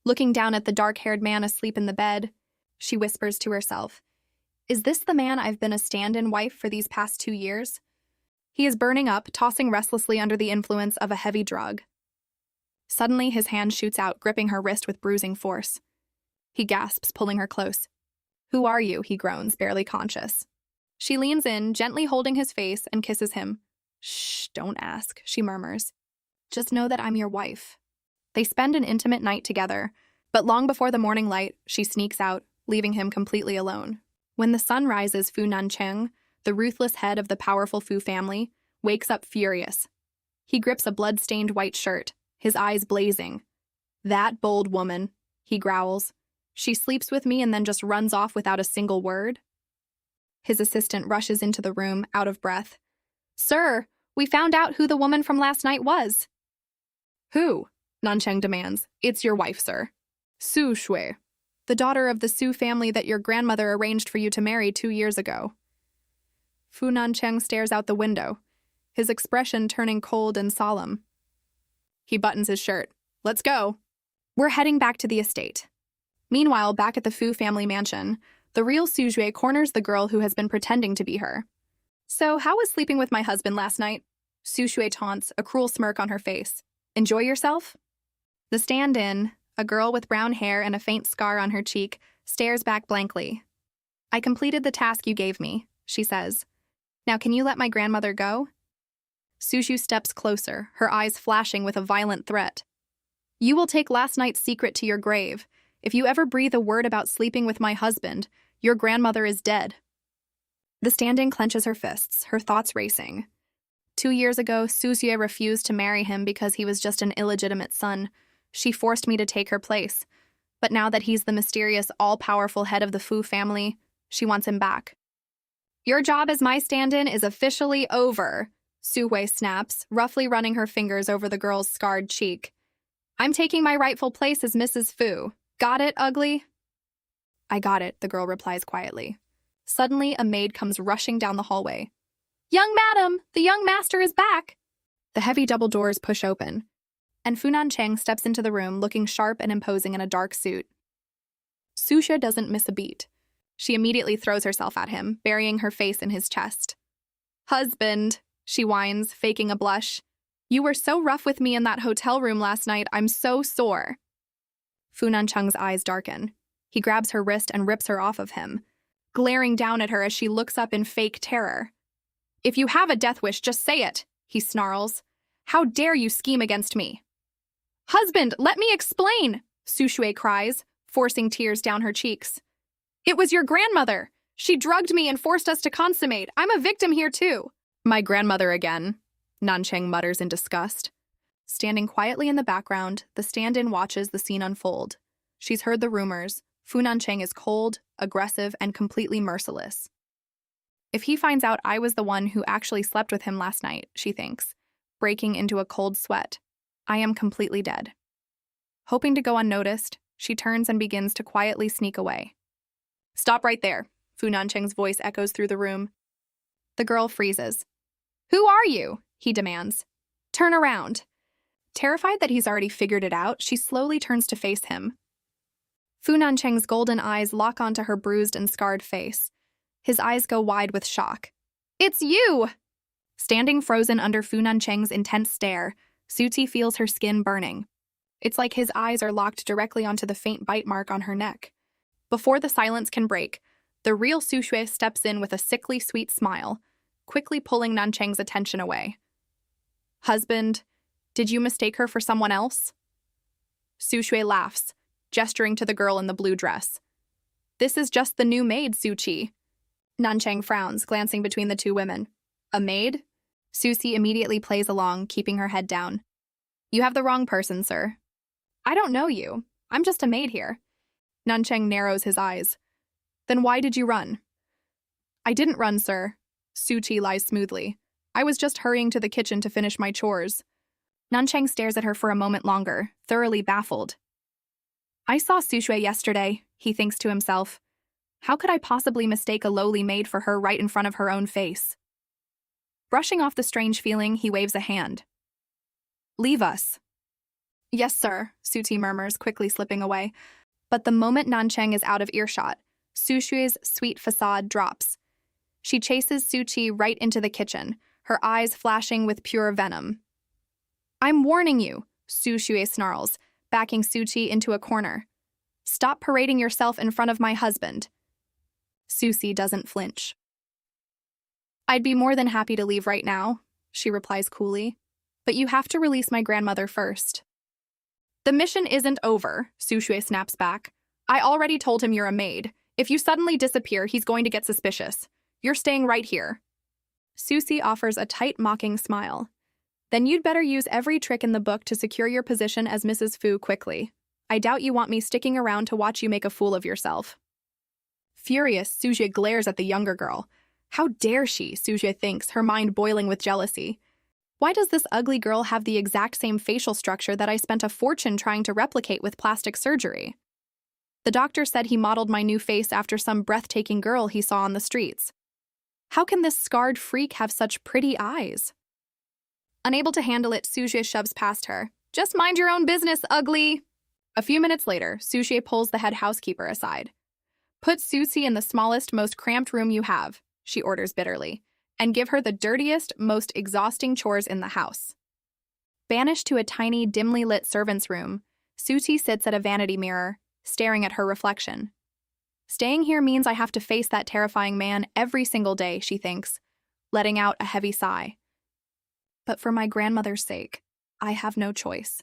Looking down at the dark-haired man asleep in the bed, she whispers to herself, "Is this the man I've been a stand-in wife for these past 2 years?" He is burning up, tossing restlessly under the influence of a heavy drug. Suddenly, his hand shoots out, gripping her wrist with bruising force. He gasps, pulling her close. "Who are you?" he groans, barely conscious. She leans in, gently holding his face, and kisses him. "Shh, don't ask," she murmurs. "Just know that I'm your wife." They spend an intimate night together, but long before the morning light, she sneaks out, leaving him completely alone. When the sun rises, Fu Nancheng, the ruthless head of the powerful Fu family, wakes up furious. He grips a blood-stained white shirt, his eyes blazing. "That bold woman," he growls. "She sleeps with me and then just runs off without a single word?" His assistant rushes into the room, out of breath. "Sir, we found out who the woman from last night was." "Who?" Nancheng demands. "It's your wife, sir. Su Shui, the daughter of the Su family that your grandmother arranged for you to marry 2 years ago." Fu Nancheng stares out the window, his expression turning cold and solemn. He buttons his shirt. "Let's go." We're heading back to the estate. Meanwhile, back at the Fu family mansion, the real Su Jue corners the girl who has been pretending to be her. "So, how was sleeping with my husband last night?" Su Shui taunts, a cruel smirk on her face. "Enjoy yourself?" The stand-in, a girl with brown hair and a faint scar on her cheek, stares back blankly. "I completed the task you gave me," she says. "Now can you let my grandmother go?" Su Shu steps closer, her eyes flashing with a violent threat. "You will take last night's secret to your grave. If you ever breathe a word about sleeping with my husband, your grandmother is dead." The stand-in clenches her fists, her thoughts racing. 2 years ago, Su Jie refused to marry him because he was just an illegitimate son. She forced me to take her place. But now that he's the mysterious, all-powerful head of the Fu family, she wants him back. "Your job as my stand-in is officially over," Su Hui snaps, roughly running her fingers over the girl's scarred cheek. "I'm taking my rightful place as Mrs. Fu. Got it, ugly?" "I got it," the girl replies quietly. Suddenly, a maid comes rushing down the hallway. "Young madam, the young master is back!" The heavy double doors push open, and Fu Nancheng steps into the room looking sharp and imposing in a dark suit. Su Xue doesn't miss a beat. She immediately throws herself at him, burying her face in his chest. "Husband," she whines, faking a blush. "You were so rough with me in that hotel room last night, I'm so sore." Fu Nancheng's eyes darken. He grabs her wrist and rips her off of him, glaring down at her as she looks up in fake terror. "If you have a death wish, just say it," he snarls. "How dare you scheme against me?" "Husband, let me explain," Su Shui cries, forcing tears down her cheeks. "It was your grandmother. She drugged me and forced us to consummate. I'm a victim here too." "My grandmother again," Nancheng mutters in disgust. Standing quietly in the background, the stand-in watches the scene unfold. She's heard the rumors. Fu Nancheng is cold, aggressive, and completely merciless. If he finds out I was the one who actually slept with him last night, she thinks, breaking into a cold sweat, I am completely dead. Hoping to go unnoticed, she turns and begins to quietly sneak away. "Stop right there," Fu Nancheng's voice echoes through the room. The girl freezes. "Who are you?" he demands. "Turn around." Terrified that he's already figured it out, she slowly turns to face him. Fu Nancheng's golden eyes lock onto her bruised and scarred face. His eyes go wide with shock. "It's you!" Standing frozen under Fu Nancheng's intense stare, Suti feels her skin burning. It's like his eyes are locked directly onto the faint bite mark on her neck. Before the silence can break, the real Su Shui steps in with a sickly sweet smile, quickly pulling Nancheng's attention away. "Husband, did you mistake her for someone else?" Su Shui laughs, gesturing to the girl in the blue dress. "This is just the new maid, Su Qi." Nancheng frowns, glancing between the two women. "A maid?" Susi immediately plays along, keeping her head down. "You have the wrong person, sir." "I don't know you. I'm just a maid here." Nancheng narrows his eyes. "Then why did you run?" "I didn't run, sir." Su Qi lies smoothly. "I was just hurrying to the kitchen to finish my chores." Nancheng stares at her for a moment longer, thoroughly baffled. "I saw Su Shui yesterday," he thinks to himself. "How could I possibly mistake a lowly maid for her right in front of her own face?" Brushing off the strange feeling, he waves a hand. "Leave us." Yes, sir, Suti murmurs, quickly slipping away. But the moment Nancheng is out of earshot, Su Xue's sweet facade drops. She chases Suchi right into the kitchen, her eyes flashing with pure venom. I'm warning you, Su Xue snarls, backing Suchi into a corner. Stop parading yourself in front of my husband. Susi doesn't flinch. I'd be more than happy to leave right now, she replies coolly, but you have to release my grandmother first. The mission isn't over, Su Xue snaps back. I already told him you're a maid. If you suddenly disappear, he's going to get suspicious. You're staying right here. Susi offers a tight, mocking smile. Then you'd better use every trick in the book to secure your position as Mrs. Fu quickly. I doubt you want me sticking around to watch you make a fool of yourself. Furious, Su Xue glares at the younger girl. How dare she, Su Xue thinks, her mind boiling with jealousy. Why does this ugly girl have the exact same facial structure that I spent a fortune trying to replicate with plastic surgery? The doctor said he modeled my new face after some breathtaking girl he saw on the streets. How can this scarred freak have such pretty eyes? Unable to handle it, Su Xue shoves past her. Just mind your own business, ugly! A few minutes later, Su Xue pulls the head housekeeper aside. Put Susie in the smallest, most cramped room you have, she orders bitterly, and give her the dirtiest, most exhausting chores in the house. Banished to a tiny, dimly lit servant's room, Susie sits at a vanity mirror, staring at her reflection. Staying here means I have to face that terrifying man every single day, she thinks, letting out a heavy sigh. But for my grandmother's sake, I have no choice.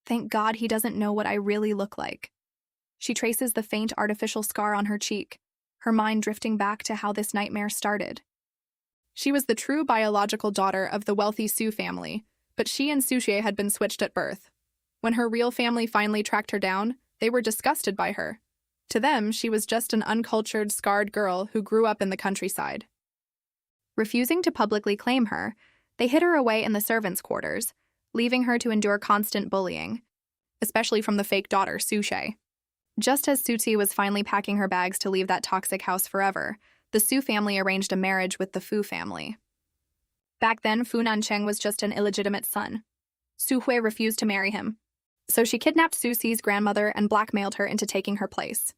Thank God he doesn't know what I really look like. She traces the faint artificial scar on her cheek, her mind drifting back to how this nightmare started. She was the true biological daughter of the wealthy Su family, but she and Su Xue had been switched at birth. When her real family finally tracked her down, they were disgusted by her. To them, she was just an uncultured, scarred girl who grew up in the countryside. Refusing to publicly claim her, they hid her away in the servants' quarters, leaving her to endure constant bullying, especially from the fake daughter, Su Xue. Just as Suti was finally packing her bags to leave that toxic house forever, the Su family arranged a marriage with the Fu family. Back then, Fu Nancheng was just an illegitimate son. Su Hui refused to marry him, so she kidnapped Susi's grandmother and blackmailed her into taking her place.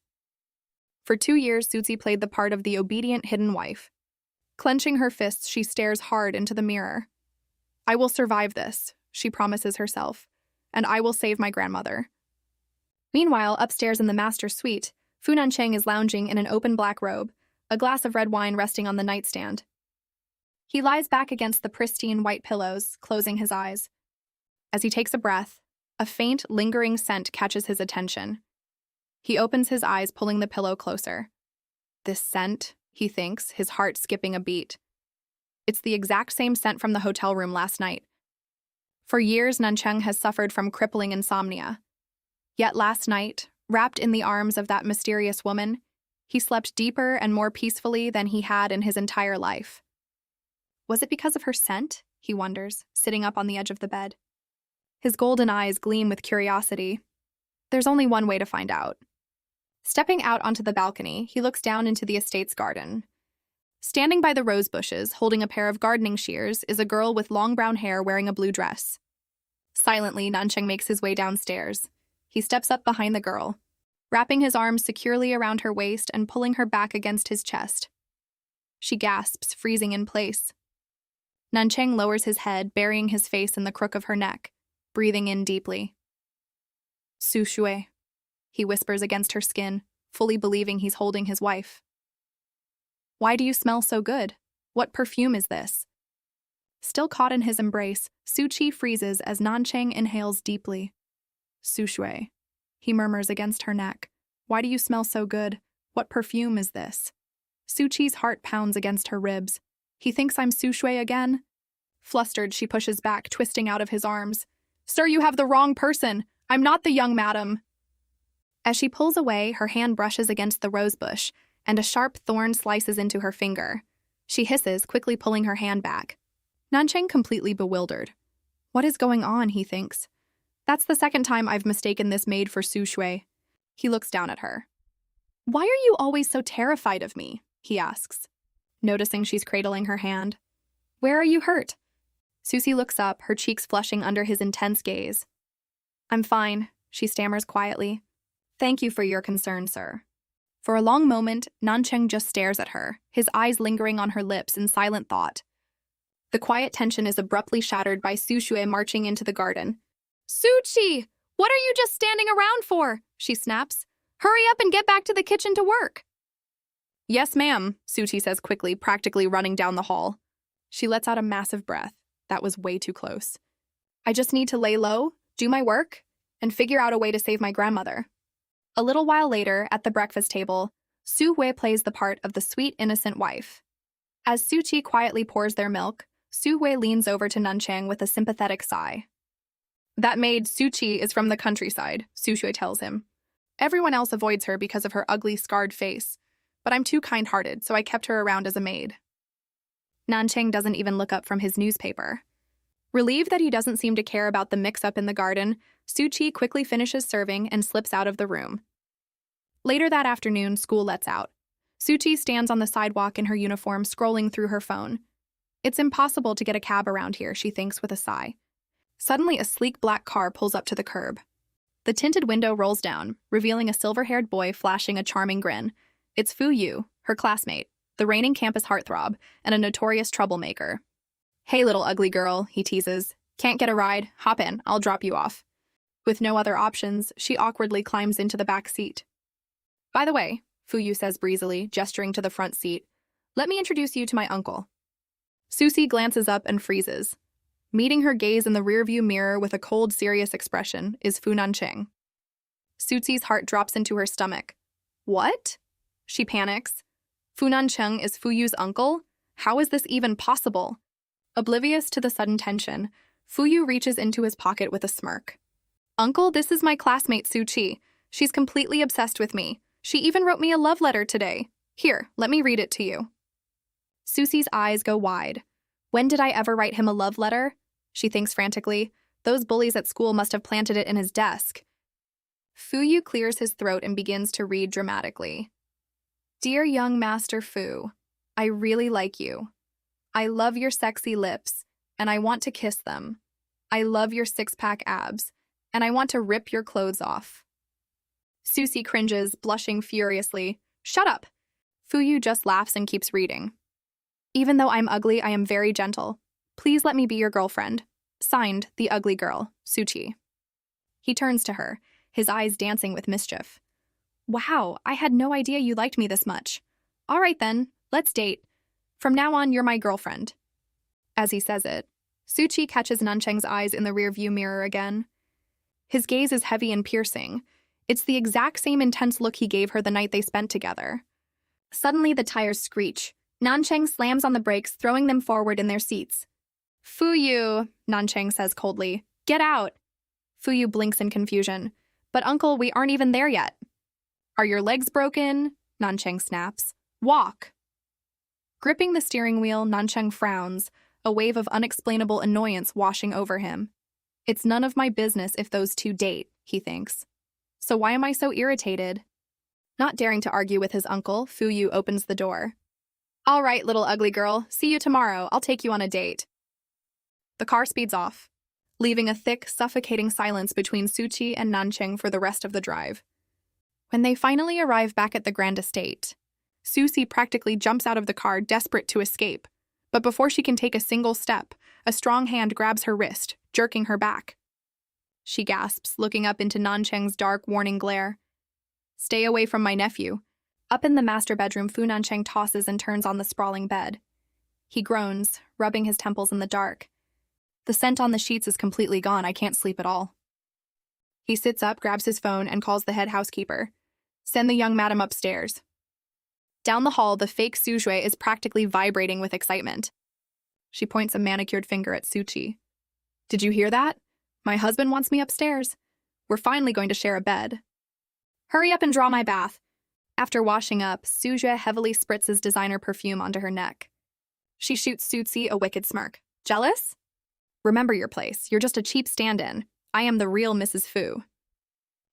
For 2 years, Suzi played the part of the obedient hidden wife. Clenching her fists, she stares hard into the mirror. I will survive this, she promises herself, and I will save my grandmother. Meanwhile, upstairs in the master suite, Fu Nancheng is lounging in an open black robe, a glass of red wine resting on the nightstand. He lies back against the pristine white pillows, closing his eyes. As he takes a breath, a faint, lingering scent catches his attention. He opens his eyes, pulling the pillow closer. This scent, he thinks, his heart skipping a beat. It's the exact same scent from the hotel room last night. For years, Nancheng has suffered from crippling insomnia. Yet last night, wrapped in the arms of that mysterious woman, he slept deeper and more peacefully than he had in his entire life. Was it because of her scent? He wonders, sitting up on the edge of the bed. His golden eyes gleam with curiosity. There's only one way to find out. Stepping out onto the balcony, he looks down into the estate's garden. Standing by the rose bushes, holding a pair of gardening shears, is a girl with long brown hair wearing a blue dress. Silently, Nancheng makes his way downstairs. He steps up behind the girl, wrapping his arms securely around her waist and pulling her back against his chest. She gasps, freezing in place. Nancheng lowers his head, burying his face in the crook of her neck, breathing in deeply. Su Xue, he whispers against her skin, fully believing he's holding his wife. Why do you smell so good? What perfume is this? Still caught in his embrace, Su Qi freezes as Nancheng inhales deeply. Su Xue, he murmurs against her neck. Why do you smell so good? What perfume is this? Su Qi's heart pounds against her ribs. He thinks I'm Su Xue again? Flustered, she pushes back, twisting out of his arms. Sir, you have the wrong person. I'm not the young madam. As she pulls away, her hand brushes against the rose bush, and a sharp thorn slices into her finger. She hisses, quickly pulling her hand back. Nancheng completely bewildered. What is going on, he thinks. That's the second time I've mistaken this maid for Su Xue. He looks down at her. Why are you always so terrified of me? He asks, noticing she's cradling her hand. Where are you hurt? Susie looks up, her cheeks flushing under his intense gaze. I'm fine, she stammers quietly. Thank you for your concern, sir. For a long moment, Nancheng just stares at her, his eyes lingering on her lips in silent thought. The quiet tension is abruptly shattered by Su Shui marching into the garden. Suchi! What are you just standing around for? She snaps. Hurry up and get back to the kitchen to work. Yes, ma'am, Suchi says quickly, practically running down the hall. She lets out a massive breath. That was way too close. I just need to lay low, do my work, and figure out a way to save my grandmother. A little while later, at the breakfast table, Su Hui plays the part of the sweet, innocent wife. As Suchi quietly pours their milk, Su Hui leans over to Nancheng with a sympathetic sigh. That maid, Suchi, is from the countryside, Su Shui tells him. Everyone else avoids her because of her ugly, scarred face, but I'm too kind-hearted, so I kept her around as a maid. Nancheng doesn't even look up from his newspaper. Relieved that he doesn't seem to care about the mix-up in the garden, Suchi quickly finishes serving and slips out of the room. Later that afternoon, school lets out. Suchi stands on the sidewalk in her uniform, scrolling through her phone. It's impossible to get a cab around here, she thinks with a sigh. Suddenly, a sleek black car pulls up to the curb. The tinted window rolls down, revealing a silver-haired boy flashing a charming grin. It's Fu Yu, her classmate, the reigning campus heartthrob, and a notorious troublemaker. Hey, little ugly girl, he teases. Can't get a ride? Hop in, I'll drop you off. With no other options, she awkwardly climbs into the back seat. By the way, Fu Yu says breezily, gesturing to the front seat, let me introduce you to my uncle. Susie glances up and freezes. Meeting her gaze in the rearview mirror with a cold, serious expression is Fu Nancheng. Susie's heart drops into her stomach. What? She panics. Fu Nancheng is Fu Yu's uncle? How is this even possible? Oblivious to the sudden tension, Fu Yu reaches into his pocket with a smirk. Uncle, this is my classmate Su Chi. She's completely obsessed with me. She even wrote me a love letter today. Here, let me read it to you. Susie's eyes go wide. When did I ever write him a love letter? She thinks frantically. Those bullies at school must have planted it in his desk. Fu Yu clears his throat and begins to read dramatically. Dear young Master Fu, I really like you. I love your sexy lips, and I want to kiss them. I love your six-pack abs, and I want to rip your clothes off. Susie cringes, blushing furiously. Shut up! Fu Yu just laughs and keeps reading. Even though I'm ugly, I am very gentle. Please let me be your girlfriend. Signed, the ugly girl, Suchi. He turns to her, his eyes dancing with mischief. Wow, I had no idea you liked me this much. All right then, let's date. From now on, you're my girlfriend. As he says it, Suchi catches Nancheng's eyes in the rearview mirror again. His gaze is heavy and piercing. It's the exact same intense look he gave her the night they spent together. Suddenly, the tires screech. Nancheng slams on the brakes, throwing them forward in their seats. Fu Yu, Nancheng says coldly. Get out! Fu Yu blinks in confusion. But uncle, we aren't even there yet. Are your legs broken? Nancheng snaps. Walk! Gripping the steering wheel, Nancheng frowns, a wave of unexplainable annoyance washing over him. It's none of my business if those two date, he thinks. So why am I so irritated? Not daring to argue with his uncle, Fu Yu opens the door. All right, little ugly girl, see you tomorrow. I'll take you on a date. The car speeds off, leaving a thick, suffocating silence between Suchi and Nancheng for the rest of the drive. When they finally arrive back at the Grand Estate, Susie practically jumps out of the car, desperate to escape. But before she can take a single step, a strong hand grabs her wrist, jerking her back. She gasps, looking up into Nancheng's dark, warning glare. Stay away from my nephew. Up in the master bedroom, Fu Nancheng tosses and turns on the sprawling bed. He groans, rubbing his temples in the dark. The scent on the sheets is completely gone. I can't sleep at all. He sits up, grabs his phone, and calls the head housekeeper. Send the young madam upstairs. Down the hall, the fake Su Shui is practically vibrating with excitement. She points a manicured finger at Suchi. Did you hear that? My husband wants me upstairs. We're finally going to share a bed. Hurry up and draw my bath. After washing up, Suja heavily spritzes designer perfume onto her neck. She shoots Suzi a wicked smirk. Jealous? Remember your place. You're just a cheap stand-in. I am the real Mrs. Fu.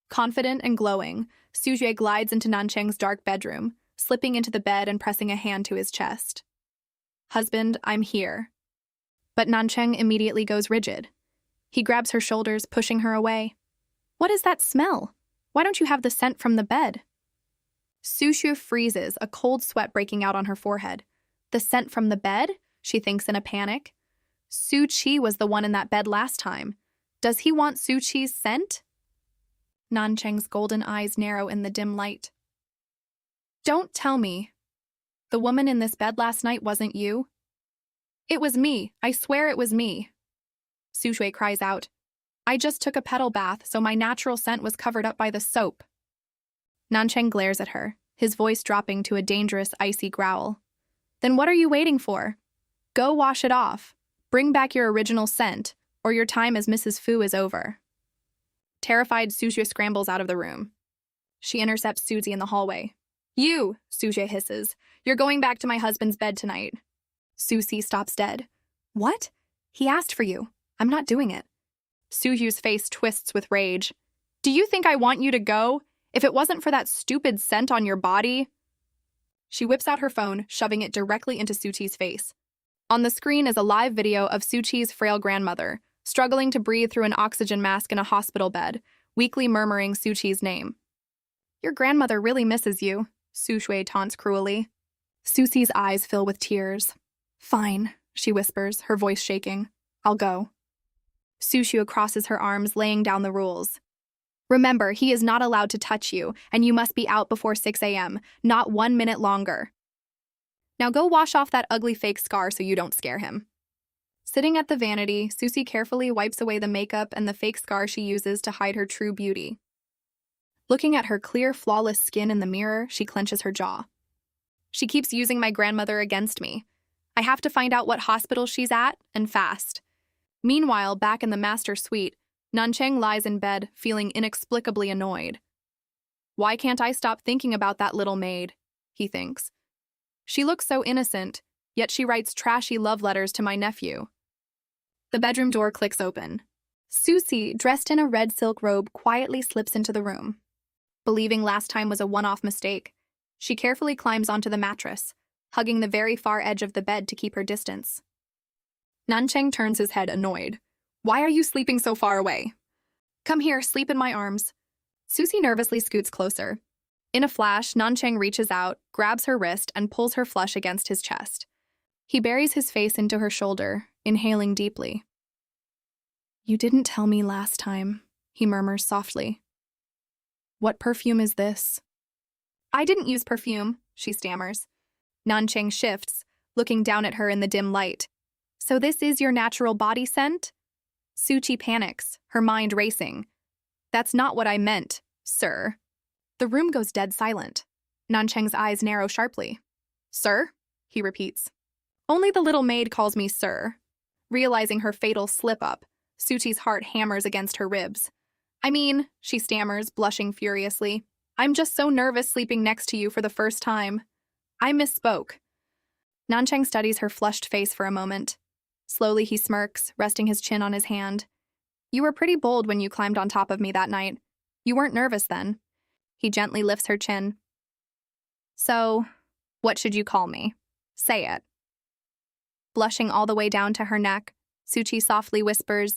Confident and glowing, Suja glides into Nancheng's dark bedroom, slipping into the bed and pressing a hand to his chest. Husband, I'm here. But Nancheng immediately goes rigid. He grabs her shoulders, pushing her away. What is that smell? Why don't you have the scent from the bed? Sushu freezes, a cold sweat breaking out on her forehead. The scent from the bed? She thinks in a panic. Su-Chi was the one in that bed last time. Does he want Su-Chi's scent? Nancheng's golden eyes narrow in the dim light. Don't tell me. The woman in this bed last night wasn't you? It was me. I swear it was me. Sushui cries out. I just took a petal bath, so my natural scent was covered up by the soap. Nancheng glares at her, his voice dropping to a dangerous, icy growl. Then what are you waiting for? Go wash it off. Bring back your original scent, or your time as Mrs. Fu is over. Terrified, Sushui scrambles out of the room. She intercepts Suzy in the hallway. You, Sushui hisses. You're going back to my husband's bed tonight. Susie stops dead. What? He asked for you. I'm not doing it. Suhyu's face twists with rage. Do you think I want you to go? If it wasn't for that stupid scent on your body? She whips out her phone, shoving it directly into Suchi's face. On the screen is a live video of Suchi's frail grandmother, struggling to breathe through an oxygen mask in a hospital bed, weakly murmuring Suchi's name. Your grandmother really misses you, Sushui taunts cruelly. Susie's eyes fill with tears. Fine, she whispers, her voice shaking. I'll go. Sushu crosses her arms, laying down the rules. Remember, he is not allowed to touch you, and you must be out before 6 a.m., not 1 minute longer. Now go wash off that ugly fake scar so you don't scare him. Sitting at the vanity, Susie carefully wipes away the makeup and the fake scar she uses to hide her true beauty. Looking at her clear, flawless skin in the mirror, she clenches her jaw. She keeps using my grandmother against me. I have to find out what hospital she's at, and fast. Meanwhile, back in the master suite, Nancheng lies in bed, feeling inexplicably annoyed. Why can't I stop thinking about that little maid? He thinks. She looks so innocent, yet she writes trashy love letters to my nephew. The bedroom door clicks open. Susie, dressed in a red silk robe, quietly slips into the room. Believing last time was a one-off mistake, she carefully climbs onto the mattress, hugging the very far edge of the bed to keep her distance. Nancheng turns his head, annoyed. Why are you sleeping so far away? Come here, sleep in my arms. Susie nervously scoots closer. In a flash, Nancheng reaches out, grabs her wrist, and pulls her flush against his chest. He buries his face into her shoulder, inhaling deeply. You didn't tell me last time, he murmurs softly. What perfume is this? I didn't use perfume, she stammers. Nancheng shifts, looking down at her in the dim light. So this is your natural body scent? Suchi panics, her mind racing. That's not what I meant, sir. The room goes dead silent. Nancheng's eyes narrow sharply. Sir? He repeats. Only the little maid calls me sir. Realizing her fatal slip-up, Suchi's heart hammers against her ribs. I mean, she stammers, blushing furiously. I'm just so nervous sleeping next to you for the first time. I misspoke. Nancheng studies her flushed face for a moment. Slowly he smirks, resting his chin on his hand. You were pretty bold when you climbed on top of me that night. You weren't nervous then. He gently lifts her chin. So, what should you call me? Say it. Blushing all the way down to her neck, Suchi softly whispers,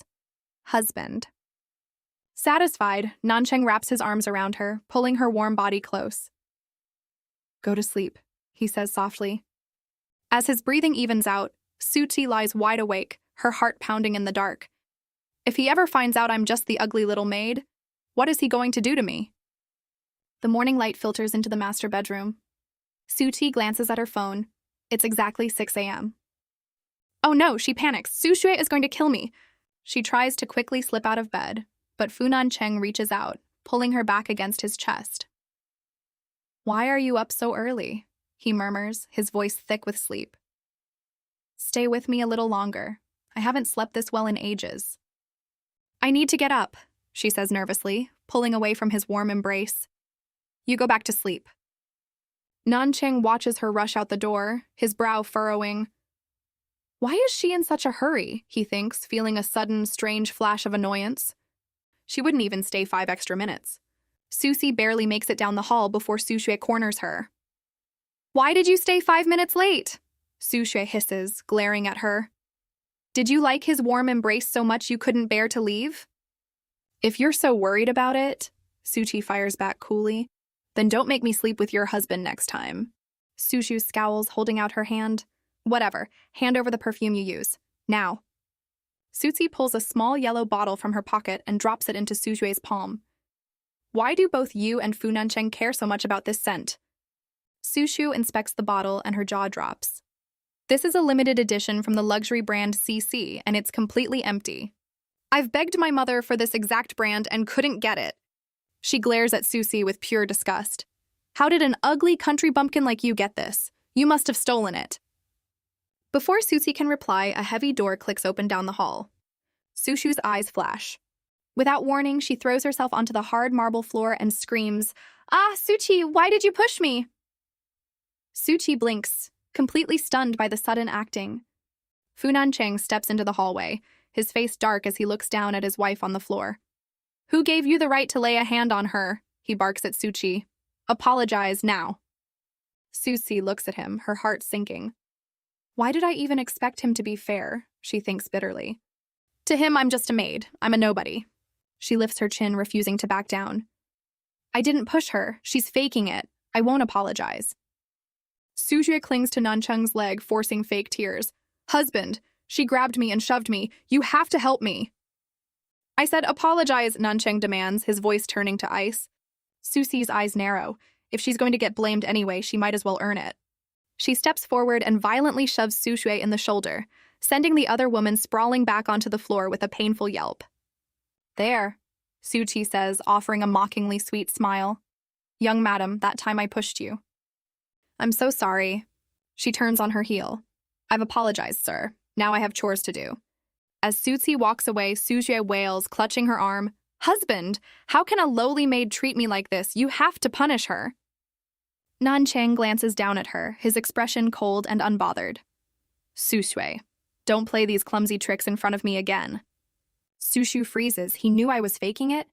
husband. Satisfied, Nancheng wraps his arms around her, pulling her warm body close. Go to sleep, he says softly. As his breathing evens out, Suchi lies wide awake, her heart pounding in the dark. If he ever finds out I'm just the ugly little maid, what is he going to do to me? The morning light filters into the master bedroom. Suchi glances at her phone. It's exactly 6 a.m. Oh no, she panics. Sushui is going to kill me. She tries to quickly slip out of bed, but Fu Nancheng reaches out, pulling her back against his chest. Why are you up so early? He murmurs, his voice thick with sleep. Stay with me a little longer. I haven't slept this well in ages. I need to get up, she says nervously, pulling away from his warm embrace. You go back to sleep. Nancheng watches her rush out the door, his brow furrowing. Why is she in such a hurry, he thinks, feeling a sudden, strange flash of annoyance. She wouldn't even stay 5 extra minutes. Susie barely makes it down the hall before Sushui corners her. Why did you stay 5 minutes late? Sushui hisses, glaring at her. Did you like his warm embrace so much you couldn't bear to leave? If you're so worried about it, Suchi fires back coolly, then don't make me sleep with your husband next time. Sushu scowls, holding out her hand. Whatever, hand over the perfume you use. Now. Suchi pulls a small yellow bottle from her pocket and drops it into Sushue's palm. Why do both you and Fu Nancheng care so much about this scent? Sushu inspects the bottle and her jaw drops. This is a limited edition from the luxury brand CC, and it's completely empty. I've begged my mother for this exact brand and couldn't get it. She glares at Susie with pure disgust. How did an ugly country bumpkin like you get this? You must have stolen it. Before Susie can reply, a heavy door clicks open down the hall. Sushu's eyes flash. Without warning, she throws herself onto the hard marble floor and screams, "Ah, Suchi, why did you push me?" Suchi blinks, completely stunned by the sudden acting. Fu Nancheng steps into the hallway, his face dark as he looks down at his wife on the floor. Who gave you the right to lay a hand on her? He barks at Suchi. Apologize now. Susie looks at him, her heart sinking. Why did I even expect him to be fair? She thinks bitterly. To him, I'm just a maid. I'm a nobody. She lifts her chin, refusing to back down. I didn't push her. She's faking it. I won't apologize. Sujie clings to Nancheng's leg, forcing fake tears. Husband, she grabbed me and shoved me. You have to help me. I said apologize, Nancheng demands, his voice turning to ice. Susie's eyes narrow. If she's going to get blamed anyway, she might as well earn it. She steps forward and violently shoves Susue in the shoulder, sending the other woman sprawling back onto the floor with a painful yelp. There, Suchi says, offering a mockingly sweet smile. Young madam, that time I pushed you. I'm so sorry. She turns on her heel. I've apologized, sir. Now I have chores to do. As Suchi walks away, Sujie wails, clutching her arm. Husband, how can a lowly maid treat me like this? You have to punish her. Nancheng glances down at her, his expression cold and unbothered. Susue, don't play these clumsy tricks in front of me again. Sushu freezes. He knew I was faking it?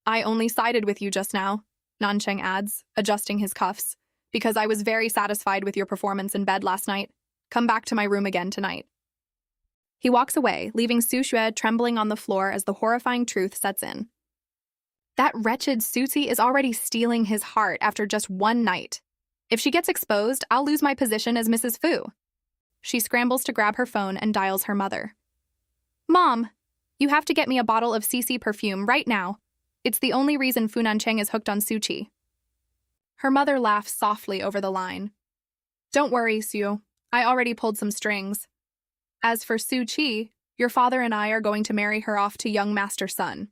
I only sided with you just now, Nancheng adds, adjusting his cuffs, because I was very satisfied with your performance in bed last night. Come back to my room again tonight. He walks away, leaving Susue trembling on the floor as the horrifying truth sets in. That wretched Susie is already stealing his heart after just one night. If she gets exposed, I'll lose my position as Mrs. Fu. She scrambles to grab her phone and dials her mother. Mom, you have to get me a bottle of CC perfume right now. It's the only reason Fu Nancheng is hooked on Suchi. Her mother laughs softly over the line. Don't worry, Sue. I already pulled some strings. As for Su Chi, your father and I are going to marry her off to young Master Sun.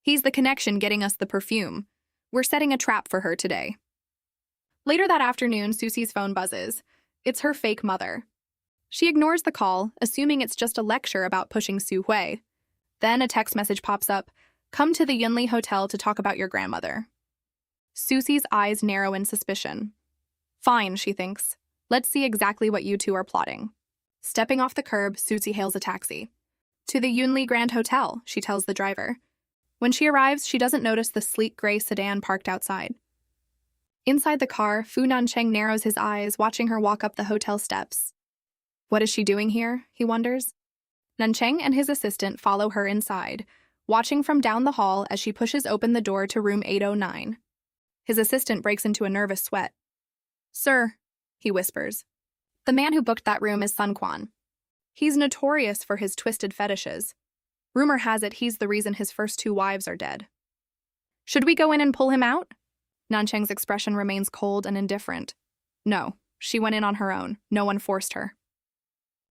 He's the connection getting us the perfume. We're setting a trap for her today. Later that afternoon, Susie's phone buzzes. It's her fake mother. She ignores the call, assuming it's just a lecture about pushing Su Hui. Then a text message pops up. Come to the Yunli Hotel to talk about your grandmother. Susie's eyes narrow in suspicion. Fine, she thinks. Let's see exactly what you two are plotting. Stepping off the curb, Susie hails a taxi. To the Yunli Grand Hotel, she tells the driver. When she arrives, she doesn't notice the sleek gray sedan parked outside. Inside the car, Fu Nancheng narrows his eyes, watching her walk up the hotel steps. What is she doing here? He wonders. Nancheng and his assistant follow her inside, watching from down the hall as she pushes open the door to room 809. His assistant breaks into a nervous sweat. Sir, he whispers. The man who booked that room is Sun Quan. He's notorious for his twisted fetishes. Rumor has it he's the reason his first 2 wives are dead. Should we go in and pull him out? Nancheng's expression remains cold and indifferent. No, she went in on her own. No one forced her.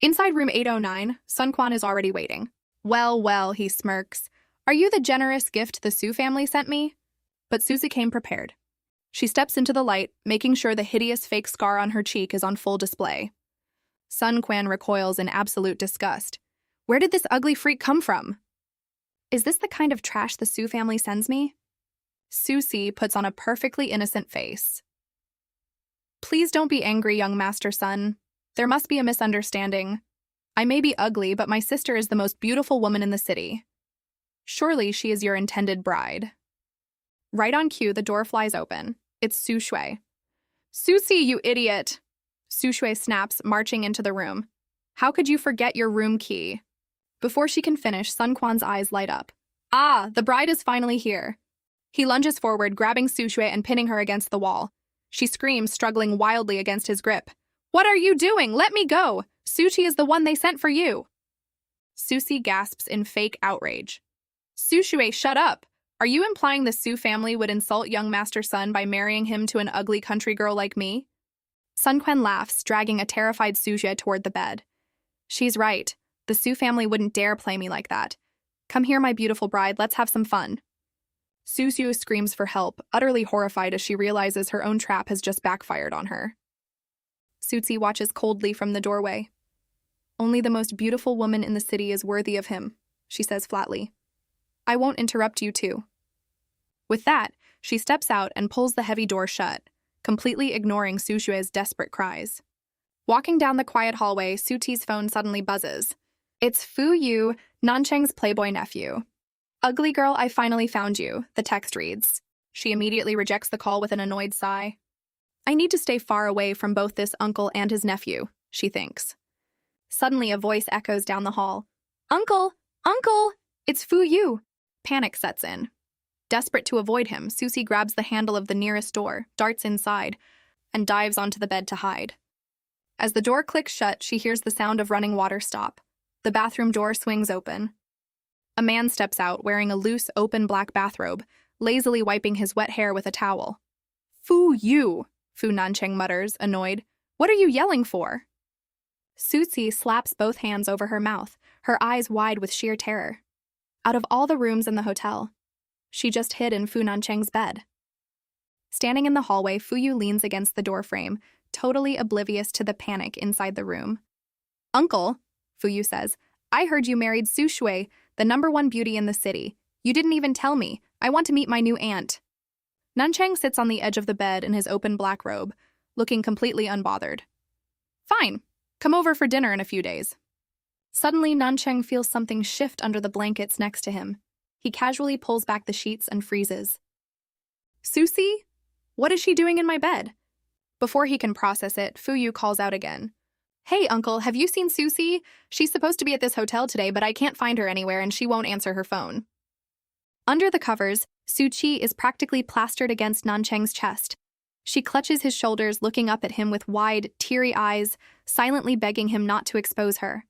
Inside room 809, Sun Quan is already waiting. Well, he smirks. Are you the generous gift the Su family sent me? But Susie came prepared. She steps into the light, making sure the hideous fake scar on her cheek is on full display. Sun Quan recoils in absolute disgust. Where did this ugly freak come from? Is this the kind of trash the Su family sends me? Susie puts on a perfectly innocent face. Please don't be angry, young Master Sun. There must be a misunderstanding. I may be ugly, but my sister is the most beautiful woman in the city. Surely she is your intended bride. Right on cue, the door flies open. It's Su Shui. Susie, you idiot! Su Shui snaps, marching into the room. How could you forget your room key? Before she can finish, Sun Quan's eyes light up. Ah, the bride is finally here. He lunges forward, grabbing Susue and pinning her against the wall. She screams, struggling wildly against his grip. What are you doing? Let me go! Suchi is the one they sent for you. Susie gasps in fake outrage. Susue, shut up! Are you implying the Su family would insult young Master Sun by marrying him to an ugly country girl like me? Sun Quan laughs, dragging a terrified Susue toward the bed. She's right. The Su family wouldn't dare play me like that. Come here, my beautiful bride, let's have some fun. Susue screams for help, utterly horrified as she realizes her own trap has just backfired on her. Suzi watches coldly from the doorway. Only the most beautiful woman in the city is worthy of him, she says flatly. I won't interrupt you two. With that, she steps out and pulls the heavy door shut, completely ignoring Susue's desperate cries. Walking down the quiet hallway, Suti's phone suddenly buzzes. It's Fu Yu, Nancheng's playboy nephew. Ugly girl, I finally found you, the text reads. She immediately rejects the call with an annoyed sigh. I need to stay far away from both this uncle and his nephew, she thinks. Suddenly a voice echoes down the hall. Uncle! Uncle! It's Fu Yu! Panic sets in. Desperate to avoid him, Susie grabs the handle of the nearest door, darts inside, and dives onto the bed to hide. As the door clicks shut, she hears the sound of running water stop. The bathroom door swings open. A man steps out wearing a loose, open black bathrobe, lazily wiping his wet hair with a towel. Fu Yu, Fu Nancheng mutters, annoyed. What are you yelling for? Suzi slaps both hands over her mouth, her eyes wide with sheer terror. Out of all the rooms in the hotel, she just hid in Fu Nancheng's bed. Standing in the hallway, Fu Yu leans against the doorframe, totally oblivious to the panic inside the room. Uncle, Fu Yu says, I heard you married Su Shui, the #1 beauty in the city. You didn't even tell me. I want to meet my new aunt. Nancheng sits on the edge of the bed in his open black robe, looking completely unbothered. Fine. Come over for dinner in a few days. Suddenly, Nancheng feels something shift under the blankets next to him. He casually pulls back the sheets and freezes. Susie? What is she doing in my bed? Before he can process it, Fu Yu calls out again. Hey, Uncle, have you seen Susie? She's supposed to be at this hotel today, but I can't find her anywhere and she won't answer her phone. Under the covers, Su Qi is practically plastered against Nancheng's chest. She clutches his shoulders, looking up at him with wide, teary eyes, silently begging him not to expose her.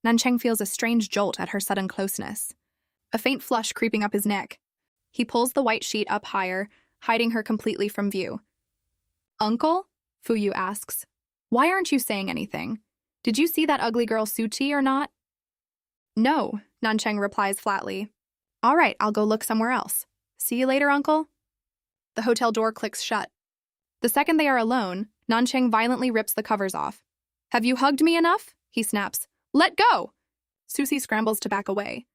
Nancheng feels a strange jolt at her sudden closeness, a faint flush creeping up his neck. He pulls the white sheet up higher, hiding her completely from view. Uncle? Fu Yu asks. Why aren't you saying anything? Did you see that ugly girl Suchi or not? No, Nancheng replies flatly. All right, I'll go look somewhere else. See you later, Uncle. The hotel door clicks shut. The second they are alone, Nancheng violently rips the covers off. Have you hugged me enough? He snaps. Let go! Susie scrambles to back away.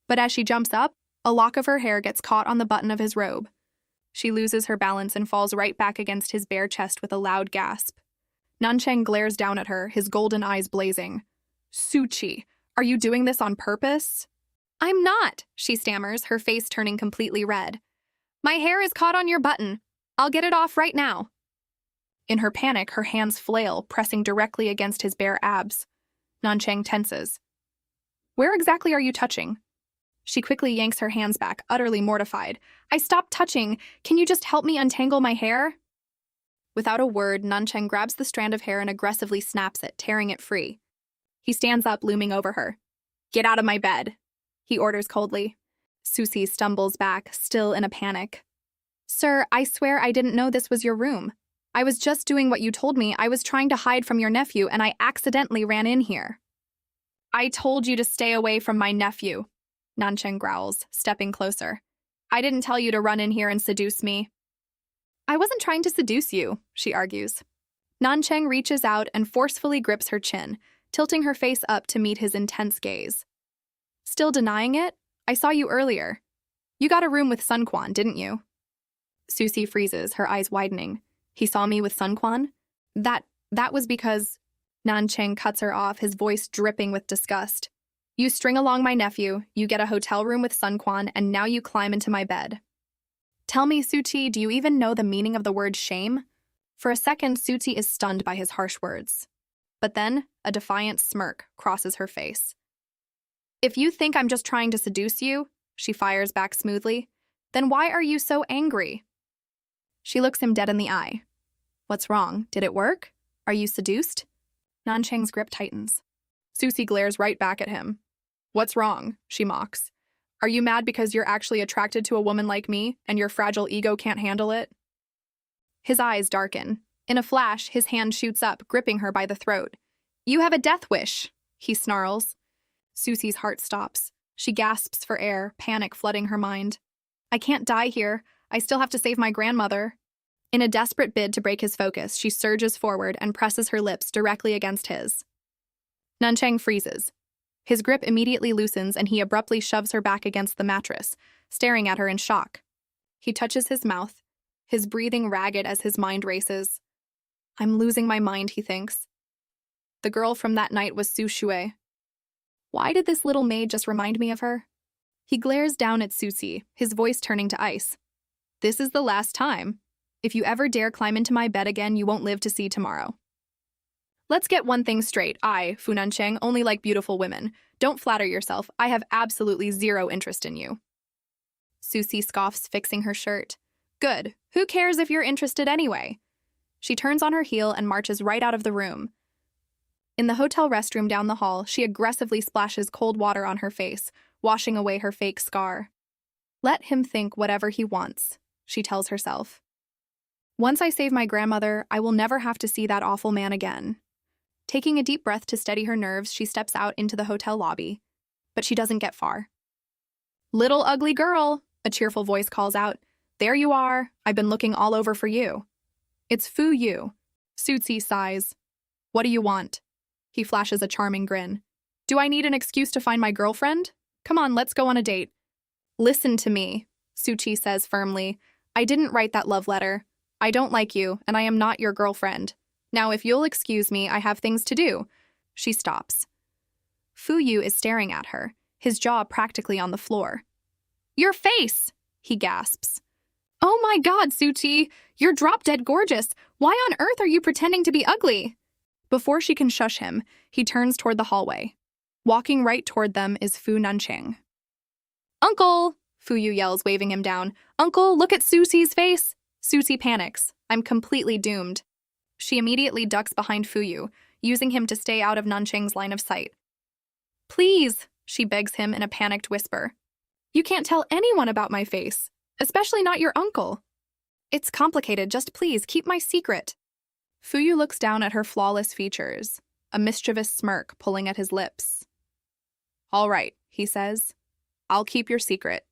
But as she jumps up, a lock of her hair gets caught on the button of his robe. She loses her balance and falls right back against his bare chest with a loud gasp. Nancheng glares down at her, his golden eyes blazing. Suchi, are you doing this on purpose? I'm not, she stammers, her face turning completely red. My hair is caught on your button. I'll get it off right now. In her panic, her hands flail, pressing directly against his bare abs. Nancheng tenses. Where exactly are you touching? She quickly yanks her hands back, utterly mortified. I stopped touching. Can you just help me untangle my hair? Without a word, Nancheng grabs the strand of hair and aggressively snaps it, tearing it free. He stands up, looming over her. Get out of my bed, he orders coldly. Susie stumbles back, still in a panic. Sir, I swear I didn't know this was your room. I was just doing what you told me. I was trying to hide from your nephew, and I accidentally ran in here. I told you to stay away from my nephew, Nancheng growls, stepping closer. I didn't tell you to run in here and seduce me. I wasn't trying to seduce you, she argues. Nancheng reaches out and forcefully grips her chin, tilting her face up to meet his intense gaze. Still denying it? I saw you earlier. You got a room with Sun Quan, didn't you? Susie freezes, her eyes widening. He saw me with Sun Quan? That was because... Nancheng cuts her off, his voice dripping with disgust. You string along my nephew, you get a hotel room with Sun Quan, and now you climb into my bed. Tell me, Suchi, do you even know the meaning of the word shame? For a second, Suchi is stunned by his harsh words. But then, a defiant smirk crosses her face. If you think I'm just trying to seduce you, she fires back smoothly. Then why are you so angry? She looks him dead in the eye. What's wrong? Did it work? Are you seduced? Nancheng's grip tightens. Susie glares right back at him. What's wrong? She mocks. Are you mad because you're actually attracted to a woman like me and your fragile ego can't handle it? His eyes darken. In a flash, his hand shoots up, gripping her by the throat. You have a death wish, he snarls. Susie's heart stops. She gasps for air, panic flooding her mind. I can't die here. I still have to save my grandmother. In a desperate bid to break his focus, she surges forward and presses her lips directly against his. Nancheng freezes. His grip immediately loosens and he abruptly shoves her back against the mattress, staring at her in shock. He touches his mouth, his breathing ragged as his mind races. I'm losing my mind, he thinks. The girl from that night was Su Shui. Why did this little maid just remind me of her? He glares down at Susie, his voice turning to ice. This is the last time. If you ever dare climb into my bed again, you won't live to see tomorrow. Let's get one thing straight. I, Fu Nancheng, only like beautiful women. Don't flatter yourself. I have absolutely zero interest in you. Susie scoffs, fixing her shirt. Good. Who cares if you're interested anyway? She turns on her heel and marches right out of the room. In the hotel restroom down the hall, she aggressively splashes cold water on her face, washing away her fake scar. Let him think whatever he wants, she tells herself. Once I save my grandmother, I will never have to see that awful man again. Taking a deep breath to steady her nerves, she steps out into the hotel lobby. But she doesn't get far. Little ugly girl, a cheerful voice calls out. There you are. I've been looking all over for you. It's Fu Yu. Susie sighs. What do you want? He flashes a charming grin. Do I need an excuse to find my girlfriend? Come on, let's go on a date. Listen to me, Suchi says firmly. I didn't write that love letter. I don't like you, and I am not your girlfriend. Now, if you'll excuse me, I have things to do. She stops. Fu Yu is staring at her, his jaw practically on the floor. Your face, he gasps. Oh my God, Suchi, you're drop-dead gorgeous. Why on earth are you pretending to be ugly? Before she can shush him, he turns toward the hallway. Walking right toward them is Fu Nancheng. Uncle, Fu Yu yells, waving him down. Uncle, look at Susie's face. Susie panics. I'm completely doomed. She immediately ducks behind Fu Yu, using him to stay out of Nancheng's line of sight. Please, she begs him in a panicked whisper. You can't tell anyone about my face, especially not your uncle. It's complicated, just please keep my secret. Fu Yu looks down at her flawless features, a mischievous smirk pulling at his lips. All right, he says. I'll keep your secret,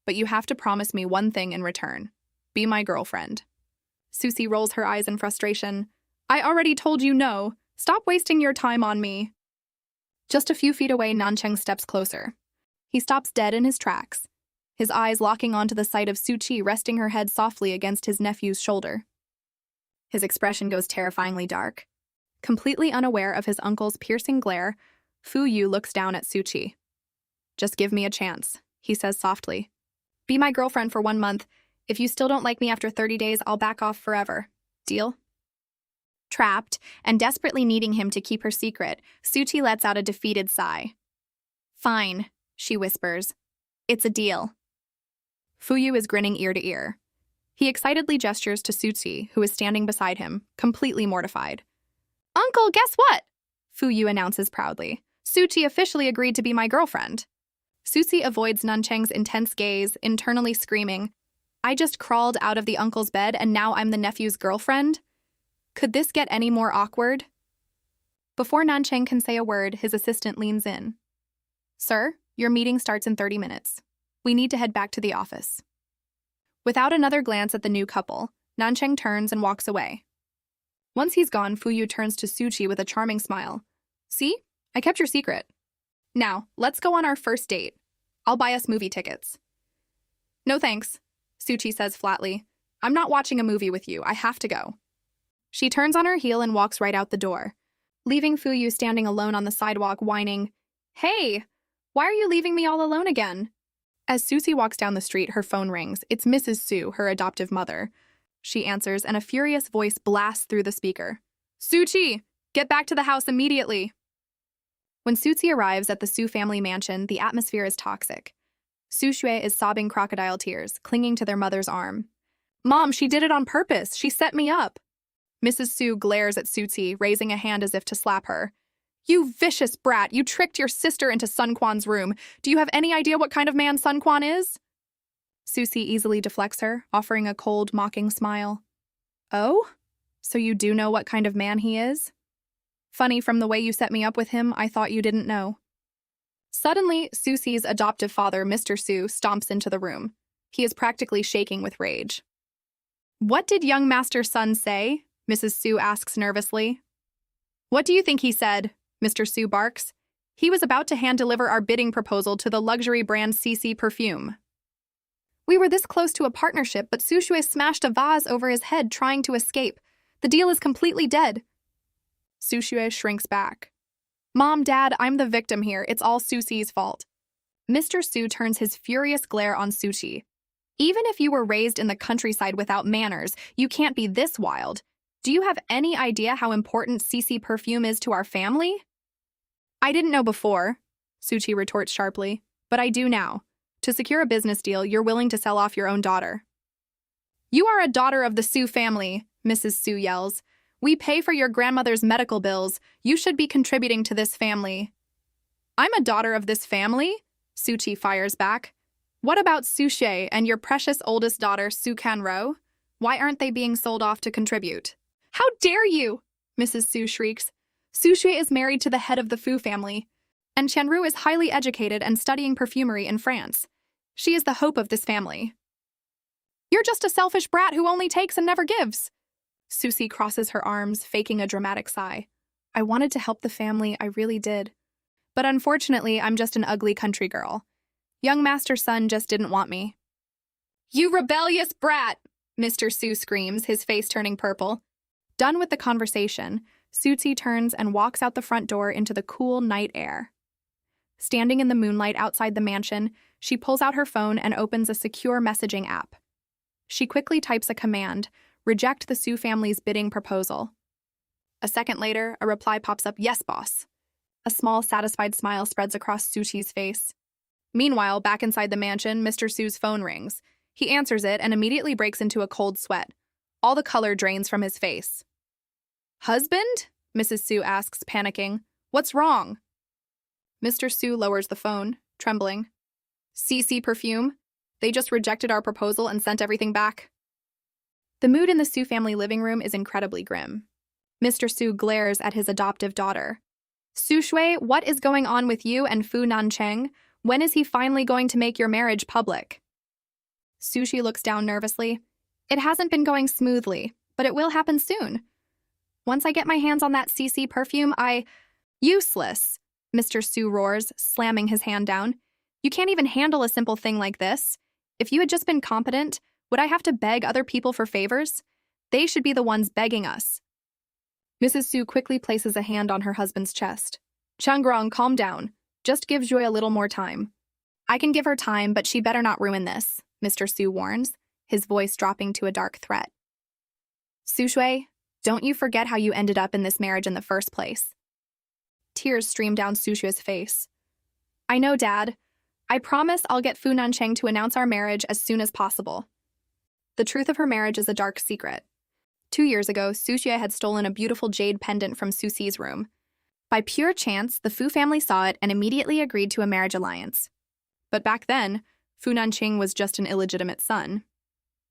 but you have to promise me one thing in return. Be my girlfriend. Susie rolls her eyes in frustration. I already told you no. Stop wasting your time on me. Just a few feet away, Nancheng steps closer. He stops dead in his tracks, his eyes locking onto the sight of Suchi resting her head softly against his nephew's shoulder. His expression goes terrifyingly dark. Completely unaware of his uncle's piercing glare, Fu Yu looks down at Suchi. Just give me a chance, he says softly. Be my girlfriend for 1 month. If you still don't like me after 30 days, I'll back off forever. Deal? Trapped and desperately needing him to keep her secret, Suchi lets out a defeated sigh. Fine, she whispers. It's a deal. Fu Yu is grinning ear to ear. He excitedly gestures to Suchi, who is standing beside him, completely mortified. Uncle, guess what? Fu Yu announces proudly. Suchi officially agreed to be my girlfriend. Suchi avoids Nancheng's intense gaze, internally screaming, I just crawled out of the uncle's bed and now I'm the nephew's girlfriend? Could this get any more awkward? Before Nancheng can say a word, his assistant leans in. Sir, your meeting starts in 30 minutes. We need to head back to the office. Without another glance at the new couple, Nancheng turns and walks away. Once he's gone, Fu Yu turns to Suchi with a charming smile. See? I kept your secret. Now, let's go on our first date. I'll buy us movie tickets. No thanks, Suchi says flatly. I'm not watching a movie with you. I have to go. She turns on her heel and walks right out the door, leaving Fu Yu standing alone on the sidewalk whining, Hey, why are you leaving me all alone again? As Susie walks down the street, her phone rings. It's Mrs. Su, her adoptive mother. She answers, and a furious voice blasts through the speaker. Suchi, get back to the house immediately. When Suchi arrives at the Su family mansion, the atmosphere is toxic. Su Shui is sobbing crocodile tears, clinging to their mother's arm. Mom, she did it on purpose. She set me up. Mrs. Su glares at Suzi, raising a hand as if to slap her. You vicious brat, you tricked your sister into Sun Quan's room. Do you have any idea what kind of man Sun Quan is? Suzi easily deflects her, offering a cold, mocking smile. Oh? So you do know what kind of man he is? Funny, from the way you set me up with him, I thought you didn't know. Suddenly, Suzi's adoptive father, Mr. Su, stomps into the room. He is practically shaking with rage. What did young Master Sun say? Mrs. Su asks nervously. What do you think he said? Mr. Su barks. He was about to hand-deliver our bidding proposal to the luxury brand CC Perfume. We were this close to a partnership, but Su Shui smashed a vase over his head trying to escape. The deal is completely dead. Su Shui shrinks back. Mom, Dad, I'm the victim here. It's all Suzi's fault. Mr. Su turns his furious glare on Suchi. Even if you were raised in the countryside without manners, you can't be this wild. Do you have any idea how important CC Perfume is to our family? I didn't know before, Suchi retorts sharply, but I do now. To secure a business deal, you're willing to sell off your own daughter. You are a daughter of the Su family, Mrs. Su yells. We pay for your grandmother's medical bills. You should be contributing to this family. I'm a daughter of this family? Suchi fires back. What about Su Shui and your precious oldest daughter, Su Kanro? Why aren't they being sold off to contribute? How dare you? Mrs. Su shrieks. Su Shui is married to the head of the Fu family, and Qianru is highly educated and studying perfumery in France. She is the hope of this family. You're just a selfish brat who only takes and never gives. Susie crosses her arms, faking a dramatic sigh. I wanted to help the family, I really did. But unfortunately, I'm just an ugly country girl. Young Master Sun just didn't want me. You rebellious brat! Mr. Su screams, his face turning purple. Done with the conversation, Suzi turns and walks out the front door into the cool night air. Standing in the moonlight outside the mansion, she pulls out her phone and opens a secure messaging app. She quickly types a command, reject the Su family's bidding proposal. A second later, a reply pops up, yes, boss. A small, satisfied smile spreads across Suchi's face. Meanwhile, back inside the mansion, Mr. Su's phone rings. He answers it and immediately breaks into a cold sweat. All the color drains from his face. Husband? Mrs. Su asks, panicking. What's wrong? Mr. Su lowers the phone, trembling. CC Perfume? They just rejected our proposal and sent everything back. The mood in the Su family living room is incredibly grim. Mr. Su glares at his adoptive daughter. Su Shui, what is going on with you and Fu Nancheng? When is he finally going to make your marriage public? Sushi looks down nervously. It hasn't been going smoothly, but it will happen soon. Once I get my hands on that CC Perfume, Useless, Mr. Su roars, slamming his hand down. You can't even handle a simple thing like this. If you had just been competent, would I have to beg other people for favors? They should be the ones begging us. Mrs. Su quickly places a hand on her husband's chest. Changrong, calm down. Just give Joy a little more time. I can give her time, but she better not ruin this, Mr. Su warns, his voice dropping to a dark threat. Su Shui, don't you forget how you ended up in this marriage in the first place. Tears stream down Su Shui's face. I know, Dad. I promise I'll get Fu Nancheng to announce our marriage as soon as possible. The truth of her marriage is a dark secret. 2 years ago, Su Shui had stolen a beautiful jade pendant from Su Si's room. By pure chance, the Fu family saw it and immediately agreed to a marriage alliance. But back then, Fu Nancheng was just an illegitimate son.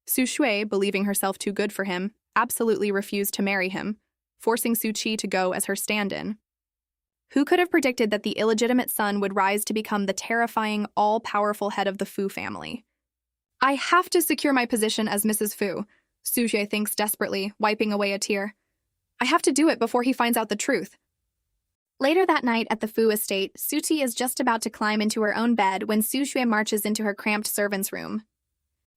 Su Shui, believing herself too good for him, absolutely refused to marry him, forcing Su Qi to go as her stand-in. Who could have predicted that the illegitimate son would rise to become the terrifying, all-powerful head of the Fu family? I have to secure my position as Mrs. Fu, Su Shui thinks desperately, wiping away a tear. I have to do it before he finds out the truth. Later that night at the Fu estate, Suti is just about to climb into her own bed when Su Shui marches into her cramped servant's room.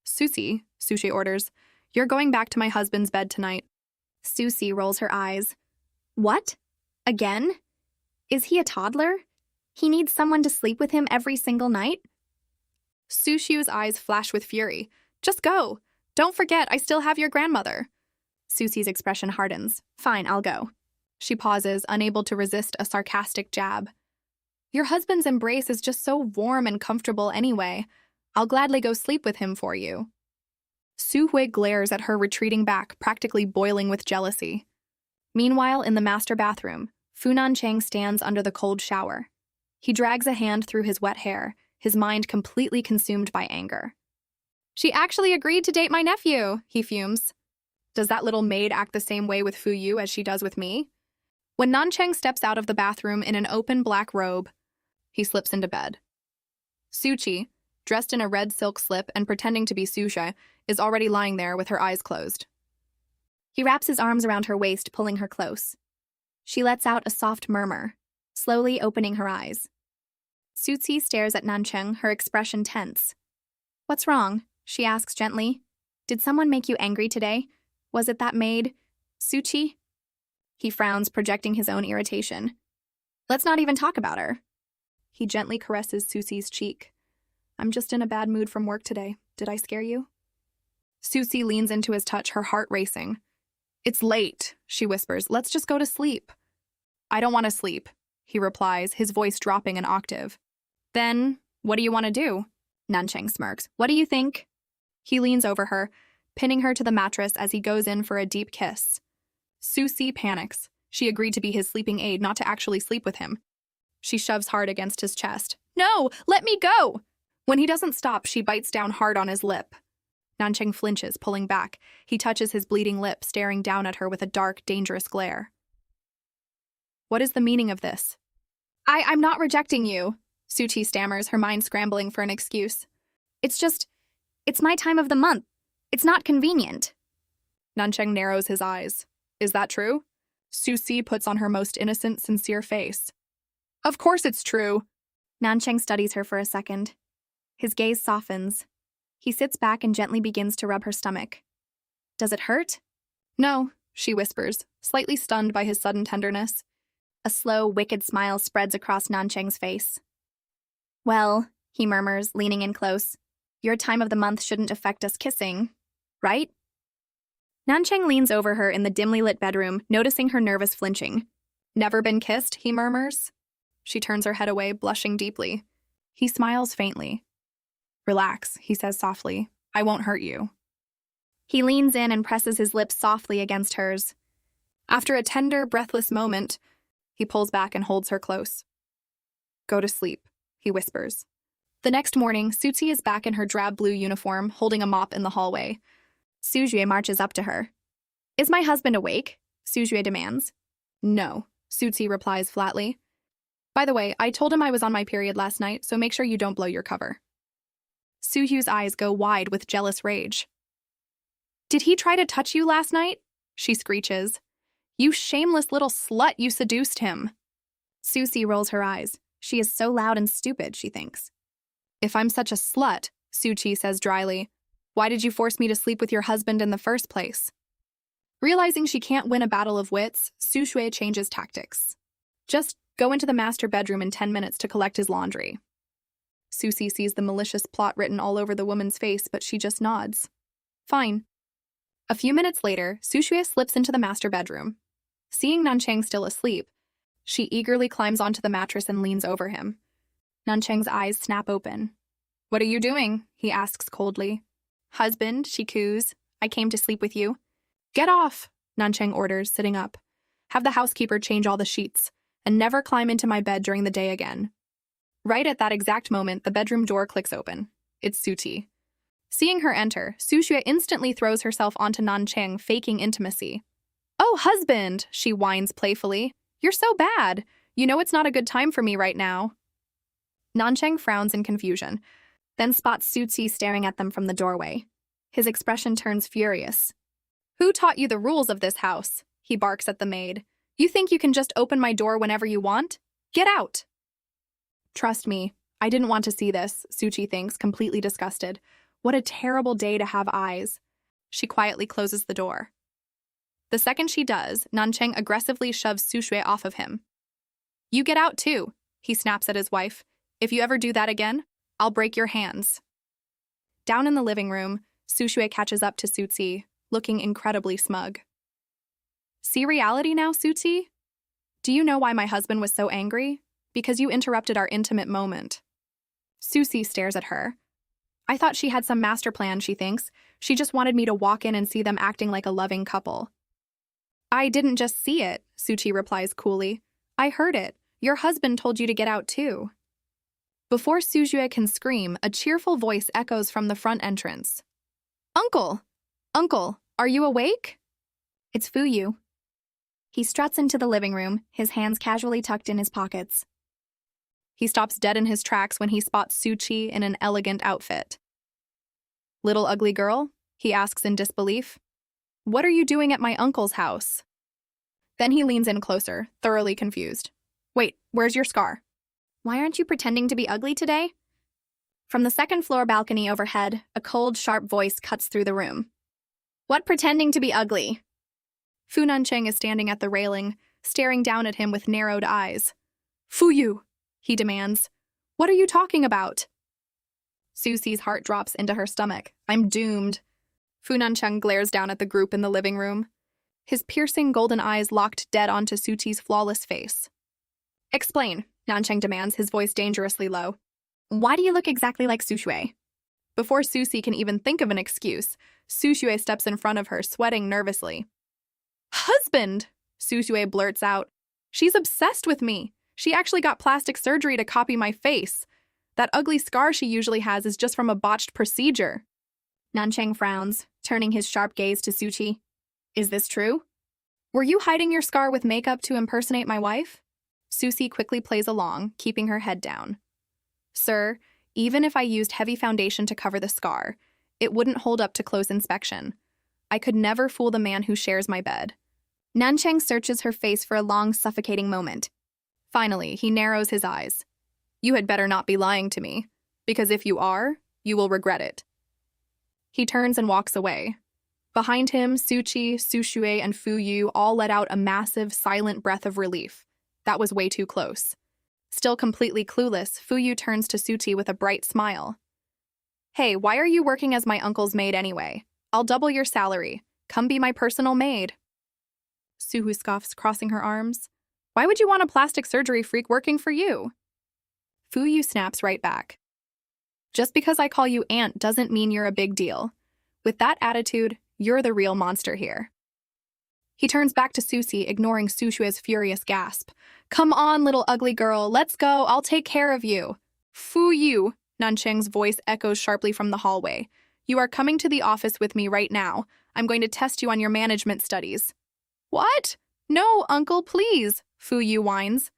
Susi, Su Shui orders, you're going back to my husband's bed tonight. Susi rolls her eyes. What? Again? Is he a toddler? He needs someone to sleep with him every single night? Su Shui's eyes flash with fury. Just go. Don't forget, I still have your grandmother. Susi's expression hardens. Fine, I'll go. She pauses, unable to resist a sarcastic jab. Your husband's embrace is just so warm and comfortable anyway. I'll gladly go sleep with him for you. Su Hui glares at her retreating back, practically boiling with jealousy. Meanwhile, in the master bathroom, Fu Nanchang stands under the cold shower. He drags a hand through his wet hair, his mind completely consumed by anger. She actually agreed to date my nephew, he fumes. Does that little maid act the same way with Fu Yu as she does with me? When Nanchang steps out of the bathroom in an open black robe, he slips into bed. Suchi, dressed in a red silk slip and pretending to be Susha, is already lying there with her eyes closed. He wraps his arms around her waist, pulling her close. She lets out a soft murmur, slowly opening her eyes. Suchi stares at Nanchang, her expression tense. What's wrong? She asks gently. Did someone make you angry today? Was it that maid, Suchi? He frowns, projecting his own irritation. Let's not even talk about her. He gently caresses Susi's cheek. I'm just in a bad mood from work today. Did I scare you? Susi leans into his touch, her heart racing. It's late, she whispers. Let's just go to sleep. I don't want to sleep, he replies, his voice dropping an octave. Then, what do you want to do? Nanchang smirks. What do you think? He leans over her, pinning her to the mattress as he goes in for a deep kiss. Susi panics. She agreed to be his sleeping aid, not to actually sleep with him. She shoves hard against his chest. No, let me go! When he doesn't stop, she bites down hard on his lip. Nanchang flinches, pulling back. He touches his bleeding lip, staring down at her with a dark, dangerous glare. What is the meaning of this? I'm not rejecting you, Suchi stammers, her mind scrambling for an excuse. It's my time of the month. It's not convenient. Nanchang narrows his eyes. Is that true? Susi puts on her most innocent, sincere face. Of course it's true. Nanchang studies her for a second. His gaze softens. He sits back and gently begins to rub her stomach. Does it hurt? No, she whispers, slightly stunned by his sudden tenderness. A slow, wicked smile spreads across Nanchang's face. Well, he murmurs, leaning in close, your time of the month shouldn't affect us kissing, right? Nanchang leans over her in the dimly lit bedroom, noticing her nervous flinching. Never been kissed, he murmurs. She turns her head away, blushing deeply. He smiles faintly. Relax, he says softly. I won't hurt you. He leans in and presses his lips softly against hers. After a tender, breathless moment, he pulls back and holds her close. Go to sleep, he whispers. The next morning, Suzi is back in her drab blue uniform, holding a mop in the hallway. Sujue marches up to her. Is my husband awake? Sujue demands. No, Suzi replies flatly. By the way, I told him I was on my period last night, so make sure you don't blow your cover. Suhyu's eyes go wide with jealous rage. Did he try to touch you last night? She screeches. You shameless little slut, you seduced him. Susie rolls her eyes. She is so loud and stupid, she thinks. If I'm such a slut, Suchi says dryly, why did you force me to sleep with your husband in the first place? Realizing she can't win a battle of wits, Su Shui changes tactics. Just go into the master bedroom in 10 minutes to collect his laundry. Susie sees the malicious plot written all over the woman's face, but she just nods. Fine. A few minutes later, Su Shui slips into the master bedroom. Seeing Nanchang still asleep, she eagerly climbs onto the mattress and leans over him. Nanchang's eyes snap open. What are you doing? He asks coldly. Husband, she coos. I came to sleep with you. Get off, Nanchang orders, sitting up. Have the housekeeper change all the sheets, and never climb into my bed during the day again. Right at that exact moment, the bedroom door clicks open. It's Suti. Seeing her enter, Su Shui instantly throws herself onto Nanchang, faking intimacy. Oh, husband, she whines playfully. You're so bad. You know it's not a good time for me right now. Nanchang frowns in confusion, then spots Suzi staring at them from the doorway. His expression turns furious. Who taught you the rules of this house? He barks at the maid. You think you can just open my door whenever you want? Get out! Trust me, I didn't want to see this, Suchi thinks, completely disgusted. What a terrible day to have eyes. She quietly closes the door. The second she does, Nanchang aggressively shoves Su Shui off of him. You get out too, he snaps at his wife. If you ever do that again, I'll break your hands. Down in the living room, Su Shui catches up to Suzi, looking incredibly smug. See reality now, Suzi? Do you know why my husband was so angry? Because you interrupted our intimate moment. Susi stares at her. I thought she had some master plan, she thinks. She just wanted me to walk in and see them acting like a loving couple. I didn't just see it, Suchi replies coolly. I heard it. Your husband told you to get out too. Before Sujue can scream, a cheerful voice echoes from the front entrance. Uncle! Uncle, are you awake? It's Fuyu. He struts into the living room, his hands casually tucked in his pockets. He stops dead in his tracks when he spots Suchi in an elegant outfit. Little ugly girl? He asks in disbelief. What are you doing at my uncle's house? Then he leans in closer, thoroughly confused. Wait, where's your scar? Why aren't you pretending to be ugly today? From the second-floor balcony overhead, a cold, sharp voice cuts through the room. What pretending to be ugly? Fu Nancheng is standing at the railing, staring down at him with narrowed eyes. Fuyu, he demands. What are you talking about? Susi's heart drops into her stomach. I'm doomed. Fu Nancheng glares down at the group in the living room. His piercing golden eyes locked dead onto Suchi's flawless face. Explain, Nancheng demands, his voice dangerously low. Why do you look exactly like Sushue? Before Susi can even think of an excuse, Sushue steps in front of her, sweating nervously. Husband! Sushue blurts out. She's obsessed with me. She actually got plastic surgery to copy my face. That ugly scar she usually has is just from a botched procedure. Nancheng frowns, turning his sharp gaze to Suchi. Is this true? Were you hiding your scar with makeup to impersonate my wife? Susi quickly plays along, keeping her head down. Sir, even if I used heavy foundation to cover the scar, it wouldn't hold up to close inspection. I could never fool the man who shares my bed. Nancheng searches her face for a long, suffocating moment. Finally, he narrows his eyes. You had better not be lying to me, because if you are, you will regret it. He turns and walks away. Behind him, Suchi, Sushue, and Fuyu all let out a massive, silent breath of relief. That was way too close. Still completely clueless, Fuyu turns to Suchi with a bright smile. Hey, why are you working as my uncle's maid anyway? I'll double your salary. Come be my personal maid. Suhu scoffs, crossing her arms. Why would you want a plastic surgery freak working for you? Fuyu snaps right back. Just because I call you aunt doesn't mean you're a big deal. With that attitude, you're the real monster here. He turns back to Susi, ignoring Sushue's furious gasp. Come on, little ugly girl, let's go, I'll take care of you. Fuyu, Nancheng's voice echoes sharply from the hallway. You are coming to the office with me right now. I'm going to test you on your management studies. What? No, uncle, please, Fuyu whines.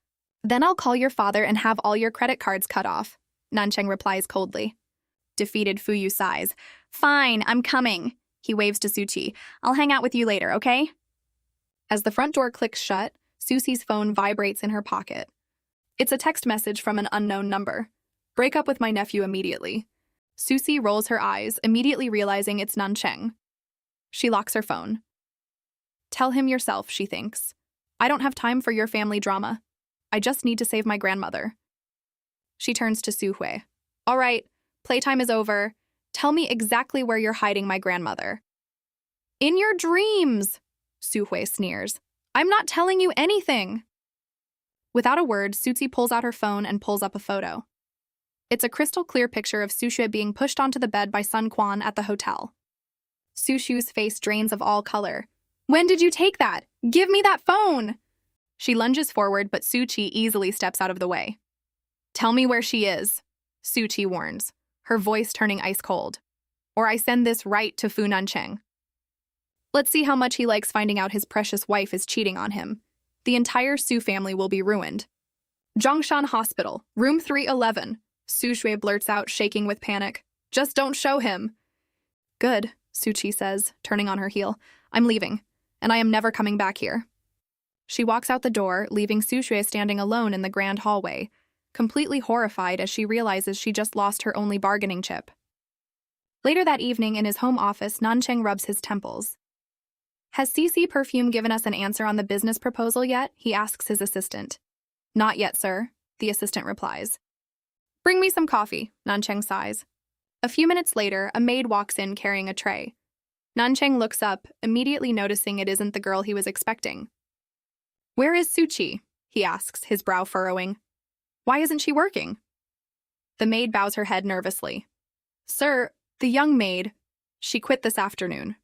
Then I'll call your father and have all your credit cards cut off, Nancheng replies coldly. Defeated, Fuyu sighs. Fine, I'm coming. He waves to Suchi. I'll hang out with you later, okay? As the front door clicks shut, Susi's phone vibrates in her pocket. It's a text message from an unknown number. Break up with my nephew immediately. Susi rolls her eyes, immediately realizing it's Nancheng. She locks her phone. Tell him yourself, she thinks. I don't have time for your family drama. I just need to save my grandmother. She turns to Suhui. All right, playtime is over. Tell me exactly where you're hiding my grandmother. In your dreams, Suhui sneers. I'm not telling you anything. Without a word, Suzi pulls out her phone and pulls up a photo. It's a crystal clear picture of Sushui being pushed onto the bed by Sun Quan at the hotel. Sushu's face drains of all color. When did you take that? Give me that phone! She lunges forward, but Suchi easily steps out of the way. Tell me where she is, Suchi warns, her voice turning ice cold. Or I send this right to Fu Nancheng. Let's see how much he likes finding out his precious wife is cheating on him. The entire Su family will be ruined. Zhongshan Hospital, room 311, Su Shui blurts out, shaking with panic. Just don't show him. Good, Suchi says, turning on her heel. I'm leaving, and I am never coming back here. She walks out the door, leaving Su Shui standing alone in the grand hallway, completely horrified as she realizes she just lost her only bargaining chip. Later that evening, in his home office, Nancheng rubs his temples. Has CC Perfume given us an answer on the business proposal yet? He asks his assistant. Not yet, sir, the assistant replies. Bring me some coffee, Nancheng sighs. A few minutes later, a maid walks in carrying a tray. Nancheng looks up, immediately noticing it isn't the girl he was expecting. Where is Suchi? He asks, his brow furrowing. Why isn't she working? The maid bows her head nervously. Sir, the young maid. She quit this afternoon.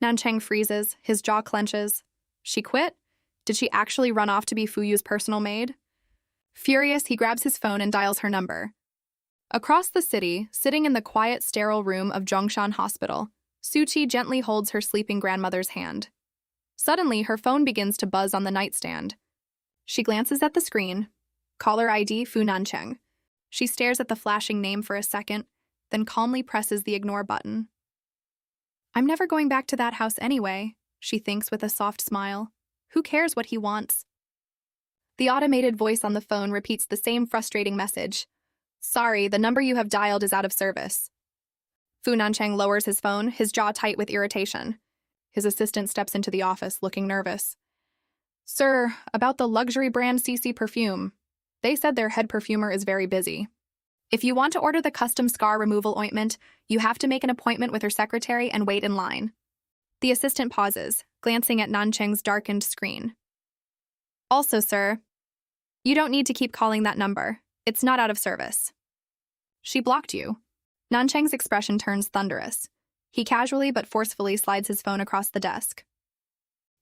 Nancheng freezes, his jaw clenches. She quit? Did she actually run off to be Fuyu's personal maid? Furious, he grabs his phone and dials her number. Across the city, sitting in the quiet, sterile room of Zhongshan Hospital, Suchi gently holds her sleeping grandmother's hand. Suddenly, her phone begins to buzz on the nightstand. She glances at the screen. Caller ID Fu Nancheng. She stares at the flashing name for a second, then calmly presses the ignore button. I'm never going back to that house anyway, she thinks with a soft smile. Who cares what he wants? The automated voice on the phone repeats the same frustrating message. Sorry, the number you have dialed is out of service. Fu Nancheng lowers his phone, his jaw tight with irritation. His assistant steps into the office, looking nervous. Sir, about the luxury brand CC perfume. They said their head perfumer is very busy. If you want to order the custom scar removal ointment, you have to make an appointment with her secretary and wait in line. The assistant pauses, glancing at Nancheng's darkened screen. Also, sir, you don't need to keep calling that number. It's not out of service. She blocked you. Nancheng's expression turns thunderous. He casually but forcefully slides his phone across the desk.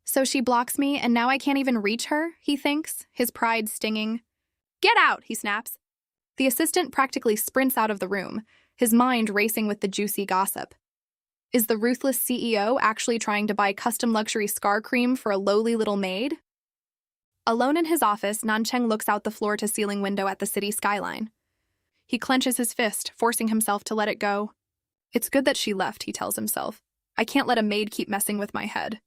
So she blocks me, and now I can't even reach her, he thinks, his pride stinging. Get out, he snaps. The assistant practically sprints out of the room, his mind racing with the juicy gossip. Is the ruthless CEO actually trying to buy custom luxury scar cream for a lowly little maid? Alone in his office, Nancheng looks out the floor-to-ceiling window at the city skyline. He clenches his fist, forcing himself to let it go. It's good that she left, he tells himself. I can't let a maid keep messing with my head.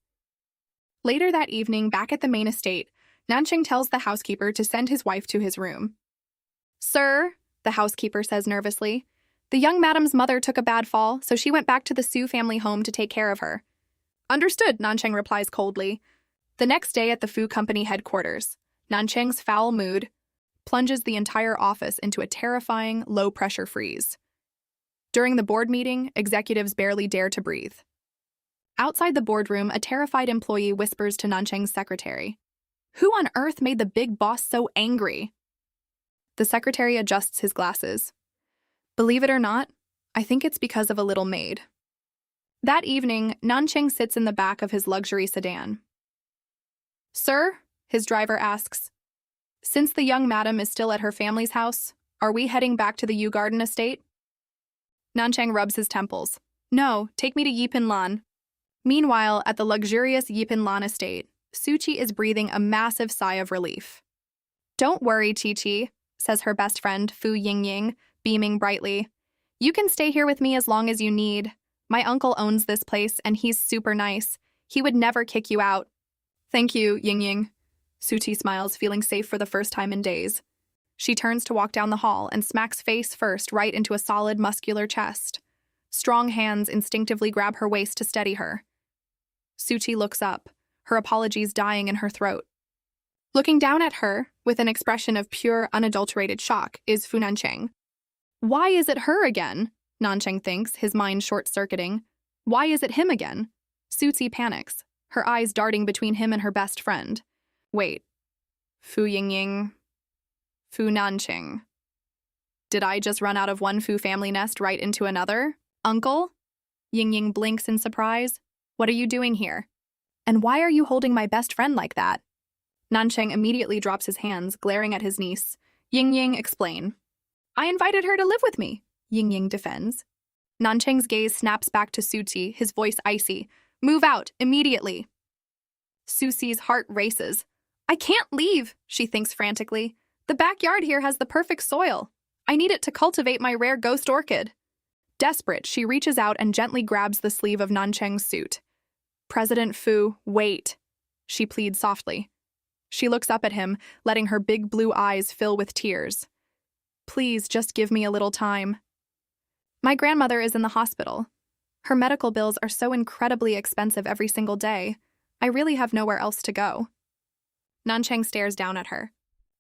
Later that evening, back at the main estate, Nancheng tells the housekeeper to send his wife to his room. Sir, the housekeeper says nervously, the young madam's mother took a bad fall, so she went back to the Su family home to take care of her. Understood, Nancheng replies coldly. The next day at the Fu Company headquarters, Nancheng's foul mood plunges the entire office into a terrifying, low-pressure freeze. During the board meeting, executives barely dare to breathe. Outside the boardroom, a terrified employee whispers to Nancheng's secretary, Who on earth made the big boss so angry? The secretary adjusts his glasses. Believe it or not, I think it's because of a little maid. That evening, Nancheng sits in the back of his luxury sedan. Sir, his driver asks, since the young madam is still at her family's house, are we heading back to the Yew Garden estate? Nancheng rubs his temples. No, take me to Yipin Lan. Meanwhile, at the luxurious Yipin Lan estate, Suchi is breathing a massive sigh of relief. Don't worry, Chi-Chi, says her best friend, Fu Yingying, beaming brightly. You can stay here with me as long as you need. My uncle owns this place, and he's super nice. He would never kick you out. Thank you, Yingying. Suchi smiles, feeling safe for the first time in days. She turns to walk down the hall and smacks face first right into a solid, muscular chest. Strong hands instinctively grab her waist to steady her. Suchi looks up, her apologies dying in her throat. Looking down at her, with an expression of pure, unadulterated shock, is Fu Nancheng. Why is it her again? Nancheng thinks, his mind short-circuiting. Why is it him again? Suchi panics, her eyes darting between him and her best friend. Wait. Fu Yingying. Fu Nancheng. Did I just run out of one Fu family nest right into another? Uncle? Yingying blinks in surprise. What are you doing here? And why are you holding my best friend like that? Nancheng immediately drops his hands, glaring at his niece. Yingying, explain. I invited her to live with me, Yingying defends. Nancheng's gaze snaps back to Suchi, his voice icy. Move out, immediately. Suchi's heart races. I can't leave, she thinks frantically. The backyard here has the perfect soil. I need it to cultivate my rare ghost orchid. Desperate, she reaches out and gently grabs the sleeve of Nancheng's suit. President Fu, wait, she pleads softly. She looks up at him, letting her big blue eyes fill with tears. Please, just give me a little time. My grandmother is in the hospital. Her medical bills are so incredibly expensive every single day. I really have nowhere else to go. Nancheng stares down at her.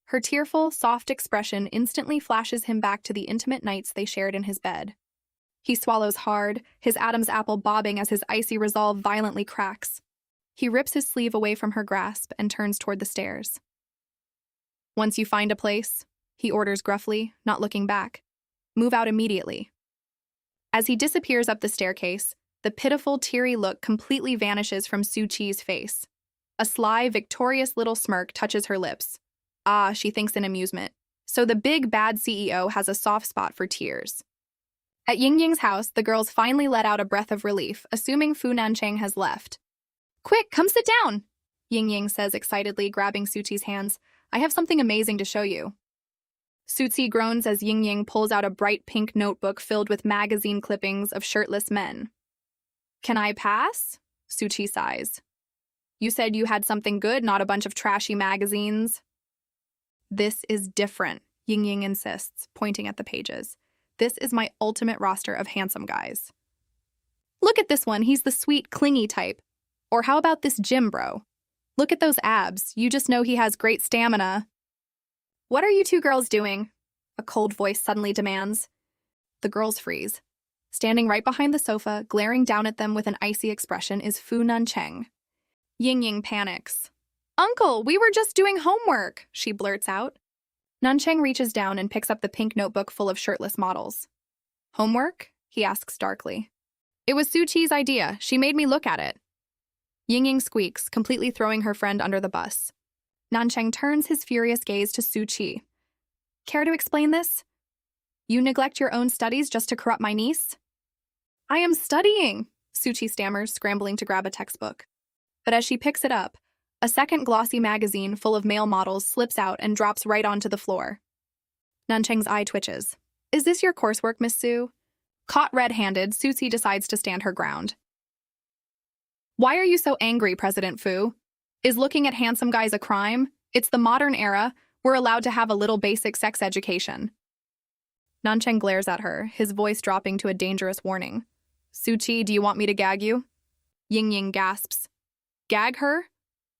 Her tearful, soft expression instantly flashes him back to the intimate nights they shared in his bed. He swallows hard, his Adam's apple bobbing as his icy resolve violently cracks. He rips his sleeve away from her grasp and turns toward the stairs. Once you find a place, he orders gruffly, not looking back, move out immediately. As he disappears up the staircase, the pitiful, teary look completely vanishes from Su-chi's face. A sly, victorious little smirk touches her lips. Ah, she thinks in amusement. So the big, bad CEO has a soft spot for tears. At Yingying's house, the girls finally let out a breath of relief, assuming Fu Nancheng has left. "Quick, come sit down," Yingying says excitedly, grabbing Su-chi's hands. "I have something amazing to show you." Su-chi groans as Yingying pulls out a bright pink notebook filled with magazine clippings of shirtless men. "Can I pass?" Su-chi sighs. "You said you had something good, not a bunch of trashy magazines." "This is different," Yingying insists, pointing at the pages. "This is my ultimate roster of handsome guys. Look at this one, he's the sweet, clingy type. Or how about this gym bro? Look at those abs, you just know he has great stamina." "What are you two girls doing?" a cold voice suddenly demands. The girls freeze. Standing right behind the sofa, glaring down at them with an icy expression, is Fu Nancheng. Yingying panics. "Uncle, we were just doing homework," she blurts out. Nancheng reaches down and picks up the pink notebook full of shirtless models. "Homework?" he asks darkly. "It was Su-chi's idea. She made me look at it." Yingying squeaks, completely throwing her friend under the bus. Nancheng turns his furious gaze to Su-chi. "Care to explain this? You neglect your own studies just to corrupt my niece?" "I am studying," Su-chi stammers, scrambling to grab a textbook. But as she picks it up, a second glossy magazine full of male models slips out and drops right onto the floor. Nancheng's eye twitches. "Is this your coursework, Miss Su?" Caught red-handed, Su-chi decides to stand her ground. "Why are you so angry, President Fu? Is looking at handsome guys a crime? It's the modern era. We're allowed to have a little basic sex education." Nancheng glares at her, his voice dropping to a dangerous warning. "Su-chi, do you want me to gag you?" Yingying gasps. "Gag her?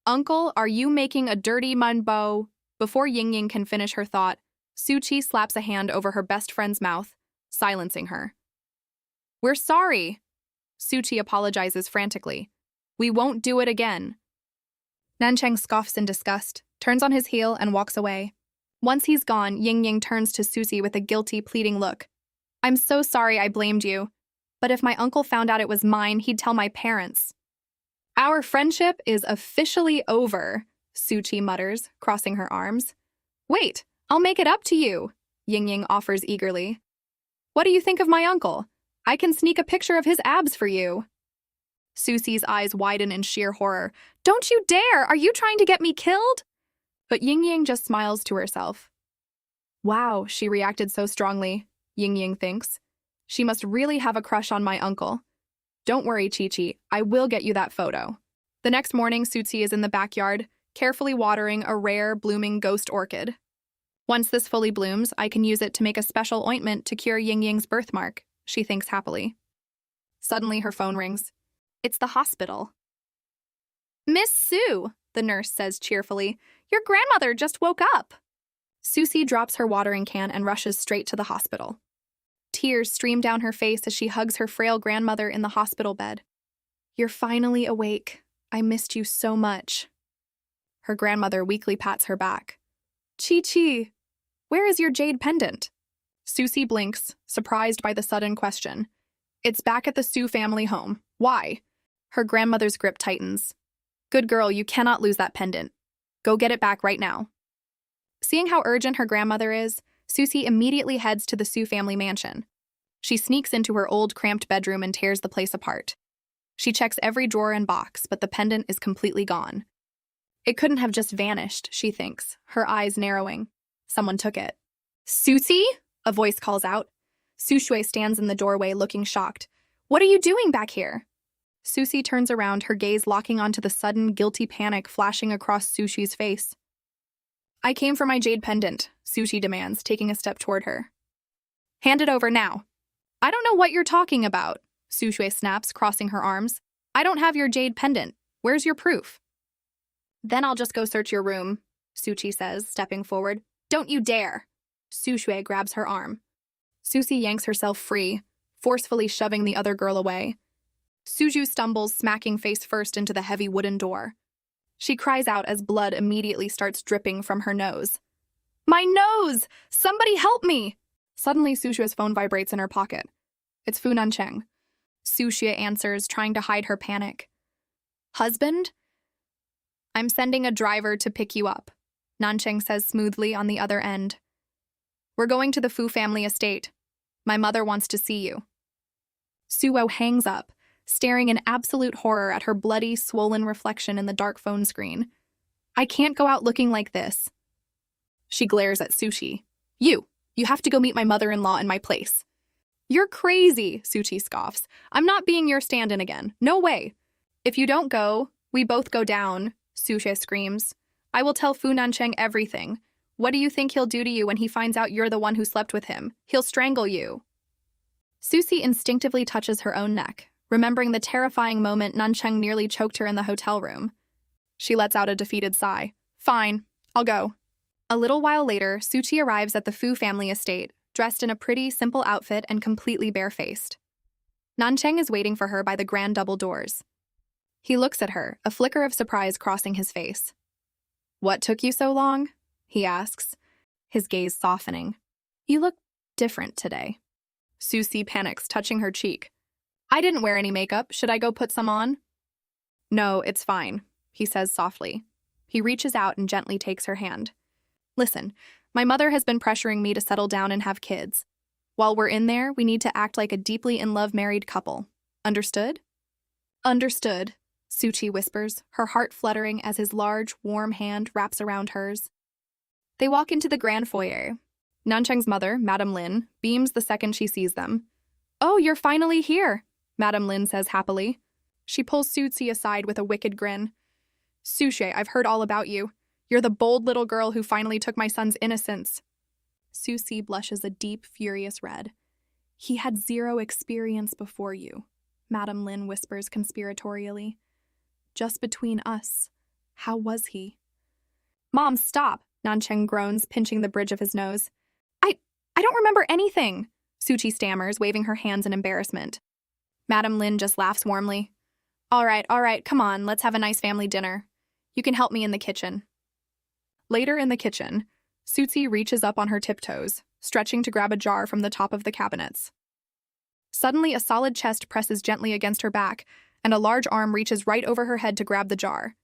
Uncle, are you making a dirty munbo?" Before Yingying can finish her thought, Su-chi slaps a hand over her best friend's mouth, silencing her. "We're sorry." Su-chi apologizes frantically. "We won't do it again." Nancheng scoffs in disgust, turns on his heel, and walks away. Once he's gone, Yingying turns to Su-chi with a guilty, pleading look. "I'm so sorry I blamed you. But if my uncle found out it was mine, he'd tell my parents." "Our friendship is officially over," Su-chi mutters, crossing her arms. "Wait, I'll make it up to you," Yingying offers eagerly. "What do you think of my uncle? I can sneak a picture of his abs for you." Su-chi's eyes widen in sheer horror. "Don't you dare! Are you trying to get me killed?" But Yingying just smiles to herself. Wow, she reacted so strongly, Yingying thinks. She must really have a crush on my uncle. Don't worry, Chi-Chi, I will get you that photo. The next morning, Su-chi is in the backyard, carefully watering a rare, blooming ghost orchid. Once this fully blooms, I can use it to make a special ointment to cure Yingying's birthmark, she thinks happily. Suddenly, her phone rings. It's the hospital. "Miss Su," the nurse says cheerfully, "your grandmother just woke up." Susie drops her watering can and rushes straight to the hospital. Tears stream down her face as she hugs her frail grandmother in the hospital bed. "You're finally awake. I missed you so much." Her grandmother weakly pats her back. "Chi-Chi, where is your jade pendant?" Susie blinks, surprised by the sudden question. "It's back at the Su family home. Why?" Her grandmother's grip tightens. "Good girl, you cannot lose that pendant. Go get it back right now." Seeing how urgent her grandmother is, Susie immediately heads to the Su family mansion. She sneaks into her old, cramped bedroom and tears the place apart. She checks every drawer and box, but the pendant is completely gone. It couldn't have just vanished, she thinks, her eyes narrowing. Someone took it. "Susie?" a voice calls out. Su Shui stands in the doorway looking shocked. "What are you doing back here?" Susie turns around, her gaze locking onto the sudden, guilty panic flashing across Sushi's face. "I came for my jade pendant," Sushi demands, taking a step toward her. "Hand it over now." "I don't know what you're talking about," Su Shui snaps, crossing her arms. "I don't have your jade pendant. Where's your proof?" "Then I'll just go search your room," Suchi says, stepping forward. "Don't you dare!" Su Shui grabs her arm. Susie yanks herself free, forcefully shoving the other girl away. Suju stumbles, smacking face first into the heavy wooden door. She cries out as blood immediately starts dripping from her nose. "My nose! Somebody help me!" Suddenly, Suju's phone vibrates in her pocket. It's Fu Nancheng. Sushia answers, trying to hide her panic. Husband? I'm sending a driver to pick you up, Nancheng says smoothly on the other end. We're going to the Fu family estate. My mother wants to see you. Suo hangs up, staring in absolute horror at her bloody, swollen reflection in the dark phone screen. I can't go out looking like this. She glares at Sushi. You have to go meet my mother-in-law in my place. You're crazy, Suchi scoffs. I'm not being your stand-in again. No way. If you don't go, we both go down, Sushi screams. I will tell Fu Nancheng everything. What do you think he'll do to you when he finds out you're the one who slept with him? He'll strangle you. Susie instinctively touches her own neck, remembering the terrifying moment Nancheng nearly choked her in the hotel room. She lets out a defeated sigh. Fine, I'll go. A little while later, Suchi arrives at the Fu family estate, dressed in a pretty, simple outfit and completely barefaced. Nancheng is waiting for her by the grand double doors. He looks at her, a flicker of surprise crossing his face. What took you so long? He asks, his gaze softening. You look different today. Susie panics, touching her cheek. I didn't wear any makeup. Should I go put some on? No, it's fine, he says softly. He reaches out and gently takes her hand. Listen, my mother has been pressuring me to settle down and have kids. While we're in there, we need to act like a deeply in love married couple. Understood? Understood, Suchi whispers, her heart fluttering as his large, warm hand wraps around hers. They walk into the grand foyer. Nancheng's mother, Madame Lin, beams the second she sees them. Oh, you're finally here, Madame Lin says happily. She pulls Suchi aside with a wicked grin. Sushi, I've heard all about you. You're the bold little girl who finally took my son's innocence. Susie blushes a deep, furious red. He had zero experience before you, Madame Lin whispers conspiratorially. Just between us, how was he? Mom, stop, Nancheng groans, pinching the bridge of his nose. I don't remember anything, Suchi stammers, waving her hands in embarrassment. Madame Lin just laughs warmly. All right, come on, let's have a nice family dinner. You can help me in the kitchen. Later in the kitchen, Suchi reaches up on her tiptoes, stretching to grab a jar from the top of the cabinets. Suddenly, a solid chest presses gently against her back, and a large arm reaches right over her head to grab the jar.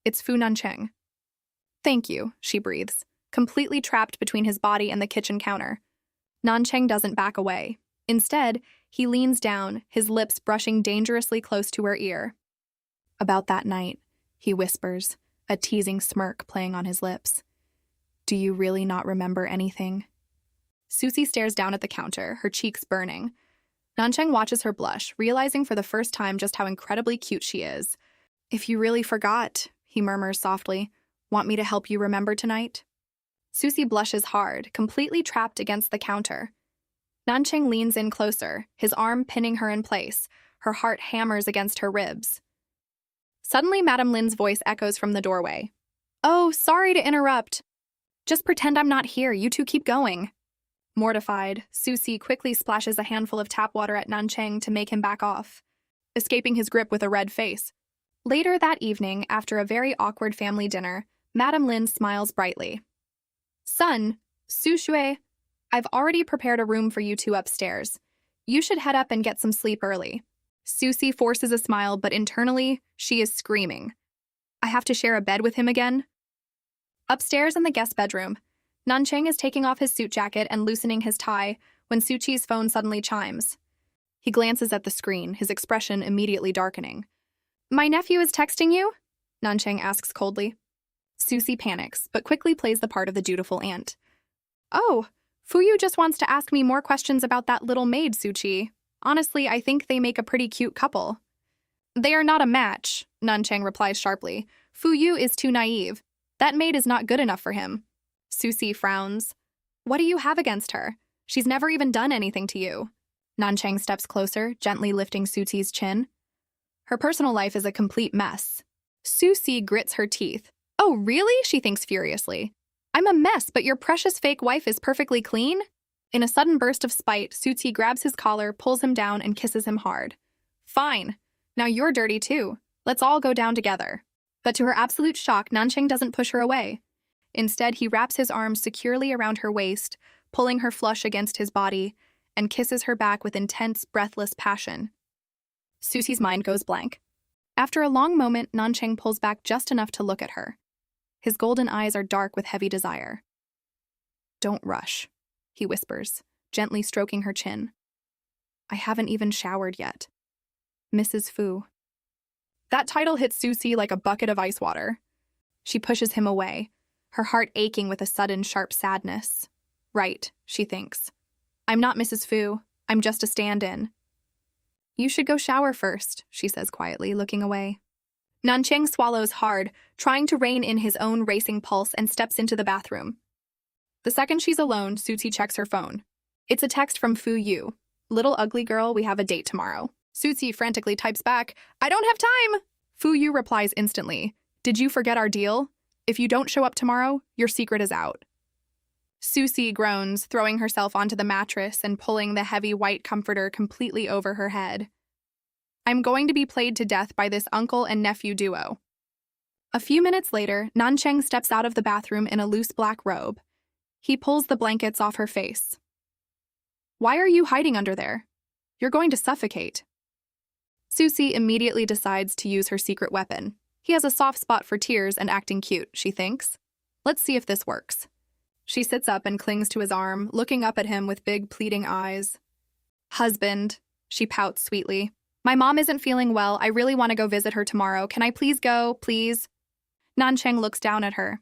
It's Fu Nancheng. Thank you, she breathes, completely trapped between his body and the kitchen counter. Nancheng doesn't back away. Instead, he leans down, his lips brushing dangerously close to her ear. About that night, he whispers, a teasing smirk playing on his lips. Do you really not remember anything? Susie stares down at the counter, her cheeks burning. Nancheng watches her blush, realizing for the first time just how incredibly cute she is. If you really forgot, he murmurs softly, want me to help you remember tonight? Susie blushes hard, completely trapped against the counter. Nancheng leans in closer, his arm pinning her in place. Her heart hammers against her ribs. Suddenly, Madame Lin's voice echoes from the doorway. Oh, sorry to interrupt. Just pretend I'm not here. You two keep going. Mortified, Susie quickly splashes a handful of tap water at Nancheng to make him back off, escaping his grip with a red face. Later that evening, after a very awkward family dinner, Madame Lin smiles brightly. Son, Su Shui, I've already prepared a room for you two upstairs. You should head up and get some sleep early. Susie forces a smile, but internally, she is screaming. I have to share a bed with him again? Upstairs in the guest bedroom, Nancheng is taking off his suit jacket and loosening his tie when Suchi's phone suddenly chimes. He glances at the screen, his expression immediately darkening. My nephew is texting you? Nancheng asks coldly. Susie panics, but quickly plays the part of the dutiful aunt. Oh, Fuyu just wants to ask me more questions about that little maid, Suchi. Honestly, I think they make a pretty cute couple. They are not a match, Nancheng replies sharply. Fuyu is too naive. That maid is not good enough for him. Susie frowns. What do you have against her? She's never even done anything to you. Nancheng steps closer, gently lifting Susie's chin. Her personal life is a complete mess. Susie grits her teeth. Oh, really? She thinks furiously. I'm a mess, but your precious fake wife is perfectly clean? In a sudden burst of spite, Susie grabs his collar, pulls him down, and kisses him hard. Fine. Now you're dirty too. Let's all go down together. But to her absolute shock, Nancheng doesn't push her away. Instead, he wraps his arms securely around her waist, pulling her flush against his body, and kisses her back with intense, breathless passion. Susie's mind goes blank. After a long moment, Nancheng pulls back just enough to look at her. His golden eyes are dark with heavy desire. "Don't rush," he whispers, gently stroking her chin. "I haven't even showered yet. Mrs. Fu." That title hits Susie like a bucket of ice water. She pushes him away, her heart aching with a sudden sharp sadness. Right, she thinks. I'm not Mrs. Fu. I'm just a stand-in. "You should go shower first," she says quietly, looking away. Nancheng swallows hard, trying to rein in his own racing pulse, and steps into the bathroom. The second she's alone, Susie checks her phone. It's a text from Fu Yu. "Little ugly girl, we have a date tomorrow." Susie frantically types back, "I don't have time!" Fu Yu replies instantly, "Did you forget our deal? If you don't show up tomorrow, your secret is out." Susie groans, throwing herself onto the mattress and pulling the heavy white comforter completely over her head. I'm going to be played to death by this uncle and nephew duo. A few minutes later, Nancheng steps out of the bathroom in a loose black robe. He pulls the blankets off her face. "Why are you hiding under there? You're going to suffocate." Susie immediately decides to use her secret weapon. He has a soft spot for tears and acting cute, she thinks. Let's see if this works. She sits up and clings to his arm, looking up at him with big, pleading eyes. "Husband," she pouts sweetly. "My mom isn't feeling well. I really want to go visit her tomorrow. Can I please go, please?" Nancheng looks down at her.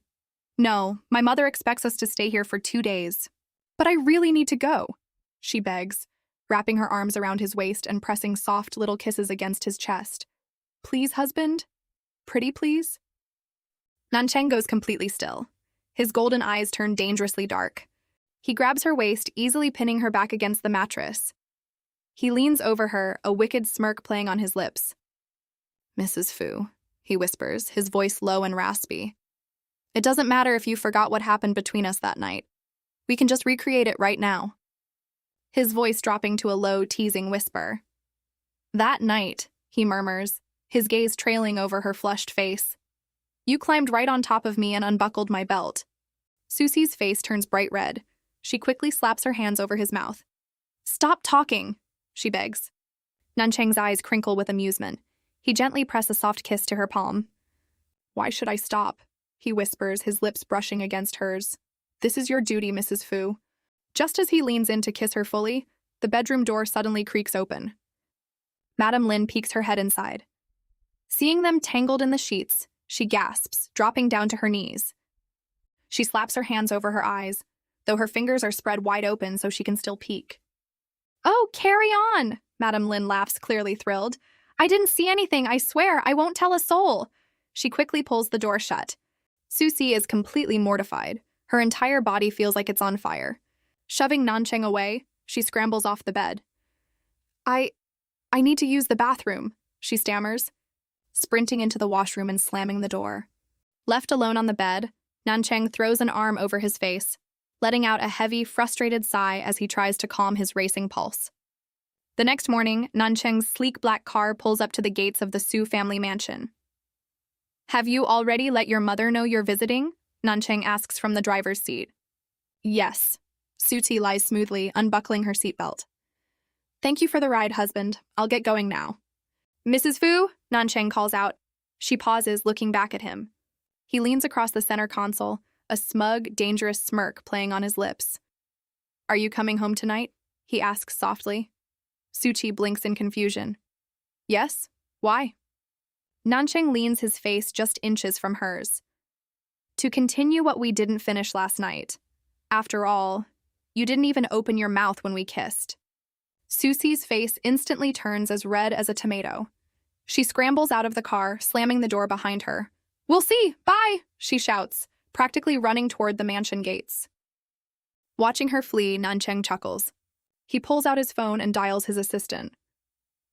"No, my mother expects us to stay here for 2 days. But I really need to go," she begs, wrapping her arms around his waist and pressing soft little kisses against his chest. "Please, husband? Pretty please?" Nancheng goes completely still. His golden eyes turn dangerously dark. He grabs her waist, easily pinning her back against the mattress. He leans over her, a wicked smirk playing on his lips. "Mrs. Fu," he whispers, his voice low and raspy. "It doesn't matter if you forgot what happened between us that night. We can just recreate it right now." His voice dropping to a low, teasing whisper. "That night," he murmurs, his gaze trailing over her flushed face. "You climbed right on top of me and unbuckled my belt." Susie's face turns bright red. She quickly slaps her hands over his mouth. "Stop talking," she begs. Nancheng's eyes crinkle with amusement. He gently presses a soft kiss to her palm. "Why should I stop?" he whispers, his lips brushing against hers. "This is your duty, Mrs. Fu." Just as he leans in to kiss her fully, the bedroom door suddenly creaks open. Madame Lin peeks her head inside. Seeing them tangled in the sheets, she gasps, dropping down to her knees. She slaps her hands over her eyes, though her fingers are spread wide open so she can still peek. "Oh, carry on!" Madame Lin laughs, clearly thrilled. "I didn't see anything, I swear, I won't tell a soul." She quickly pulls the door shut. Susie is completely mortified. Her entire body feels like it's on fire. Shoving Nancheng away, she scrambles off the bed. I need to use the bathroom," she stammers, sprinting into the washroom and slamming the door. Left alone on the bed, Nancheng throws an arm over his face, letting out a heavy, frustrated sigh as he tries to calm his racing pulse. The next morning, Nancheng's sleek black car pulls up to the gates of the Su family mansion. "Have you already let your mother know you're visiting?" Nancheng asks from the driver's seat. "Yes." Suti lies smoothly, unbuckling her seatbelt. "Thank you for the ride, husband. I'll get going now." "Mrs. Fu?" Nancheng calls out. She pauses, looking back at him. He leans across the center console, a smug, dangerous smirk playing on his lips. "Are you coming home tonight?" he asks softly. Suchi blinks in confusion. "Yes? Why?" Nancheng leans his face just inches from hers. "To continue what we didn't finish last night. After all, you didn't even open your mouth when we kissed." Susie's face instantly turns as red as a tomato. She scrambles out of the car, slamming the door behind her. "We'll see! Bye!" she shouts, practically running toward the mansion gates. Watching her flee, Nancheng chuckles. He pulls out his phone and dials his assistant.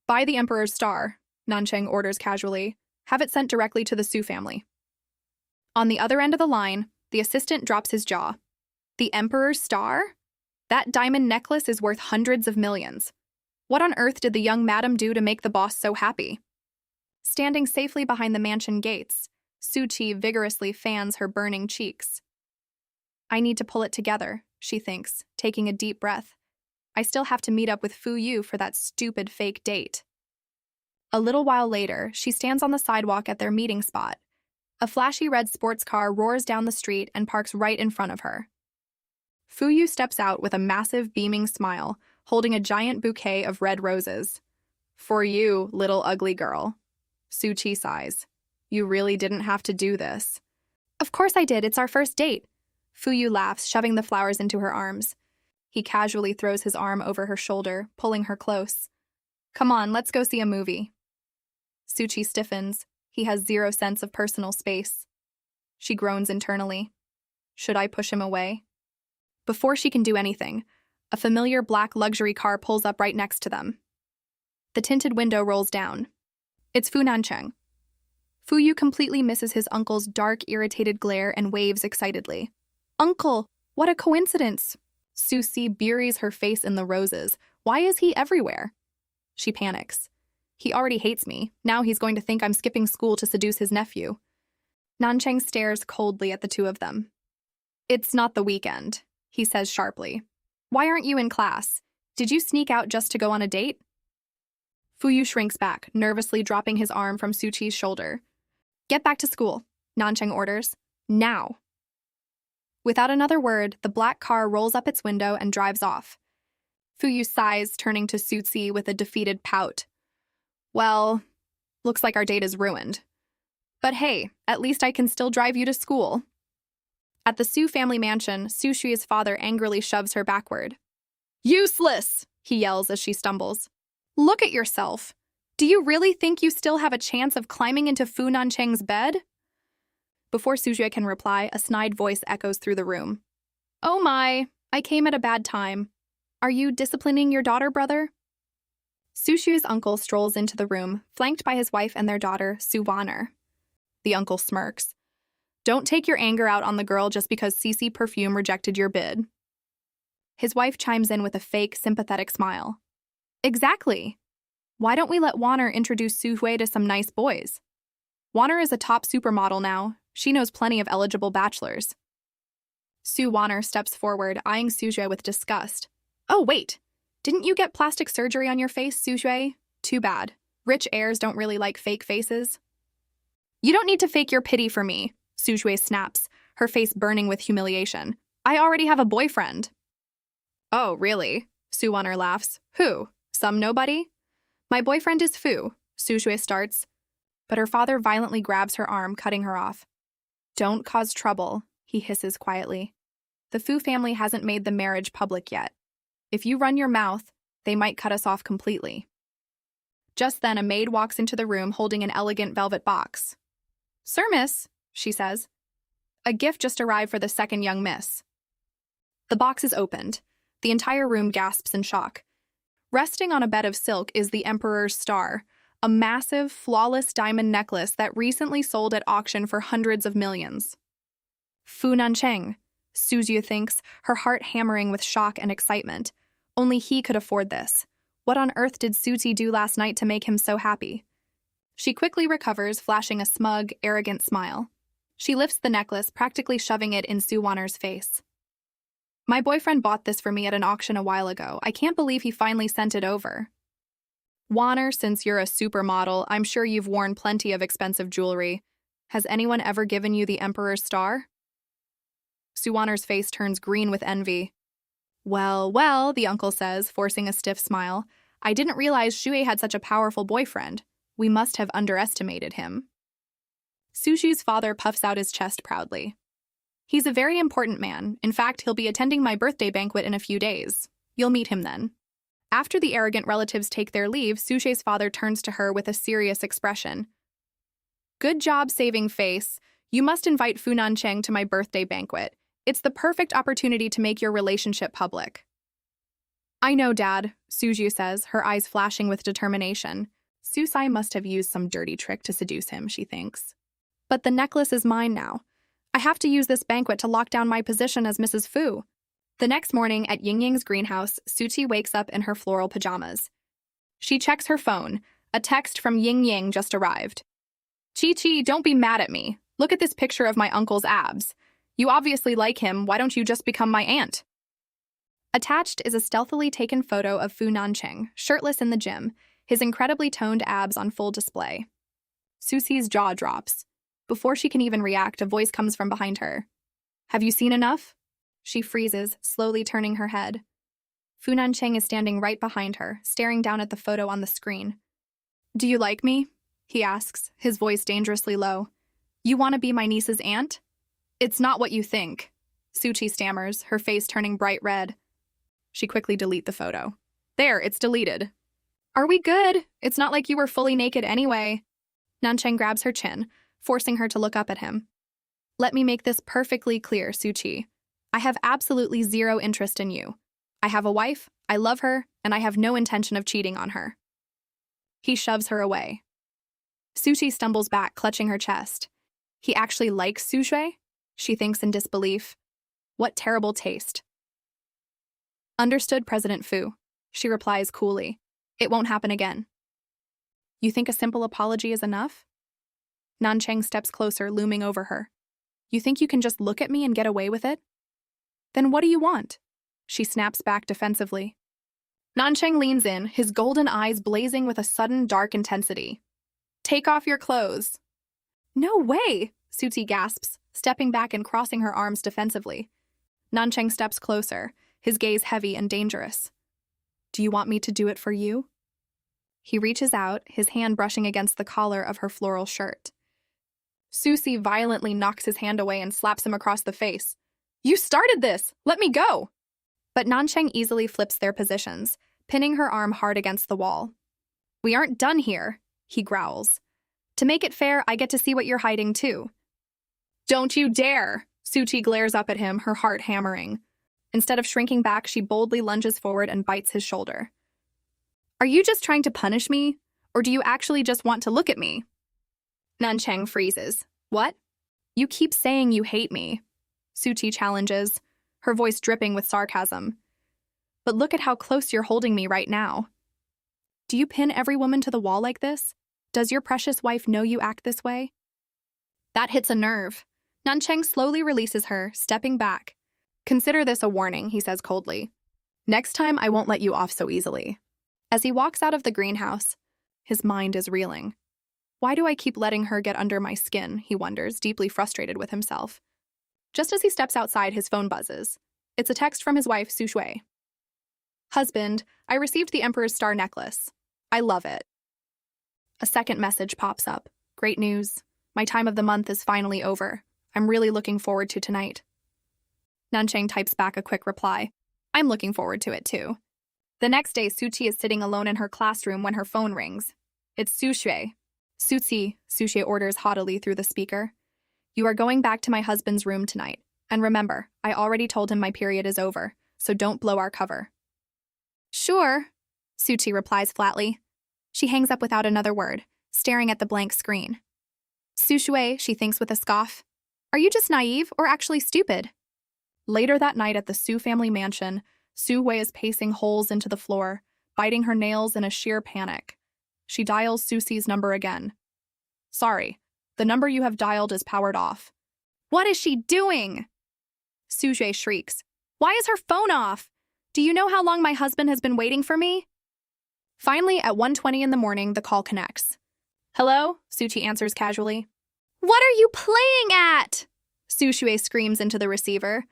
"Buy the Emperor's Star," Nancheng orders casually. "Have it sent directly to the Su family." On the other end of the line, the assistant drops his jaw. "The Emperor's Star? That diamond necklace is worth hundreds of millions. What on earth did the young madam do to make the boss so happy?" Standing safely behind the mansion gates, Suchi vigorously fans her burning cheeks. "I need to pull it together," she thinks, taking a deep breath. I still have to meet up with Fu Yu for that stupid fake date. A little while later, she stands on the sidewalk at their meeting spot. A flashy red sports car roars down the street and parks right in front of her. Fu Yu steps out with a massive, beaming smile, holding a giant bouquet of red roses. "For you, little ugly girl." Su Chi sighs. "You really didn't have to do this." "Of course I did. It's our first date." Fu Yu laughs, shoving the flowers into her arms. He casually throws his arm over her shoulder, pulling her close. "Come on, let's go see a movie." Su Chi stiffens. He has zero sense of personal space. She groans internally. Should I push him away? Before she can do anything, a familiar black luxury car pulls up right next to them. The tinted window rolls down. It's Fu Nancheng. Fu Yu completely misses his uncle's dark, irritated glare and waves excitedly. "Uncle, what a coincidence!" Su Si buries her face in the roses. Why is he everywhere? She panics. He already hates me. Now he's going to think I'm skipping school to seduce his nephew. Nancheng stares coldly at the two of them. "It's not the weekend," he says sharply. "Why aren't you in class? Did you sneak out just to go on a date?" Fu Yu shrinks back, nervously dropping his arm from Su Chi's shoulder. "Get back to school," Nancheng orders. "Now." Without another word, the black car rolls up its window and drives off. Fu Yu sighs, turning to Su Chi with a defeated pout. "Well, looks like our date is ruined. But hey, at least I can still drive you to school." At the Su family mansion, Su Shui's father angrily shoves her backward. "Useless!" he yells as she stumbles. "Look at yourself. Do you really think you still have a chance of climbing into Fu Nancheng's bed?" Before Su Shui can reply, a snide voice echoes through the room. "Oh my, I came at a bad time. Are you disciplining your daughter, brother?" Su Shui's uncle strolls into the room, flanked by his wife and their daughter, Su Wanner. The uncle smirks. "Don't take your anger out on the girl just because CC Perfume rejected your bid." His wife chimes in with a fake, sympathetic smile. "Exactly. Why don't we let Wanner introduce Su Hui to some nice boys? Wanner is a top supermodel now. She knows plenty of eligible bachelors." Su Wanner steps forward, eyeing Su Hui with disgust. "Oh, wait. Didn't you get plastic surgery on your face, Su Hui? Too bad. Rich heirs don't really like fake faces." "You don't need to fake your pity for me," Su Hui snaps, her face burning with humiliation. "I already have a boyfriend." "Oh, really?" Su Wanner laughs. "Who? Some nobody?" "My boyfriend is Fu," Su Hui starts, but her father violently grabs her arm, cutting her off. "Don't cause trouble," he hisses quietly. "The Fu family hasn't made the marriage public yet. If you run your mouth, they might cut us off completely." Just then, a maid walks into the room holding an elegant velvet box. "Sir, miss," she says. "A gift just arrived for the second young miss." The box is opened. The entire room gasps in shock. Resting on a bed of silk is the Emperor's star, a massive, flawless diamond necklace that recently sold at auction for hundreds of millions. Fu Nancheng, Su Zhu thinks, her heart hammering with shock and excitement. Only he could afford this. What on earth did Su Zi do last night to make him so happy? She quickly recovers, flashing a smug, arrogant smile. She lifts the necklace, practically shoving it in Su Wanner's face. "My boyfriend bought this for me at an auction a while ago. I can't believe he finally sent it over." "Wanner, since you're a supermodel, I'm sure you've worn plenty of expensive jewelry. Has anyone ever given you the Emperor's star?" Su Wanner's face turns green with envy. Well, well, the uncle says, forcing a stiff smile. "I didn't realize Shui had such a powerful boyfriend. We must have underestimated him." Su Shui's father puffs out his chest proudly. "He's a very important man. In fact, he'll be attending my birthday banquet in a few days. You'll meet him then." After the arrogant relatives take their leave, Su Shui's father turns to her with a serious expression. "Good job saving face. You must invite Fu Nancheng to my birthday banquet. It's the perfect opportunity to make your relationship public." "I know, Dad," Su Zhu says, her eyes flashing with determination. Su Sai must have used some dirty trick to seduce him, she thinks. "But the necklace is mine now. I have to use this banquet to lock down my position as Mrs. Fu." The next morning at Ying Ying's greenhouse, Su Chi wakes up in her floral pajamas. She checks her phone. A text from Ying Ying just arrived. "Chi Chi, don't be mad at me. Look at this picture of my uncle's abs. You obviously like him. Why don't you just become my aunt?" Attached is a stealthily taken photo of Fu Nancheng, shirtless in the gym, his incredibly toned abs on full display. Susi's jaw drops. Before she can even react, a voice comes from behind her. Have you seen enough? She freezes, slowly turning her head. Fu Nancheng is standing right behind her, staring down at the photo on the screen. Do you like me? He asks, his voice dangerously low. You want to be my niece's aunt? It's not what you think. Suchi stammers, her face turning bright red. She quickly deletes the photo. There, it's deleted. Are we good? It's not like you were fully naked anyway. Nancheng grabs her chin, forcing her to look up at him. Let me make this perfectly clear, Suchi. I have absolutely zero interest in you. I have a wife, I love her, and I have no intention of cheating on her. He shoves her away. Suchi stumbles back, clutching her chest. He actually likes Suzhui? She thinks in disbelief. What terrible taste. Understood, President Fu. She replies coolly. It won't happen again. You think a simple apology is enough? Nancheng steps closer, looming over her. You think you can just look at me and get away with it? Then what do you want? She snaps back defensively. Nancheng leans in, his golden eyes blazing with a sudden dark intensity. Take off your clothes. No way, Suti gasps, stepping back and crossing her arms defensively. Nancheng steps closer, his gaze heavy and dangerous. Do you want me to do it for you? He reaches out, his hand brushing against the collar of her floral shirt. Susi violently knocks his hand away and slaps him across the face. You started this! Let me go! But Nancheng easily flips their positions, pinning her arm hard against the wall. We aren't done here, he growls. To make it fair, I get to see what you're hiding too. Don't you dare! Suchi glares up at him, her heart hammering. Instead of shrinking back, she boldly lunges forward and bites his shoulder. Are you just trying to punish me? Or do you actually just want to look at me? Nancheng freezes. What? You keep saying you hate me. Suchi challenges, her voice dripping with sarcasm. But look at how close you're holding me right now. Do you pin every woman to the wall like this? Does your precious wife know you act this way? That hits a nerve. Nancheng slowly releases her, stepping back. Consider this a warning, he says coldly. Next time I won't let you off so easily. As he walks out of the greenhouse, his mind is reeling. Why do I keep letting her get under my skin, he wonders, deeply frustrated with himself. Just as he steps outside, his phone buzzes. It's a text from his wife, Su Shui. Husband, I received the Emperor's Star necklace. I love it. A second message pops up. Great news. My time of the month is finally over. I'm really looking forward to tonight. Nancheng types back a quick reply. I'm looking forward to it too. The next day, Suchi is sitting alone in her classroom when her phone rings. It's Su Shui. Suchi, Su Shui orders haughtily through the speaker. You are going back to my husband's room tonight. And remember, I already told him my period is over, so don't blow our cover. Sure, Suchi replies flatly. She hangs up without another word, staring at the blank screen. Su Shui, she thinks with a scoff. Are you just naive or actually stupid? Later that night at the Su family mansion, Su Hui is pacing holes into the floor, biting her nails in a sheer panic. She dials Susi's number again. Sorry, the number you have dialed is powered off. What is she doing? Su Hui shrieks. Why is her phone off? Do you know how long my husband has been waiting for me? Finally, at 1:20 in the morning, the call connects. Hello? Suchi answers casually. What are you playing at? Su Shui screams into the receiver.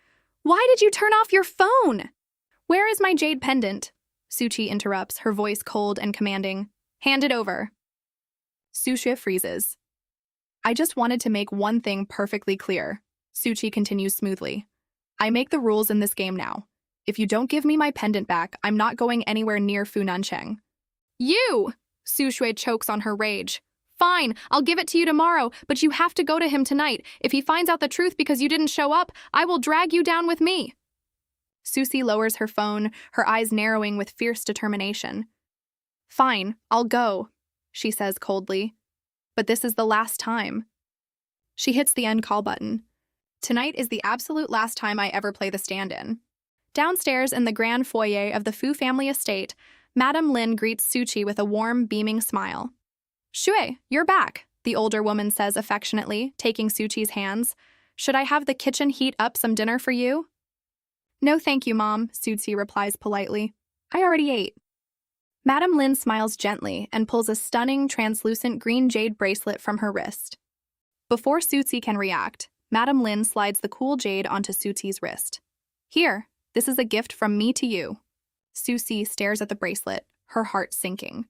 Why did you turn off your phone? Where is my jade pendant? Suchi interrupts, her voice cold and commanding. Hand it over. Su Shui freezes. I just wanted to make one thing perfectly clear. Suchi continues smoothly. I make the rules in this game now. If you don't give me my pendant back, I'm not going anywhere near Fu Nancheng. You! Su Shui chokes on her rage. Fine, I'll give it to you tomorrow, but you have to go to him tonight. If he finds out the truth because you didn't show up, I will drag you down with me. Susi lowers her phone, her eyes narrowing with fierce determination. Fine, I'll go, she says coldly. But this is the last time. She hits the end call button. Tonight is the absolute last time I ever play the stand-in. Downstairs in the grand foyer of the Fu family estate, Madame Lin greets Suchi with a warm, beaming smile. Shui, you're back, the older woman says affectionately, taking Suchi's hands. Should I have the kitchen heat up some dinner for you? No thank you, Mom, Suzy replies politely. I already ate. Madam Lin smiles gently and pulls a stunning, translucent green jade bracelet from her wrist. Before Suzy can react, Madam Lin slides the cool jade onto Suzy's wrist. Here, this is a gift from me to you. Suzy stares at the bracelet, her heart sinking.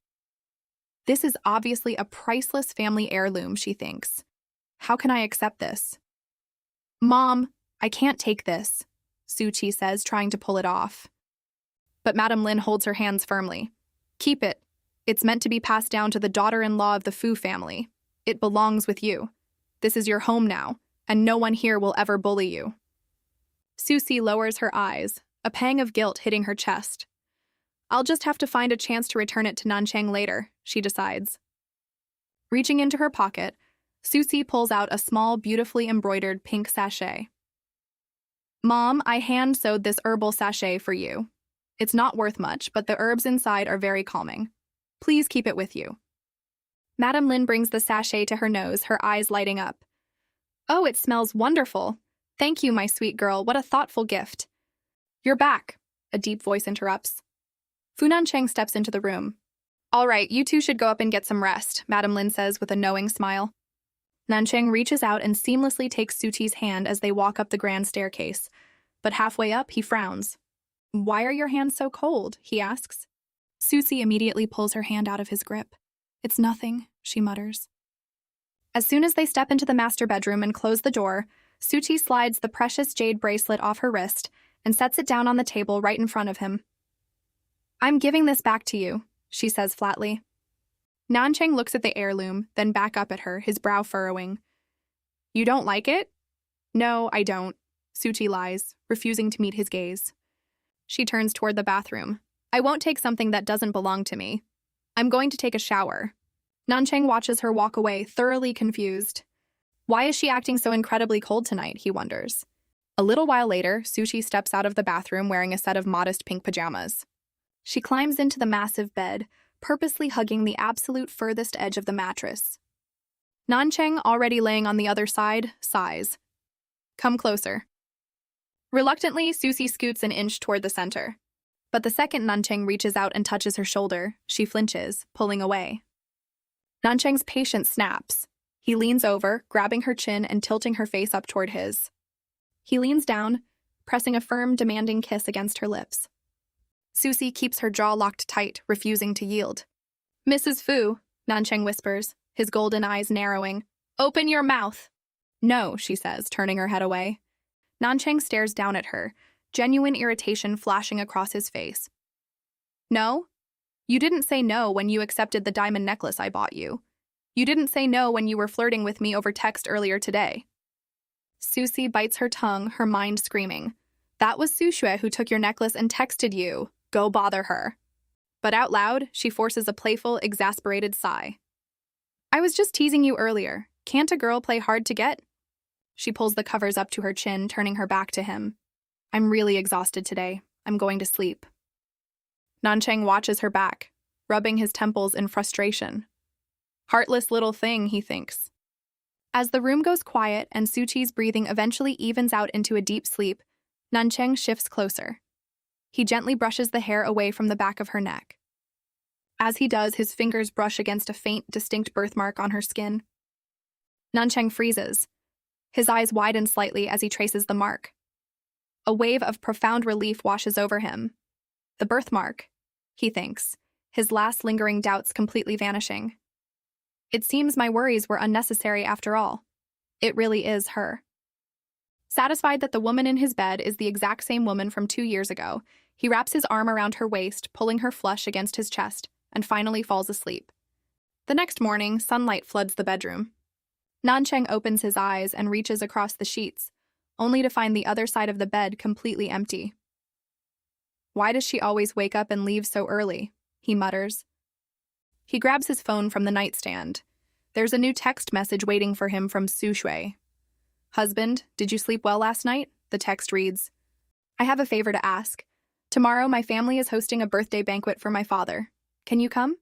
This is obviously a priceless family heirloom, she thinks. How can I accept this? Mom, I can't take this, Suzy says, trying to pull it off. But Madam Lin holds her hands firmly. Keep it. It's meant to be passed down to the daughter-in-law of the Fu family. It belongs with you. This is your home now, and no one here will ever bully you. Suzy lowers her eyes, a pang of guilt hitting her chest. I'll just have to find a chance to return it to Nanchang later, she decides. Reaching into her pocket, Suzy pulls out a small, beautifully embroidered pink sachet. Mom, I hand-sewed this herbal sachet for you. It's not worth much, but the herbs inside are very calming. Please keep it with you. Madam Lin brings the sachet to her nose, her eyes lighting up. Oh, it smells wonderful. Thank you, my sweet girl. What a thoughtful gift. You're back, a deep voice interrupts. Fu Nanchang steps into the room. All right, you two should go up and get some rest, Madam Lin says with a knowing smile. Nanchang reaches out and seamlessly takes Suzy's hand as they walk up the grand staircase. But halfway up, he frowns. Why are your hands so cold? He asks. Suzy immediately pulls her hand out of his grip. It's nothing, she mutters. As soon as they step into the master bedroom and close the door, Suzy slides the precious jade bracelet off her wrist and sets it down on the table right in front of him. I'm giving this back to you, she says flatly. Nanchang looks at the heirloom, then back up at her, his brow furrowing. You don't like it? No, I don't, Suzy lies, refusing to meet his gaze. She turns toward the bathroom. I won't take something that doesn't belong to me. I'm going to take a shower. Nanchang watches her walk away, thoroughly confused. Why is she acting so incredibly cold tonight, he wonders. A little while later, Suzy steps out of the bathroom wearing a set of modest pink pajamas. She climbs into the massive bed, purposely hugging the absolute furthest edge of the mattress. Nanchang, already laying on the other side, sighs. Come closer. Reluctantly, Suzy scoots an inch toward the center. But the second Nanchang reaches out and touches her shoulder, she flinches, pulling away. Nanchang's patience snaps. He leans over, grabbing her chin and tilting her face up toward his. He leans down, pressing a firm, demanding kiss against her lips. Suzy keeps her jaw locked tight, refusing to yield. Mrs. Fu, Nanchang whispers, his golden eyes narrowing. Open your mouth. No, she says, turning her head away. Nanchang stares down at her, genuine irritation flashing across his face. No? You didn't say no when you accepted the diamond necklace I bought you. You didn't say no when you were flirting with me over text earlier today. Suzy bites her tongue, her mind screaming. That was Su Xue who took your necklace and texted you. Go bother her. But out loud, she forces a playful, exasperated sigh. I was just teasing you earlier. Can't a girl play hard to get? She pulls the covers up to her chin, turning her back to him. I'm really exhausted today. I'm going to sleep. Nanchang watches her back, rubbing his temples in frustration. Heartless little thing, he thinks. As the room goes quiet and Suchi's breathing eventually evens out into a deep sleep, Nanchang shifts closer. He gently brushes the hair away from the back of her neck. As he does, his fingers brush against a faint, distinct birthmark on her skin. Nanchang freezes. His eyes widen slightly as he traces the mark. A wave of profound relief washes over him. The birthmark, he thinks, his last lingering doubts completely vanishing. It seems my worries were unnecessary after all. It really is her. Satisfied that the woman in his bed is the exact same woman from 2 years ago, he wraps his arm around her waist, pulling her flush against his chest, and finally falls asleep. The next morning, sunlight floods the bedroom. Nanchang opens his eyes and reaches across the sheets, only to find the other side of the bed completely empty. Why does she always wake up and leave so early? He mutters. He grabs his phone from the nightstand. There's a new text message waiting for him from Su Xue. Husband, did you sleep well last night? The text reads. I have a favor to ask. Tomorrow my family is hosting a birthday banquet for my father. Can you come?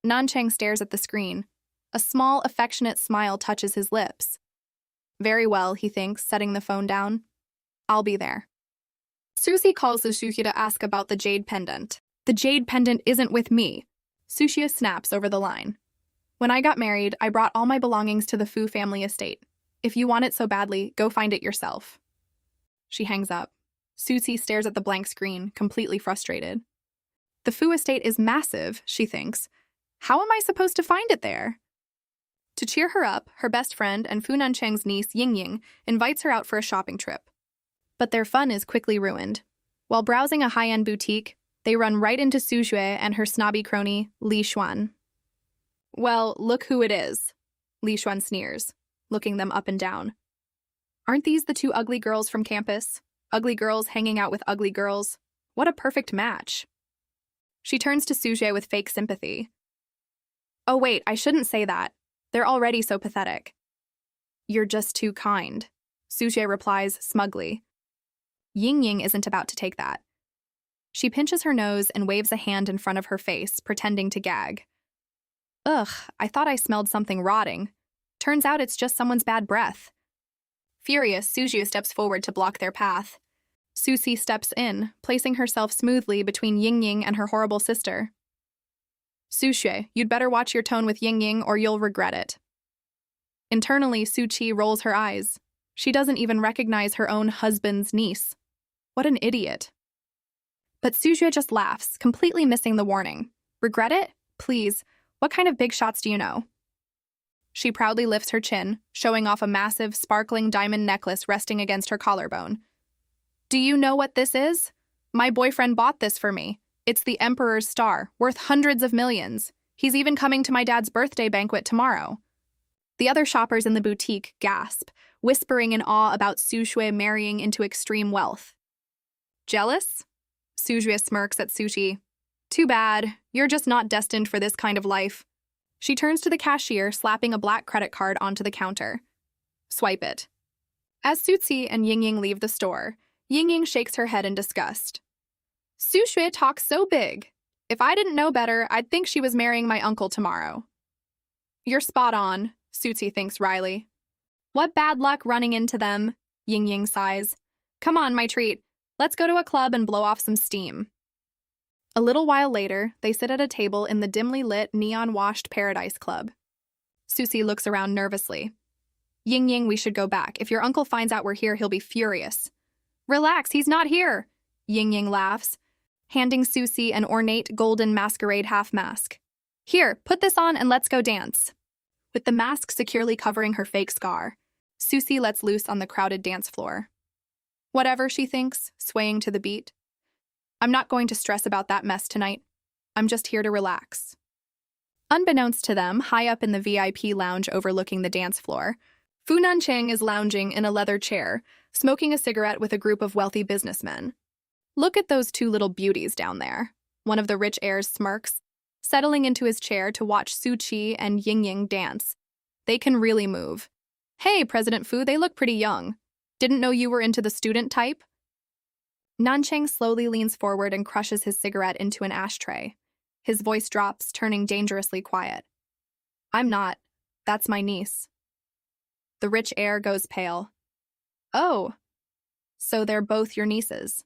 Nanchang stares at the screen. A small, affectionate smile touches his lips. Very well, he thinks, setting the phone down. I'll be there. Susie calls Sushia to ask about the jade pendant. The jade pendant isn't with me. Sushia snaps over the line. When I got married, I brought all my belongings to the Fu family estate. If you want it so badly, go find it yourself. She hangs up. Susie stares at the blank screen, completely frustrated. The Fu estate is massive, she thinks. How am I supposed to find it there? To cheer her up, her best friend and Fu Nancheng's niece Yingying invites her out for a shopping trip. But their fun is quickly ruined. While browsing a high-end boutique, they run right into Suzhue and her snobby crony, Li Xuan. Well, look who it is, Li Xuan sneers, looking them up and down. Aren't these the two ugly girls from campus? Ugly girls hanging out with ugly girls. What a perfect match. She turns to Suzhue with fake sympathy. Oh wait, I shouldn't say that. They're already so pathetic. You're just too kind, Suzhue replies smugly. Yingying isn't about to take that. She pinches her nose and waves a hand in front of her face, pretending to gag. Ugh, I thought I smelled something rotting. Turns out it's just someone's bad breath. Furious, Suzhue steps forward to block their path. Susie steps in, placing herself smoothly between Yingying and her horrible sister. Suzhue, you'd better watch your tone with Yingying or you'll regret it. Internally, Su Qi rolls her eyes. She doesn't even recognize her own husband's niece. What an idiot. But Suzhue just laughs, completely missing the warning. Regret it? Please, what kind of big shots do you know? She proudly lifts her chin, showing off a massive, sparkling diamond necklace resting against her collarbone. Do you know what this is? My boyfriend bought this for me. It's the Emperor's star, worth hundreds of millions. He's even coming to my dad's birthday banquet tomorrow. The other shoppers in the boutique gasp, whispering in awe about Suzhue marrying into extreme wealth. Jealous? Suzhue smirks at Sushi. Too bad. You're just not destined for this kind of life. She turns to the cashier, slapping a black credit card onto the counter. Swipe it. As Suzi and Yingying leave the store, Yingying shakes her head in disgust. Suzhue talks so big. If I didn't know better, I'd think she was marrying my uncle tomorrow. You're spot on, Suzi thinks wryly. What bad luck running into them, Yingying sighs. Come on, my treat. Let's go to a club and blow off some steam. A little while later, they sit at a table in the dimly lit, neon-washed Paradise Club. Susie looks around nervously. Yingying, we should go back. If your uncle finds out we're here, he'll be furious. Relax, he's not here, Yingying laughs, handing Susie an ornate golden masquerade half-mask. Here, put this on and let's go dance. With the mask securely covering her fake scar, Susie lets loose on the crowded dance floor. Whatever, she thinks, swaying to the beat. I'm not going to stress about that mess tonight. I'm just here to relax. Unbeknownst to them, high up in the VIP lounge overlooking the dance floor, Fu Nancheng is lounging in a leather chair, smoking a cigarette with a group of wealthy businessmen. Look at those two little beauties down there. One of the rich heirs smirks, settling into his chair to watch Su Qi and Yingying dance. They can really move. Hey, President Fu, they look pretty young. Didn't know you were into the student type? Nancheng slowly leans forward and crushes his cigarette into an ashtray. His voice drops, turning dangerously quiet. I'm not. That's my niece. The rich heir goes pale. Oh, so they're both your nieces.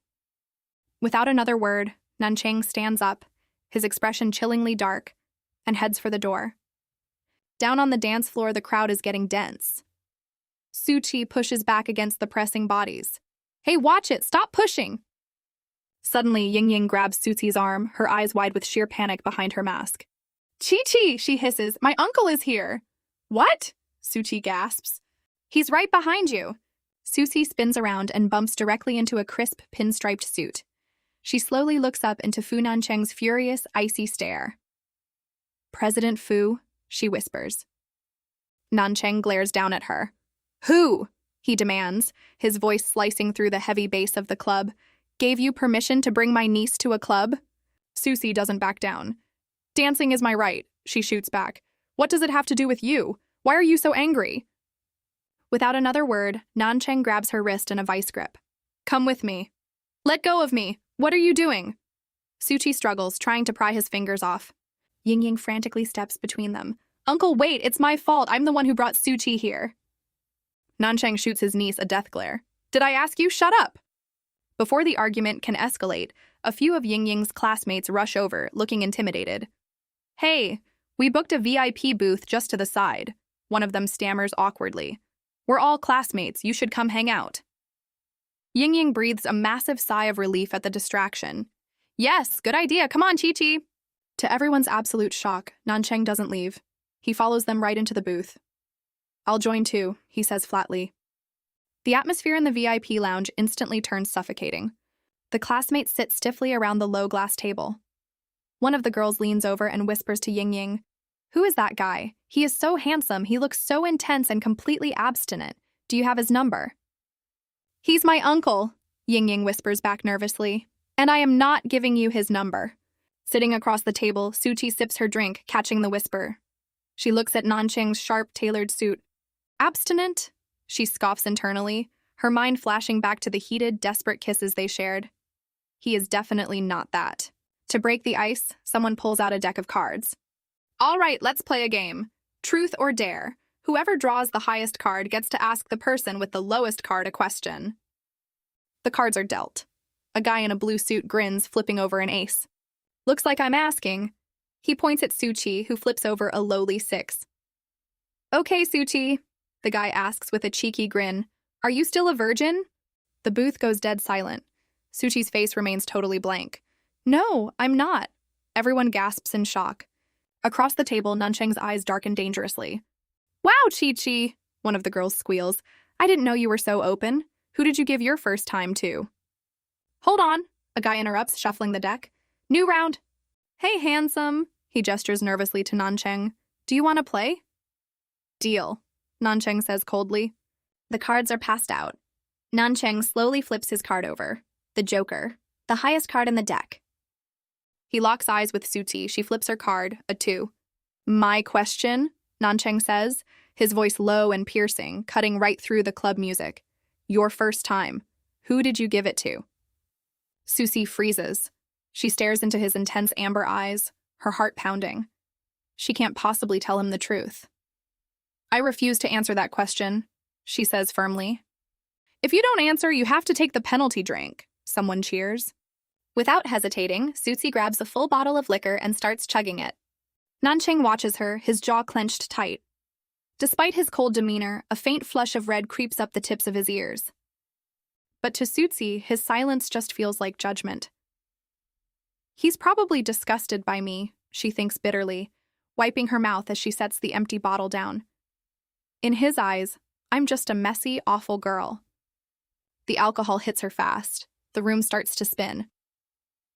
Without another word, Nancheng stands up, his expression chillingly dark, and heads for the door. Down on the dance floor, the crowd is getting dense. Su Qi pushes back against the pressing bodies. Hey, watch it! Stop pushing! Suddenly, Yingying grabs Suzi's arm, her eyes wide with sheer panic behind her mask. Chi-Chi, she hisses. My uncle is here. What? Su Qi gasps. He's right behind you. Suzi spins around and bumps directly into a crisp, pinstriped suit. She slowly looks up into Fu Nancheng's furious, icy stare. President Fu, she whispers. Nancheng glares down at her. Who? He demands, his voice slicing through the heavy bass of the club. Gave you permission to bring my niece to a club? Susie doesn't back down. Dancing is my right, she shoots back. What does it have to do with you? Why are you so angry? Without another word, Nancheng grabs her wrist in a vice grip. Come with me. Let go of me. What are you doing? Suchi struggles, trying to pry his fingers off. Yingying frantically steps between them. Uncle, wait, it's my fault. I'm the one who brought Suchi here. Nancheng shoots his niece a death glare. Did I ask you? Shut up! Before the argument can escalate, a few of Yingying's classmates rush over, looking intimidated. "Hey, we booked a VIP booth just to the side," one of them stammers awkwardly. "We're all classmates, you should come hang out." Yingying breathes a massive sigh of relief at the distraction. "Yes, good idea, come on, Chi-Chi." To everyone's absolute shock, Nancheng doesn't leave. He follows them right into the booth. "I'll join too," he says flatly. The atmosphere in the VIP lounge instantly turns suffocating. The classmates sit stiffly around the low glass table. One of the girls leans over and whispers to Yingying, "Who is that guy? He is so handsome, he looks so intense and completely abstinent. Do you have his number?" "He's my uncle," Yingying whispers back nervously, "and I am not giving you his number." Sitting across the table, Suchi sips her drink, catching the whisper. She looks at Nancheng's sharp, tailored suit. "Abstinent?" She scoffs internally, her mind flashing back to the heated, desperate kisses they shared. He is definitely not that. To break the ice, someone pulls out a deck of cards. "All right, let's play a game. Truth or dare. Whoever draws the highest card gets to ask the person with the lowest card a question." The cards are dealt. A guy in a blue suit grins, flipping over an ace. "Looks like I'm asking." He points at Suchi, who flips over a lowly 6. "Okay, Suchi," the guy asks with a cheeky grin. "Are you still a virgin?" The booth goes dead silent. Suchi's face remains totally blank. "No, I'm not." Everyone gasps in shock. Across the table, Nancheng's eyes darken dangerously. "Wow, Chi-Chi," one of the girls squeals. "I didn't know you were so open. Who did you give your first time to?" "Hold on," a guy interrupts, shuffling the deck. "New round." "Hey, handsome," he gestures nervously to Nancheng. "Do you want to play?" "Deal," Nancheng says coldly. The cards are passed out. Nancheng slowly flips his card over. The Joker, the highest card in the deck. He locks eyes with Suchi. She flips her card, a 2. "My question," Nancheng says, his voice low and piercing, cutting right through the club music. "Your first time. Who did you give it to?" Susie freezes. She stares into his intense amber eyes, her heart pounding. She can't possibly tell him the truth. "I refuse to answer that question," she says firmly. "If you don't answer, you have to take the penalty drink," someone cheers. Without hesitating, Susie grabs a full bottle of liquor and starts chugging it. Nancheng watches her, his jaw clenched tight. Despite his cold demeanor, a faint flush of red creeps up the tips of his ears. But to Susie, his silence just feels like judgment. "He's probably disgusted by me," she thinks bitterly, wiping her mouth as she sets the empty bottle down. "In his eyes, I'm just a messy, awful girl." The alcohol hits her fast. The room starts to spin.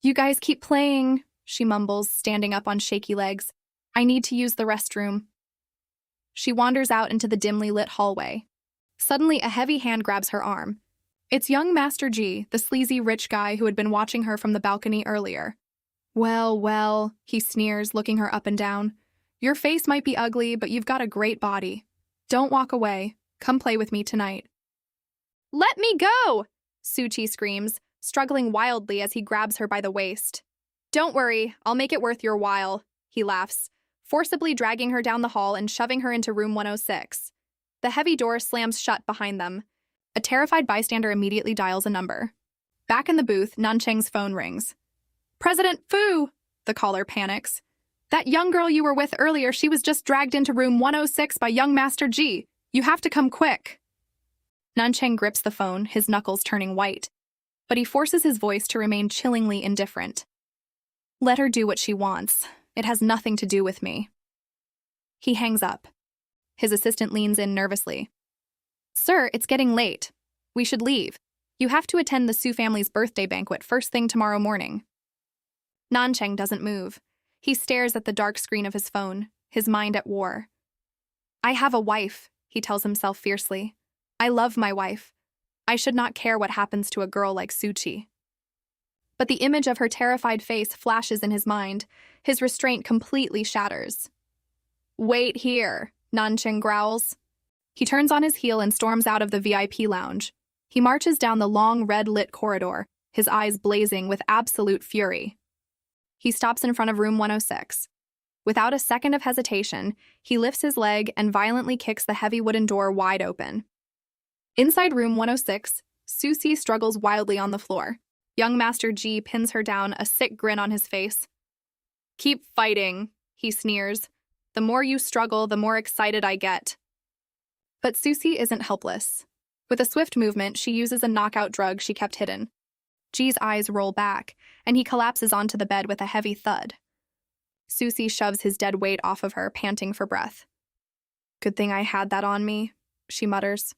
"You guys keep playing," she mumbles, standing up on shaky legs. "I need to use the restroom." She wanders out into the dimly lit hallway. Suddenly, a heavy hand grabs her arm. It's young Master G, the sleazy rich guy who had been watching her from the balcony earlier. Well, well, he sneers, looking her up and down. "Your face might be ugly, but you've got a great body. Don't walk away. Come play with me tonight." "Let me go!" Suchi screams, struggling wildly as he grabs her by the waist. "Don't worry, I'll make it worth your while," he laughs, forcibly dragging her down the hall and shoving her into room 106. The heavy door slams shut behind them. A terrified bystander immediately dials a number. Back in the booth, Nancheng's phone rings. "President Fu!" The caller panics. "That young girl you were with earlier, she was just dragged into room 106 by young Master G. You have to come quick." Nancheng grips the phone, his knuckles turning white. But he forces his voice to remain chillingly indifferent. "Let her do what she wants. It has nothing to do with me." He hangs up. His assistant leans in nervously. "Sir, it's getting late. We should leave. You have to attend the Su family's birthday banquet first thing tomorrow morning." Nancheng doesn't move. He stares at the dark screen of his phone, his mind at war. "I have a wife," he tells himself fiercely. "I love my wife. I should not care what happens to a girl like Suchi." But the image of her terrified face flashes in his mind. His restraint completely shatters. "Wait here," Nancheng growls. He turns on his heel and storms out of the VIP lounge. He marches down the long, red-lit corridor, his eyes blazing with absolute fury. He stops in front of room 106. Without a second of hesitation, he lifts his leg and violently kicks the heavy wooden door wide open. Inside room 106, Susie struggles wildly on the floor. Young Master G pins her down, a sick grin on his face. "Keep fighting," he sneers. "The more you struggle, the more excited I get." But Susie isn't helpless. With a swift movement, she uses a knockout drug she kept hidden. G's eyes roll back, and he collapses onto the bed with a heavy thud. Susie shoves his dead weight off of her, panting for breath. "Good thing I had that on me," she mutters.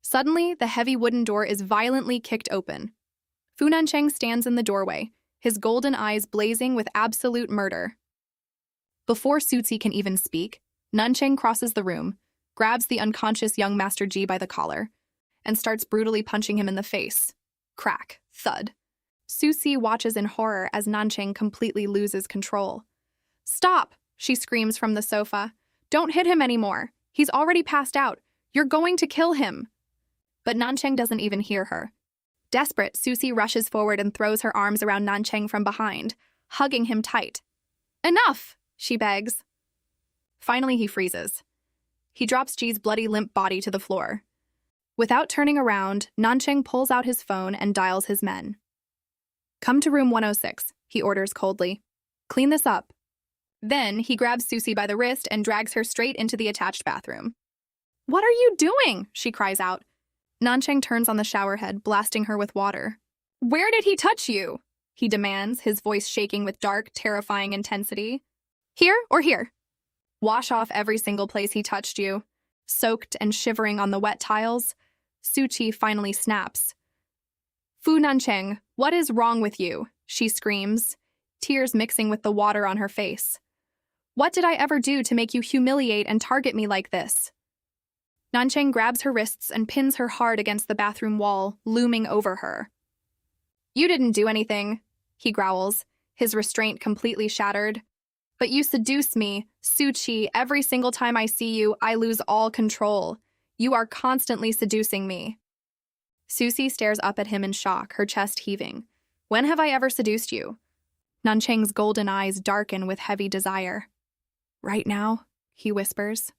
Suddenly, the heavy wooden door is violently kicked open. Fu Nancheng stands in the doorway, his golden eyes blazing with absolute murder. Before Susie can even speak, Nancheng crosses the room, grabs the unconscious young Master G by the collar, and starts brutally punching him in the face. Crack, thud. Susie watches in horror as Nancheng completely loses control. "Stop!" she screams from the sofa. "Don't hit him anymore. He's already passed out. You're going to kill him." But Nancheng doesn't even hear her. Desperate, Susie rushes forward and throws her arms around Nancheng from behind, hugging him tight. "Enough!" she begs. Finally, he freezes. He drops G's bloody, limp body to the floor. Without turning around, Nancheng pulls out his phone and dials his men. "Come to room 106, he orders coldly. "Clean this up." Then, he grabs Susie by the wrist and drags her straight into the attached bathroom. "What are you doing?" she cries out. Nancheng turns on the showerhead, blasting her with water. "Where did he touch you?" he demands, his voice shaking with dark, terrifying intensity. "Here or here?" "Wash off every single place he touched you." Soaked and shivering on the wet tiles, Suchi finally snaps. "Fu Nancheng, what is wrong with you?" she screams, tears mixing with the water on her face. "What did I ever do to make you humiliate and target me like this?" Nancheng grabs her wrists and pins her hard against the bathroom wall, looming over her. "You didn't do anything," he growls, his restraint completely shattered. "But you seduce me, Suchi. Every single time I see you, I lose all control. You are constantly seducing me." Susie stares up at him in shock, her chest heaving. "When have I ever seduced you?" Nancheng's golden eyes darken with heavy desire. "Right now," he whispers.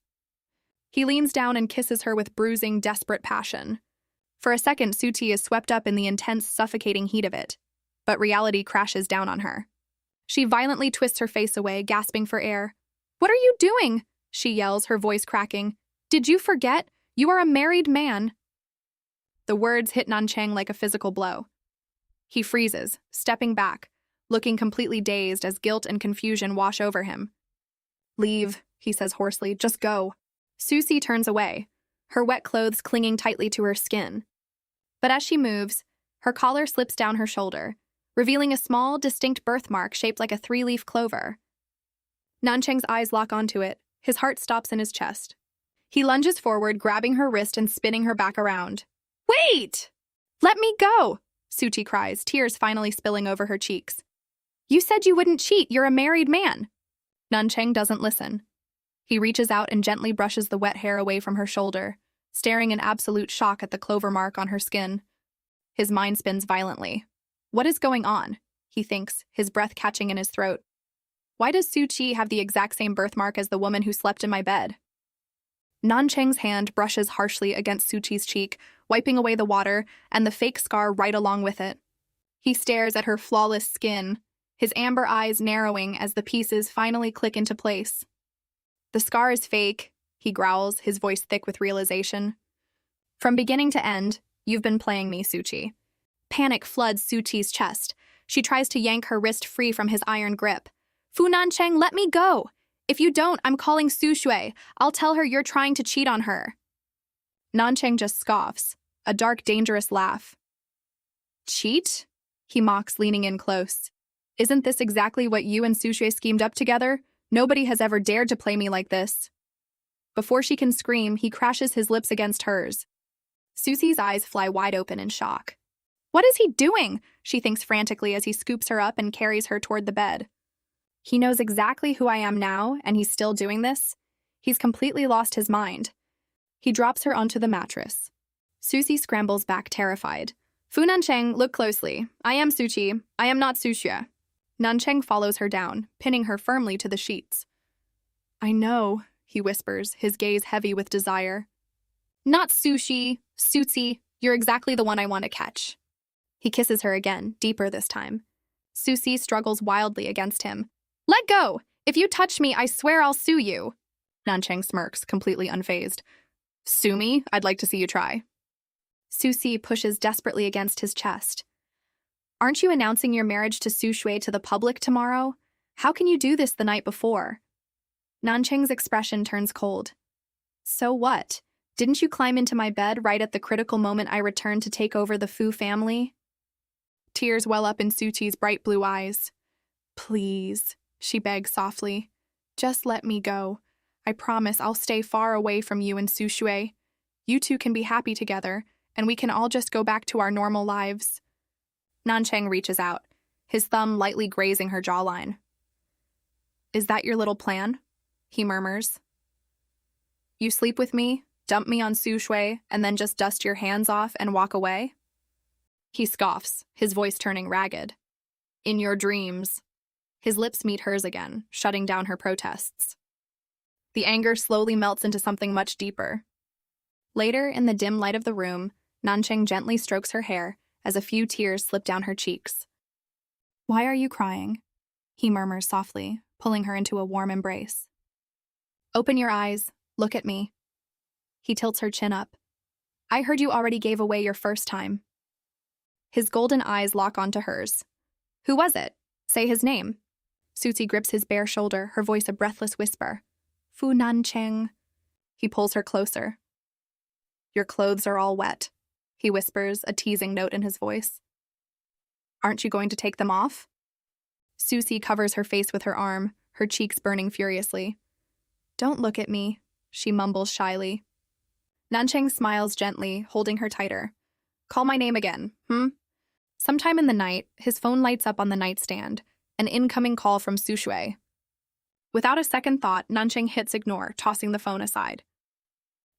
He leans down and kisses her with bruising, desperate passion. For a second, Suchi is swept up in the intense, suffocating heat of it. But reality crashes down on her. She violently twists her face away, gasping for air. "What are you doing?" she yells, her voice cracking. "Did you forget? You are a married man." The words hit Nancheng like a physical blow. He freezes, stepping back, looking completely dazed as guilt and confusion wash over him. "Leave," he says hoarsely. "Just go." Susie turns away, her wet clothes clinging tightly to her skin. But as she moves, her collar slips down her shoulder, revealing a small, distinct birthmark shaped like a 3-leaf clover. Nancheng's eyes lock onto it, his heart stops in his chest. He lunges forward, grabbing her wrist and spinning her back around. "Wait! Let me go!" Suchi cries, tears finally spilling over her cheeks. "You said you wouldn't cheat. You're a married man." Nancheng doesn't listen. He reaches out and gently brushes the wet hair away from her shoulder, staring in absolute shock at the clover mark on her skin. His mind spins violently. What is going on? He thinks, his breath catching in his throat. Why does Suchi have the exact same birthmark as the woman who slept in my bed? Nancheng's hand brushes harshly against Suchi's cheek, wiping away the water and the fake scar right along with it. He stares at her flawless skin, his amber eyes narrowing as the pieces finally click into place. "The scar is fake," he growls, his voice thick with realization. "From beginning to end, you've been playing me, Suchi." Panic floods Suchi's chest. She tries to yank her wrist free from his iron grip. "Fu Nancheng, let me go! If you don't, I'm calling Su Shui. I'll tell her you're trying to cheat on her." Nancheng just scoffs, a dark, dangerous laugh. "Cheat?" he mocks, leaning in close. "Isn't this exactly what you and Su Shui schemed up together? Nobody has ever dared to play me like this." Before she can scream, he crashes his lips against hers. Susie's eyes fly wide open in shock. "What is he doing?" she thinks frantically as he scoops her up and carries her toward the bed. "He knows exactly who I am now, and he's still doing this. He's completely lost his mind." He drops her onto the mattress. Susie scrambles back, terrified. "Fu Nancheng, look closely. I am Suchi. I am not Su Shui." Nancheng follows her down, pinning her firmly to the sheets. "I know," he whispers, his gaze heavy with desire. "Not Sushi, Suzi, You're exactly the one I want to catch. He kisses her again, deeper this time. Susie struggles wildly against him. Let go! If you touch me, I swear I'll sue you. Nanchang smirks, completely unfazed. Sue me? I'd like to see you try. Susie pushes desperately against his chest. Aren't you announcing your marriage to Su Shui to the public tomorrow? How can you do this the night before? Nancheng's expression turns cold. So what? Didn't you climb into my bed right at the critical moment I returned to take over the Fu family? Tears well up in Suchi's bright blue eyes. Please, she begs softly. Just let me go. I promise I'll stay far away from you and Su Shui. You two can be happy together, and we can all just go back to our normal lives. Nanchang reaches out, his thumb lightly grazing her jawline. Is that your little plan? He murmurs. You sleep with me, dump me on Su Shui, and then just dust your hands off and walk away? He scoffs, his voice turning ragged. In your dreams. His lips meet hers again, shutting down her protests. The anger slowly melts into something much deeper. Later, in the dim light of the room, Nanchang gently strokes her hair as a few tears slip down her cheeks. Why are you crying? He murmurs softly, pulling her into a warm embrace. Open your eyes. Look at me. He tilts her chin up. I heard you already gave away your first time. His golden eyes lock onto hers. Who was it? Say his name. Susie grips his bare shoulder, her voice a breathless whisper. Fu Nancheng. He pulls her closer. Your clothes are all wet, he whispers, a teasing note in his voice. Aren't you going to take them off? Susie covers her face with her arm, her cheeks burning furiously. Don't look at me, she mumbles shyly. Nanchang smiles gently, holding her tighter. Call my name again, Sometime in the night, his phone lights up on the nightstand, an incoming call from Su Shui. Without a second thought, Nanchang hits ignore, tossing the phone aside.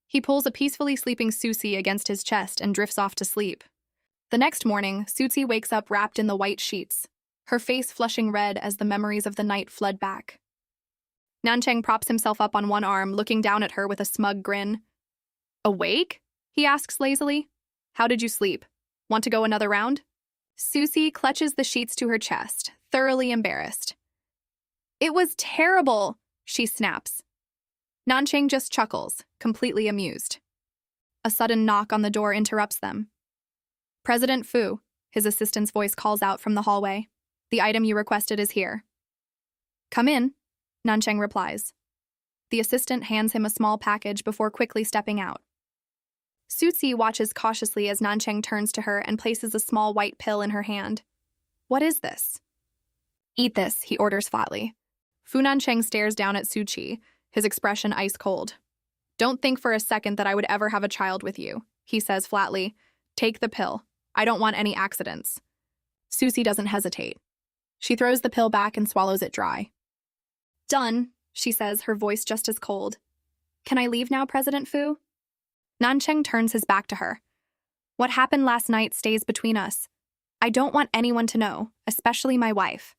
He pulls a peacefully sleeping Susie against his chest and drifts off to sleep. The next morning, Susie wakes up wrapped in the white sheets, her face flushing red as the memories of the night flood back. Nanchang props himself up on one arm, looking down at her with a smug grin. Awake? He asks lazily. How did you sleep? Want to go another round? Susie clutches the sheets to her chest, thoroughly embarrassed. It was terrible, she snaps. Nanchang just chuckles, completely amused. A sudden knock on the door interrupts them. President Fu, his assistant's voice calls out from the hallway. The item you requested is here. Come in, Nanchang replies. The assistant hands him a small package before quickly stepping out. Susie watches cautiously as Nanchang turns to her and places a small white pill in her hand. What is this? Eat this, he orders flatly. Fu Nanchang stares down at Suchi, his expression ice cold. Don't think for a second that I would ever have a child with you, he says flatly. Take the pill. I don't want any accidents. Susie doesn't hesitate. She throws the pill back and swallows it dry. Done, she says, her voice just as cold. Can I leave now, President Fu? Nanchang turns his back to her. What happened last night stays between us. I don't want anyone to know, especially my wife.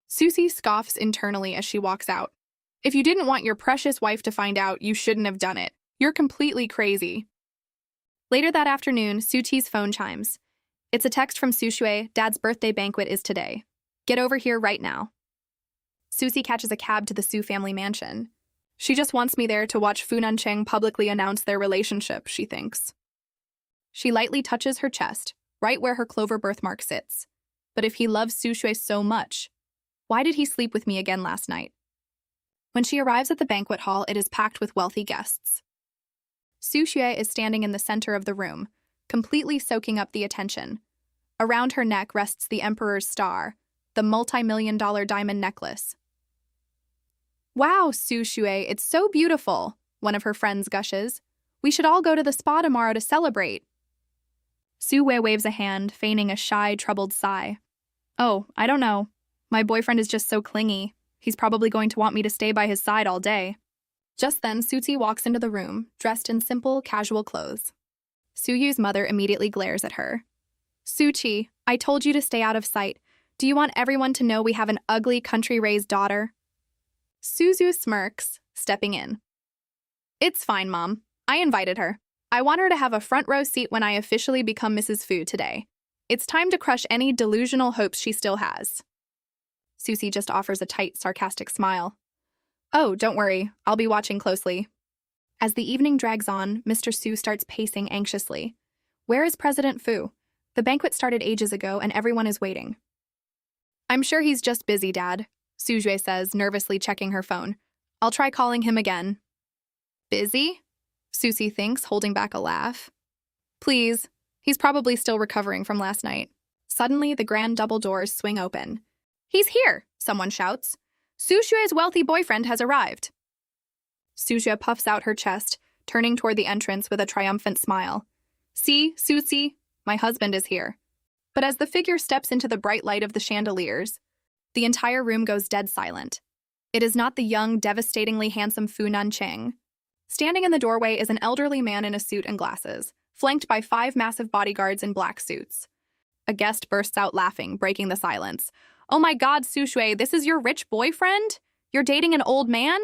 Susie scoffs internally as she walks out. If you didn't want your precious wife to find out, you shouldn't have done it. You're completely crazy. Later that afternoon, Suchi's phone chimes. It's a text from Su Shui. Dad's birthday banquet is today. Get over here right now. Susie catches a cab to the Su family mansion. She just wants me there to watch Fu Nanchang publicly announce their relationship, she thinks. She lightly touches her chest, right where her clover birthmark sits. But if he loves Su Shui so much, why did he sleep with me again last night? When she arrives at the banquet hall, it is packed with wealthy guests. Su Shui is standing in the center of the room, completely soaking up the attention. Around her neck rests the Emperor's star, the multi-million-dollar diamond necklace. Wow, Su Shui, it's so beautiful, one of her friends gushes. We should all go to the spa tomorrow to celebrate. Su Wei waves a hand, feigning a shy, troubled sigh. Oh, I don't know. My boyfriend is just so clingy. He's probably going to want me to stay by his side all day. Just then, Suchi walks into the room, dressed in simple, casual clothes. Suyu's mother immediately glares at her. Suchi, I told you to stay out of sight. Do you want everyone to know we have an ugly, country-raised daughter? Suzu smirks, stepping in. It's fine, Mom. I invited her. I want her to have a front row seat when I officially become Mrs. Fu today. It's time to crush any delusional hopes she still has. Susie just offers a tight, sarcastic smile. Oh, don't worry, I'll be watching closely. As the evening drags on, Mr. Su starts pacing anxiously. Where is President Fu? The banquet started ages ago and everyone is waiting. I'm sure he's just busy, Dad, Sujue says, nervously checking her phone. I'll try calling him again. Busy? Susie thinks, holding back a laugh. Please, he's probably still recovering from last night. Suddenly, the grand double doors swing open. He's here, someone shouts. Sushue's wealthy boyfriend has arrived. Sujue puffs out her chest, turning toward the entrance with a triumphant smile. See, Susie, my husband is here. But as the figure steps into the bright light of the chandeliers, the entire room goes dead silent. It is not the young, devastatingly handsome Fu Nancheng. Standing in the doorway is an elderly man in a suit and glasses, flanked by 5 massive bodyguards in black suits. A guest bursts out laughing, breaking the silence. Oh my God, Sushue, this is your rich boyfriend? You're dating an old man?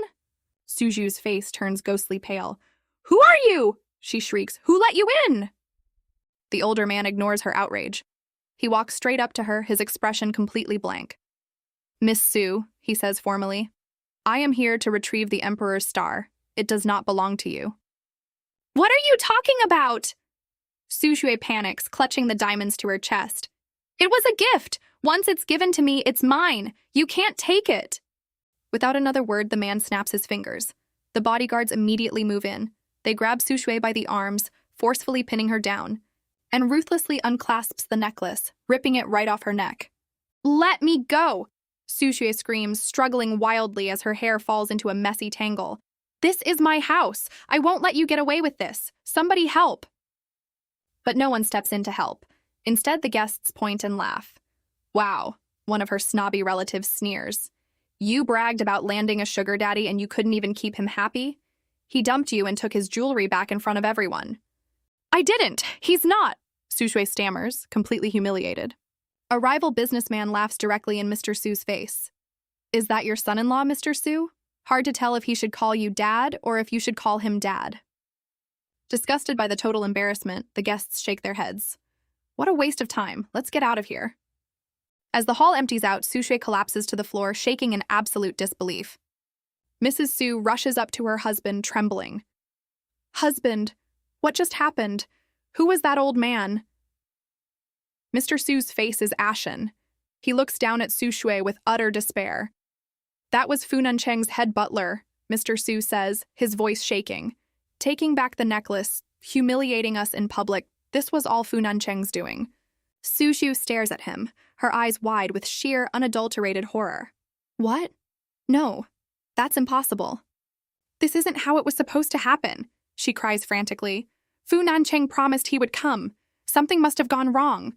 Suju's face turns ghostly pale. Who are you? She shrieks. Who let you in? The older man ignores her outrage. He walks straight up to her, his expression completely blank. Miss Su, he says formally, I am here to retrieve the Emperor's star. It does not belong to you. What are you talking about? Sushue panics, clutching the diamonds to her chest. It was a gift. Once it's given to me, it's mine. You can't take it. Without another word, the man snaps his fingers. The bodyguards immediately move in. They grab Sushue by the arms, forcefully pinning her down, and ruthlessly unclasps the necklace, ripping it right off her neck. Let me go! Sushue screams, struggling wildly as her hair falls into a messy tangle. This is my house. I won't let you get away with this. Somebody help. But no one steps in to help. Instead, the guests point and laugh. Wow, one of her snobby relatives sneers. You bragged about landing a sugar daddy and you couldn't even keep him happy? He dumped you and took his jewelry back in front of everyone. I didn't. He's not, Sushue stammers, completely humiliated. A rival businessman laughs directly in Mr. Su's face. Is that your son-in-law, Mr. Su? Hard to tell if he should call you Dad or if you should call him Dad. Disgusted by the total embarrassment, the guests shake their heads. What a waste of time. Let's get out of here. As the hall empties out, Sushue collapses to the floor, shaking in absolute disbelief. Mrs. Su rushes up to her husband, trembling. Husband, what just happened? Who was that old man? Mr. Su's face is ashen. He looks down at Sushue with utter despair. That was Fu Nancheng's head butler, Mr. Su says, his voice shaking. Taking back the necklace, humiliating us in public, this was all Fu Nancheng's doing. Sushu stares at him, her eyes wide with sheer, unadulterated horror. What? No, that's impossible. This isn't how it was supposed to happen, she cries frantically. Fu Nancheng promised he would come. Something must have gone wrong.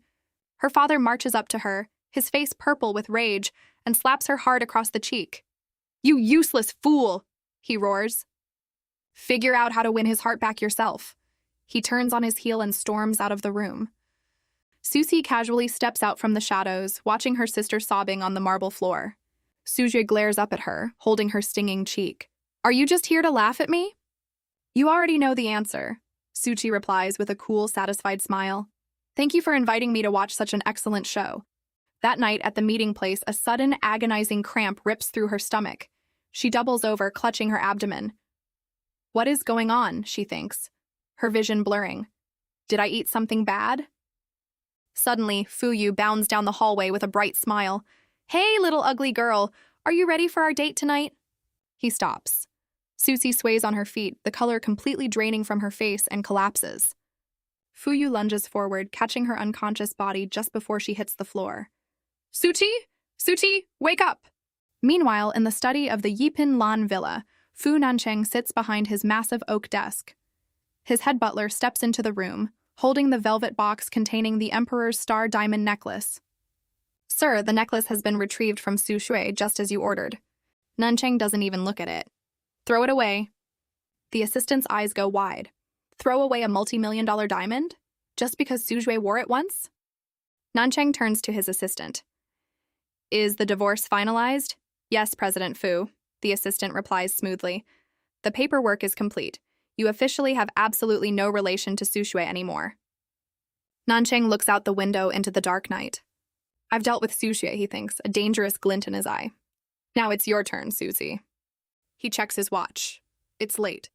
Her father marches up to her, his face purple with rage, and slaps her hard across the cheek. You useless fool, he roars. Figure out how to win his heart back yourself. He turns on his heel and storms out of the room. Susie casually steps out from the shadows, watching her sister sobbing on the marble floor. Sujue glares up at her, holding her stinging cheek. Are you just here to laugh at me? You already know the answer, Suchi replies with a cool, satisfied smile. Thank you for inviting me to watch such an excellent show. That night at the meeting place, a sudden, agonizing cramp rips through her stomach. She doubles over, clutching her abdomen. What is going on, she thinks, her vision blurring. Did I eat something bad? Suddenly, Fuyu bounds down the hallway with a bright smile. Hey, little ugly girl, are you ready for our date tonight? He stops. Susie sways on her feet, the color completely draining from her face, and collapses. Fuyu lunges forward, catching her unconscious body just before she hits the floor. Suchi! Suchi, wake up! Meanwhile, in the study of the Yipin Lan Villa, Fu Nancheng sits behind his massive oak desk. His head butler steps into the room, holding the velvet box containing the Emperor's star diamond necklace. Sir, the necklace has been retrieved from Su Shui just as you ordered. Nancheng doesn't even look at it. Throw it away. The assistant's eyes go wide. Throw away a multi-million-dollar diamond? Just because Su Shui wore it once? Nancheng turns to his assistant. Is the divorce finalized? Yes, President Fu, the assistant replies smoothly. The paperwork is complete. You officially have absolutely no relation to Susue anymore. Nancheng looks out the window into the dark night. I've dealt with Susue, he thinks, a dangerous glint in his eye. Now it's your turn, Susie. He checks his watch. It's late.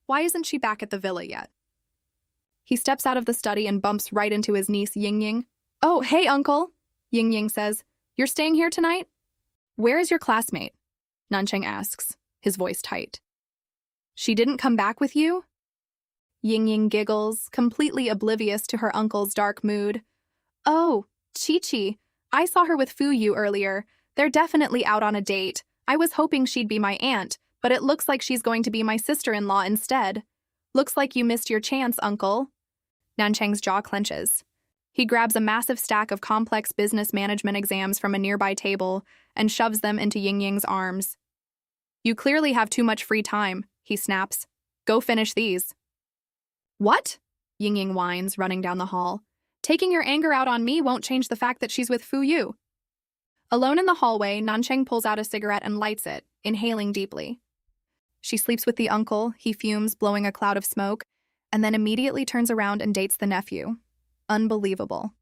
Why isn't she back at the villa yet? He steps out of the study and bumps right into his niece, Ying. Oh, hey, uncle, Ying says. You're staying here tonight? Where is your classmate? Nancheng asks, his voice tight. She didn't come back with you? Ying giggles, completely oblivious to her uncle's dark mood. Oh, Chi-Chi, I saw her with Fu-Yu earlier. They're definitely out on a date. I was hoping she'd be my aunt, but it looks like she's going to be my sister-in-law instead. Looks like you missed your chance, uncle. Nancheng's jaw clenches. He grabs a massive stack of complex business management exams from a nearby table and shoves them into Ying's arms. You clearly have too much free time, he snaps. Go finish these. What? Ying whines, running down the hall. Taking your anger out on me won't change the fact that she's with Fu-Yu. Alone in the hallway, Nancheng pulls out a cigarette and lights it, inhaling deeply. She sleeps with the uncle, he fumes, blowing a cloud of smoke, and then immediately turns around and dates the nephew. Unbelievable.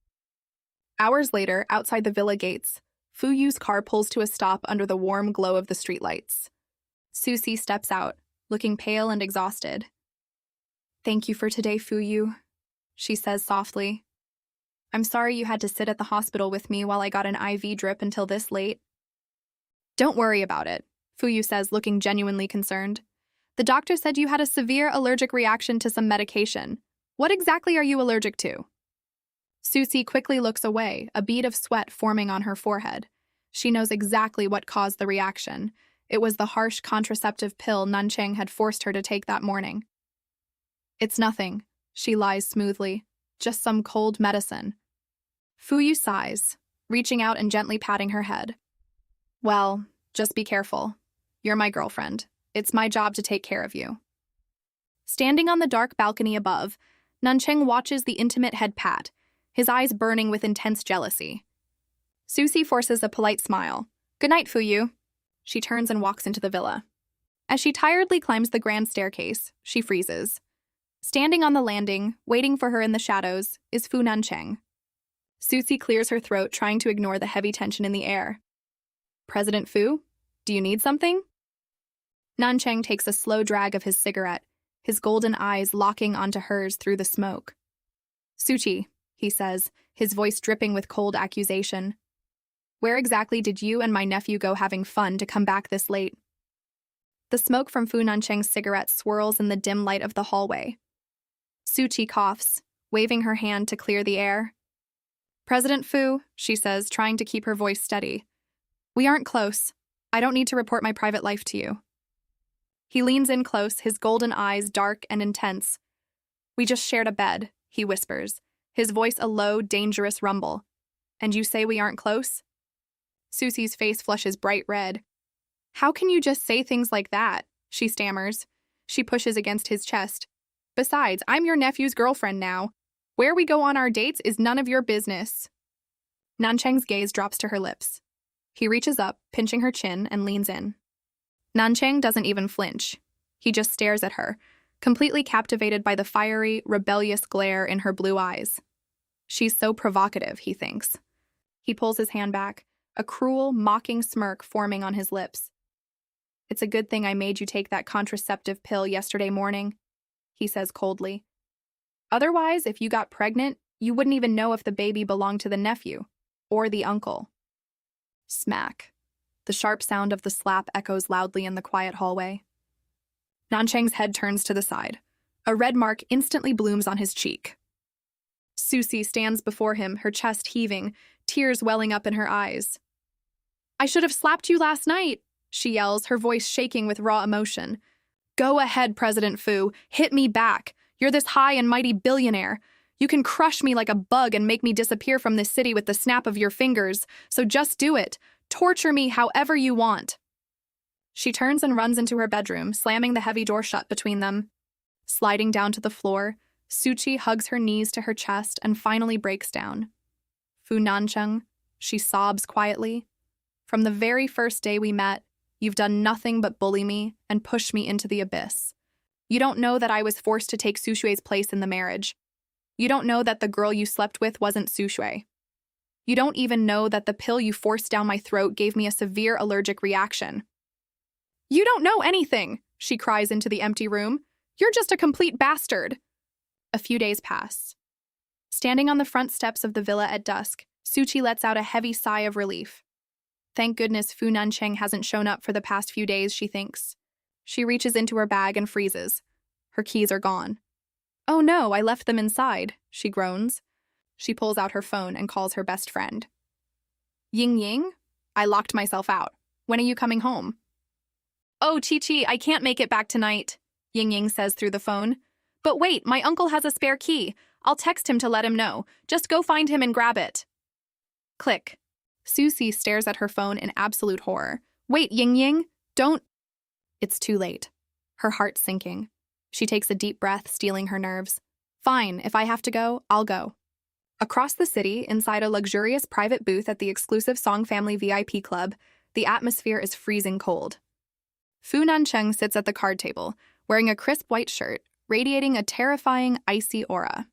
Hours later, outside the villa gates, Fu-Yu's car pulls to a stop under the warm glow of the streetlights. Susie steps out, looking pale and exhausted. Thank you for today, Fu-Yu, she says softly. I'm sorry you had to sit at the hospital with me while I got an IV drip until this late. Don't worry about it, Fu-Yu says, looking genuinely concerned. The doctor said you had a severe allergic reaction to some medication. What exactly are you allergic to? Susie quickly looks away, a bead of sweat forming on her forehead. She knows exactly what caused the reaction. It was the harsh contraceptive pill Nancheng had forced her to take that morning. It's nothing, she lies smoothly. Just some cold medicine. Fu-Yu sighs, reaching out and gently patting her head. Well, just be careful. You're my girlfriend. It's my job to take care of you. Standing on the dark balcony above, Nancheng watches the intimate head pat, his eyes burning with intense jealousy. Susie forces a polite smile. Good night, Fu-Yu. She turns and walks into the villa. As she tiredly climbs the grand staircase, she freezes. Standing on the landing, waiting for her in the shadows, is Fu Nancheng. Susie clears her throat, trying to ignore the heavy tension in the air. President Fu, do you need something? Nancheng takes a slow drag of his cigarette, his golden eyes locking onto hers through the smoke. Suchi, he says, his voice dripping with cold accusation. Where exactly did you and my nephew go having fun to come back this late? The smoke from Fu Nancheng's cigarette swirls in the dim light of the hallway. Suchi coughs, waving her hand to clear the air. President Fu, she says, trying to keep her voice steady. We aren't close. I don't need to report my private life to you. He leans in close, his golden eyes dark and intense. We just shared a bed, he whispers, his voice a low, dangerous rumble. And you say we aren't close? Susie's face flushes bright red. How can you just say things like that? She stammers. She pushes against his chest. Besides, I'm your nephew's girlfriend now. Where we go on our dates is none of your business. Nancheng's gaze drops to her lips. He reaches up, pinching her chin, and leans in. Nancheng doesn't even flinch. He just stares at her, completely captivated by the fiery, rebellious glare in her blue eyes. She's so provocative, he thinks. He pulls his hand back, a cruel, mocking smirk forming on his lips. It's a good thing I made you take that contraceptive pill yesterday morning, he says coldly. Otherwise, if you got pregnant, you wouldn't even know if the baby belonged to the nephew or the uncle. Smack. The sharp sound of the slap echoes loudly in the quiet hallway. Nancheng's head turns to the side. A red mark instantly blooms on his cheek. Susie stands before him, her chest heaving, tears welling up in her eyes. I should have slapped you last night, she yells, her voice shaking with raw emotion. Go ahead, President Fu. Hit me back. You're this high and mighty billionaire. You can crush me like a bug and make me disappear from this city with the snap of your fingers, so just do it. Torture me however you want. She turns and runs into her bedroom, slamming the heavy door shut between them. Sliding down to the floor, Suchi hugs her knees to her chest and finally breaks down. Fu Nancheng, she sobs quietly. From the very first day we met, you've done nothing but bully me and push me into the abyss. You don't know that I was forced to take Sushue's place in the marriage. You don't know that the girl you slept with wasn't Sushue. You don't even know that the pill you forced down my throat gave me a severe allergic reaction. You don't know anything, she cries into the empty room. You're just a complete bastard. A few days pass. Standing on the front steps of the villa at dusk, Suchi lets out a heavy sigh of relief. Thank goodness Fu Nancheng hasn't shown up for the past few days, she thinks. She reaches into her bag and freezes. Her keys are gone. Oh no, I left them inside, she groans. She pulls out her phone and calls her best friend. Ying Ying? I locked myself out. When are you coming home? Oh, Chi-Chi, I can't make it back tonight, Ying Ying says through the phone. But wait, my uncle has a spare key. I'll text him to let him know. Just go find him and grab it. Click. Susie stares at her phone in absolute horror. Wait, Ying Ying, don't... It's too late. Her heart's sinking. She takes a deep breath, steeling her nerves. Fine, if I have to go, I'll go. Across the city, inside a luxurious private booth at the exclusive Song Family VIP Club, the atmosphere is freezing cold. Fu Nancheng sits at the card table, wearing a crisp white shirt, radiating a terrifying, icy aura.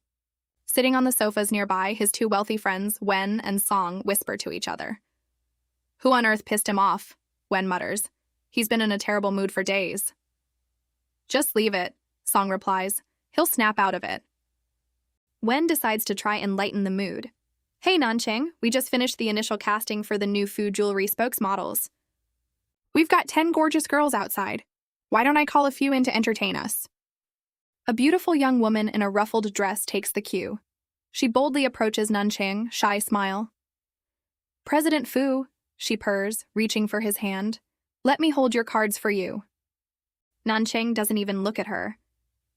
Sitting on the sofas nearby, his two wealthy friends, Wen and Song, whisper to each other. Who on earth pissed him off? Wen mutters. He's been in a terrible mood for days. Just leave it, Song replies. He'll snap out of it. Wen decides to try and lighten the mood. Hey Nancheng, we just finished the initial casting for the new Fu Jewelry spokesmodels. We've got 10 gorgeous girls outside. Why don't I call a few in to entertain us? A beautiful young woman in a ruffled dress takes the cue. She boldly approaches Nancheng, shy smile. President Fu, she purrs, reaching for his hand. Let me hold your cards for you. Nancheng doesn't even look at her.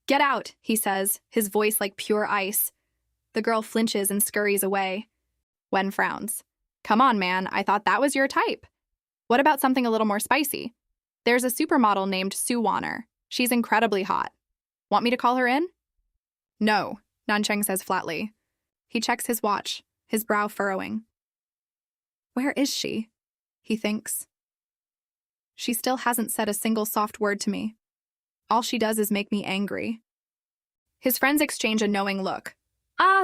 Get out, he says, his voice like pure ice. The girl flinches and scurries away. Wen frowns. Come on, man, I thought that was your type. What about something a little more spicy? There's a supermodel named Sue Warner. She's incredibly hot. Want me to call her in? No, Nancheng says flatly. He checks his watch, his brow furrowing. Where is she? He thinks. She still hasn't said a single soft word to me. All she does is make me angry. His friends exchange a knowing look.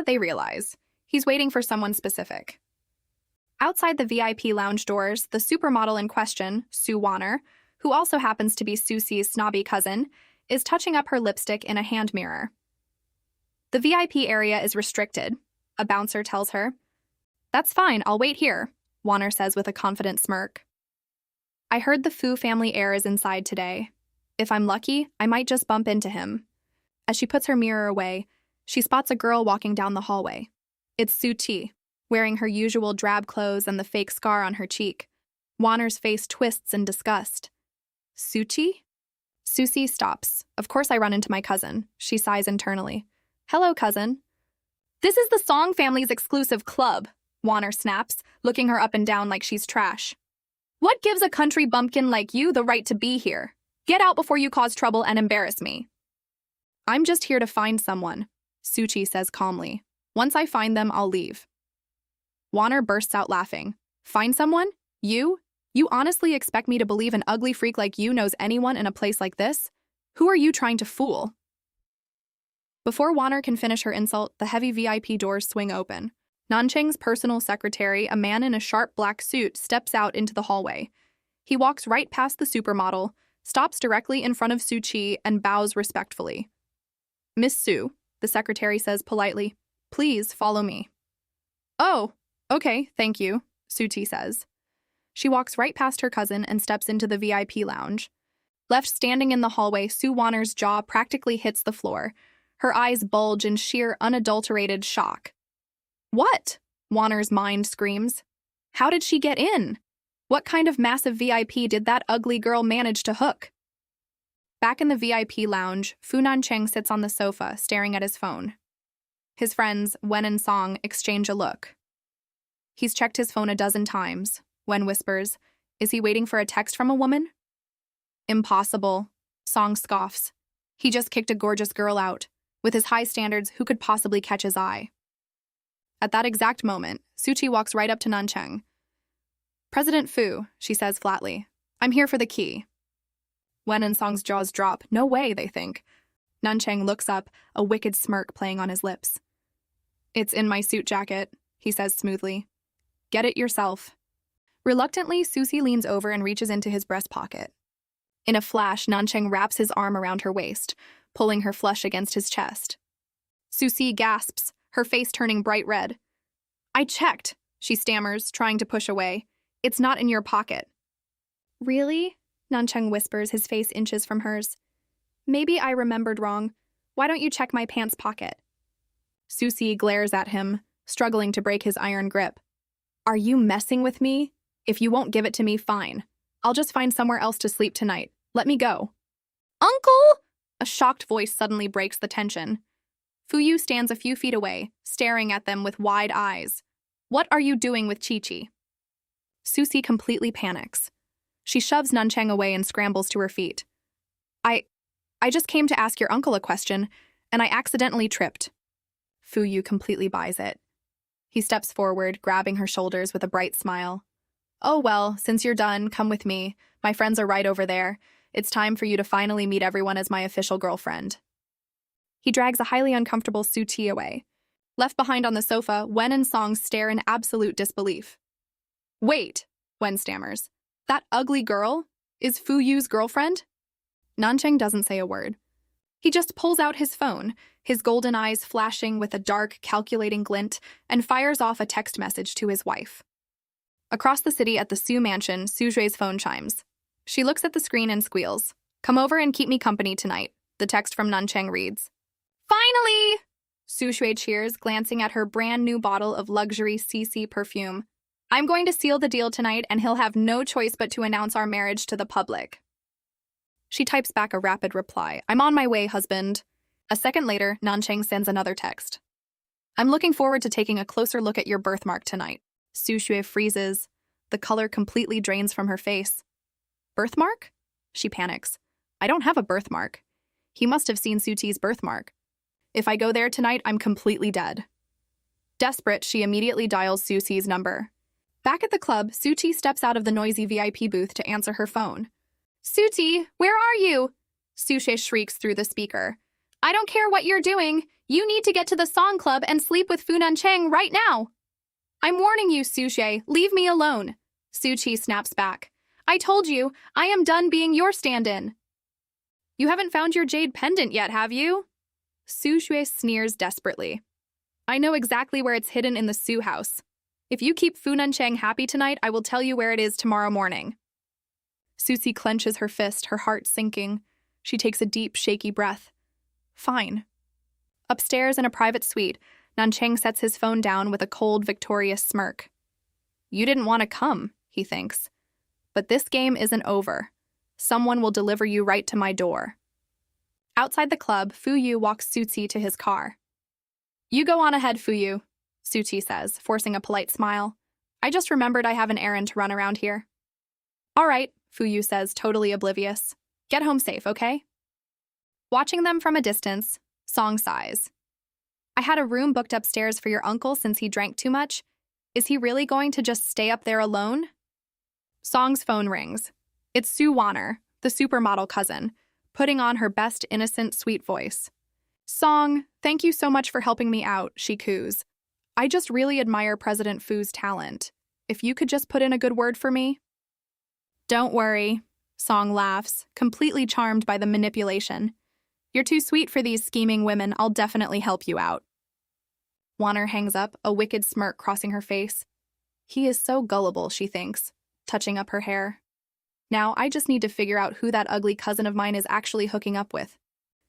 They realize. He's waiting for someone specific. Outside the VIP lounge doors, the supermodel in question, Sue Warner, who also happens to be Susie's snobby cousin, is touching up her lipstick in a hand mirror. The VIP area is restricted, a bouncer tells her. That's fine, I'll wait here, Warner says with a confident smirk. I heard the Fu family heir is inside today. If I'm lucky, I might just bump into him. As she puts her mirror away, she spots a girl walking down the hallway. It's Sue T, wearing her usual drab clothes and the fake scar on her cheek. Warner's face twists in disgust. Suchi? Susie stops. Of course I run into my cousin. She sighs internally. Hello, cousin. This is the Song family's exclusive club, Warner snaps, looking her up and down like she's trash. What gives a country bumpkin like you the right to be here? Get out before you cause trouble and embarrass me. I'm just here to find someone, Suchi says calmly. Once I find them, I'll leave. Warner bursts out laughing. Find someone? You? You honestly expect me to believe an ugly freak like you knows anyone in a place like this? Who are you trying to fool? Before Warner can finish her insult, the heavy VIP doors swing open. Nancheng's personal secretary, a man in a sharp black suit, steps out into the hallway. He walks right past the supermodel, stops directly in front of Suu Chi, and bows respectfully. Miss Sue, the secretary says politely, please follow me. Oh, okay, thank you, Suu Chi says. She walks right past her cousin and steps into the VIP lounge. Left standing in the hallway, Sue Warner's jaw practically hits the floor. Her eyes bulge in sheer, unadulterated shock. What? Warner's mind screams. How did she get in? What kind of massive VIP did that ugly girl manage to hook? Back in the VIP lounge, Fu Nancheng sits on the sofa, staring at his phone. His friends, Wen and Song, exchange a look. He's checked his phone a dozen times. Wen whispers, is he waiting for a text from a woman? Impossible, Song scoffs. He just kicked a gorgeous girl out. With his high standards, who could possibly catch his eye? At that exact moment, Suchi walks right up to Nancheng. President Fu, she says flatly, I'm here for the key. Wen and Song's jaws drop. No way, they think. Nanchang looks up, a wicked smirk playing on his lips. It's in my suit jacket, he says smoothly. Get it yourself. Reluctantly, Susie leans over and reaches into his breast pocket. In a flash, Nanchang wraps his arm around her waist, pulling her flush against his chest. Susie gasps, her face turning bright red. I checked, she stammers, trying to push away. It's not in your pocket. Really? Nanchang whispers, his face inches from hers. Maybe I remembered wrong. Why don't you check my pants pocket? Susie glares at him, struggling to break his iron grip. Are you messing with me? If you won't give it to me, fine. I'll just find somewhere else to sleep tonight. Let me go. Uncle! A shocked voice suddenly breaks the tension. Fuyu stands a few feet away, staring at them with wide eyes. What are you doing with Chi-Chi? Susie completely panics. She shoves Nanchang away and scrambles to her feet. I just came to ask your uncle a question, and I accidentally tripped. Fuyu completely buys it. He steps forward, grabbing her shoulders with a bright smile. Oh well, since you're done, come with me. My friends are right over there. It's time for you to finally meet everyone as my official girlfriend. He drags a highly uncomfortable Suchi away. Left behind on the sofa, Wen and Song stare in absolute disbelief. Wait, Wen stammers. That ugly girl is Fuyu's girlfriend? Nanchang doesn't say a word. He just pulls out his phone, his golden eyes flashing with a dark, calculating glint, and fires off a text message to his wife. Across the city at the Su mansion, Sujue's phone chimes. She looks at the screen and squeals. Come over and keep me company tonight, the text from Nanchang reads. Finally! Sujue cheers, glancing at her brand new bottle of luxury CC perfume. I'm going to seal the deal tonight, and he'll have no choice but to announce our marriage to the public. She types back a rapid reply. I'm on my way, husband. A second later, Nanchang sends another text. I'm looking forward to taking a closer look at your birthmark tonight. Sujue freezes. The color completely drains from her face. Birthmark? She panics. I don't have a birthmark. He must have seen Suti's birthmark. If I go there tonight, I'm completely dead. Desperate, she immediately dials Susie's number. Back at the club, Suti steps out of the noisy VIP booth to answer her phone. Suti, where are you? Sujue shrieks through the speaker. I don't care what you're doing. You need to get to the song club and sleep with Fu Nanchang right now. I'm warning you, Sujue. Leave me alone. Suchi snaps back. I told you, I am done being your stand-in. You haven't found your jade pendant yet, have you? Sujue sneers desperately. I know exactly where it's hidden in the Su house. If you keep Fu Nanchang happy tonight, I will tell you where it is tomorrow morning. Susie clenches her fist, her heart sinking. She takes a deep, shaky breath. Fine. Upstairs in a private suite, Nanchang sets his phone down with a cold, victorious smirk. You didn't want to come, he thinks. But this game isn't over. Someone will deliver you right to my door. Outside the club, Fuyu walks Suti to his car. You go on ahead, Fuyu, Suti says, forcing a polite smile. I just remembered I have an errand to run around here. All right, Fuyu says, totally oblivious. Get home safe, okay? Watching them from a distance, Song sighs. I had a room booked upstairs for your uncle since he drank too much. Is he really going to just stay up there alone? Song's phone rings. It's Sue Warner, the supermodel cousin, putting on her best innocent, sweet voice. Song, thank you so much for helping me out, she coos. I just really admire President Fu's talent. If you could just put in a good word for me? Don't worry, Song laughs, completely charmed by the manipulation. You're too sweet for these scheming women. I'll definitely help you out. Warner hangs up, a wicked smirk crossing her face. He is so gullible, she thinks, touching up her hair. Now I just need to figure out who that ugly cousin of mine is actually hooking up with.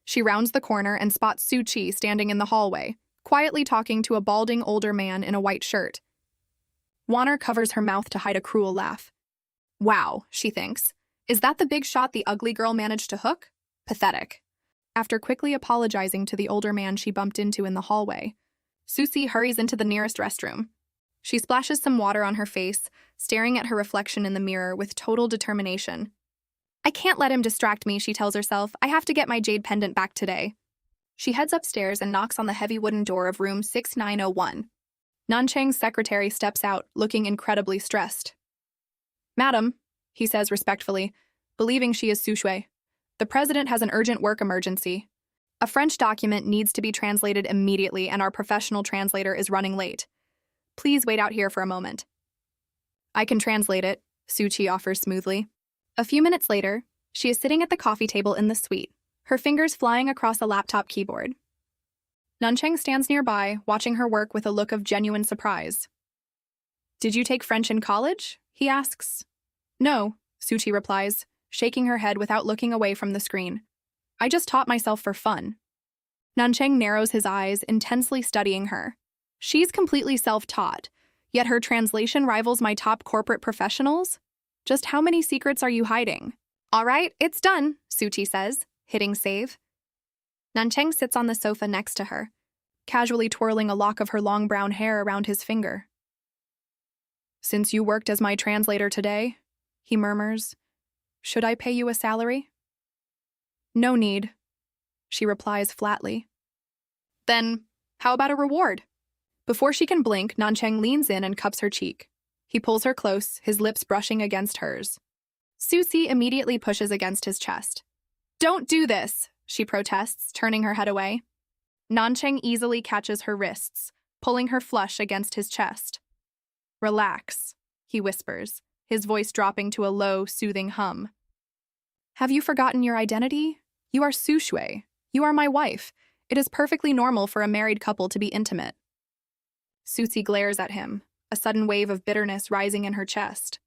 She rounds the corner and spots Su Chi standing in the hallway, quietly talking to a balding older man in a white shirt. Warner covers her mouth to hide a cruel laugh. Wow, she thinks. Is that the big shot the ugly girl managed to hook? Pathetic. After quickly apologizing to the older man she bumped into in the hallway, Susie hurries into the nearest restroom. She splashes some water on her face, staring at her reflection in the mirror with total determination. I can't let him distract me, she tells herself. I have to get my jade pendant back today. She heads upstairs and knocks on the heavy wooden door of room 6901. Nanchang's secretary steps out, looking incredibly stressed. Madam, he says respectfully, believing she is Sujue. The president has an urgent work emergency. A French document needs to be translated immediately, and our professional translator is running late. Please wait out here for a moment. I can translate it, Suchi offers smoothly. A few minutes later, she is sitting at the coffee table in the suite, her fingers flying across a laptop keyboard. Nancheng stands nearby, watching her work with a look of genuine surprise. Did you take French in college? He asks. No, Suchi replies, shaking her head without looking away from the screen. I just taught myself for fun. Nancheng narrows his eyes, intensely studying her. She's completely self-taught, yet her translation rivals my top corporate professionals? Just how many secrets are you hiding? All right, it's done, Suchi says, hitting save. Nancheng sits on the sofa next to her, casually twirling a lock of her long brown hair around his finger. Since you worked as my translator today, he murmurs, should I pay you a salary? No need, she replies flatly. Then, how about a reward? Before she can blink, Nancheng leans in and cups her cheek. He pulls her close, his lips brushing against hers. Susie immediately pushes against his chest. Don't do this, she protests, turning her head away. Nancheng easily catches her wrists, pulling her flush against his chest. Relax, he whispers, his voice dropping to a low, soothing hum. Have you forgotten your identity? You are Su Shui. You are my wife. It is perfectly normal for a married couple to be intimate. Susie glares at him, a sudden wave of bitterness rising in her chest.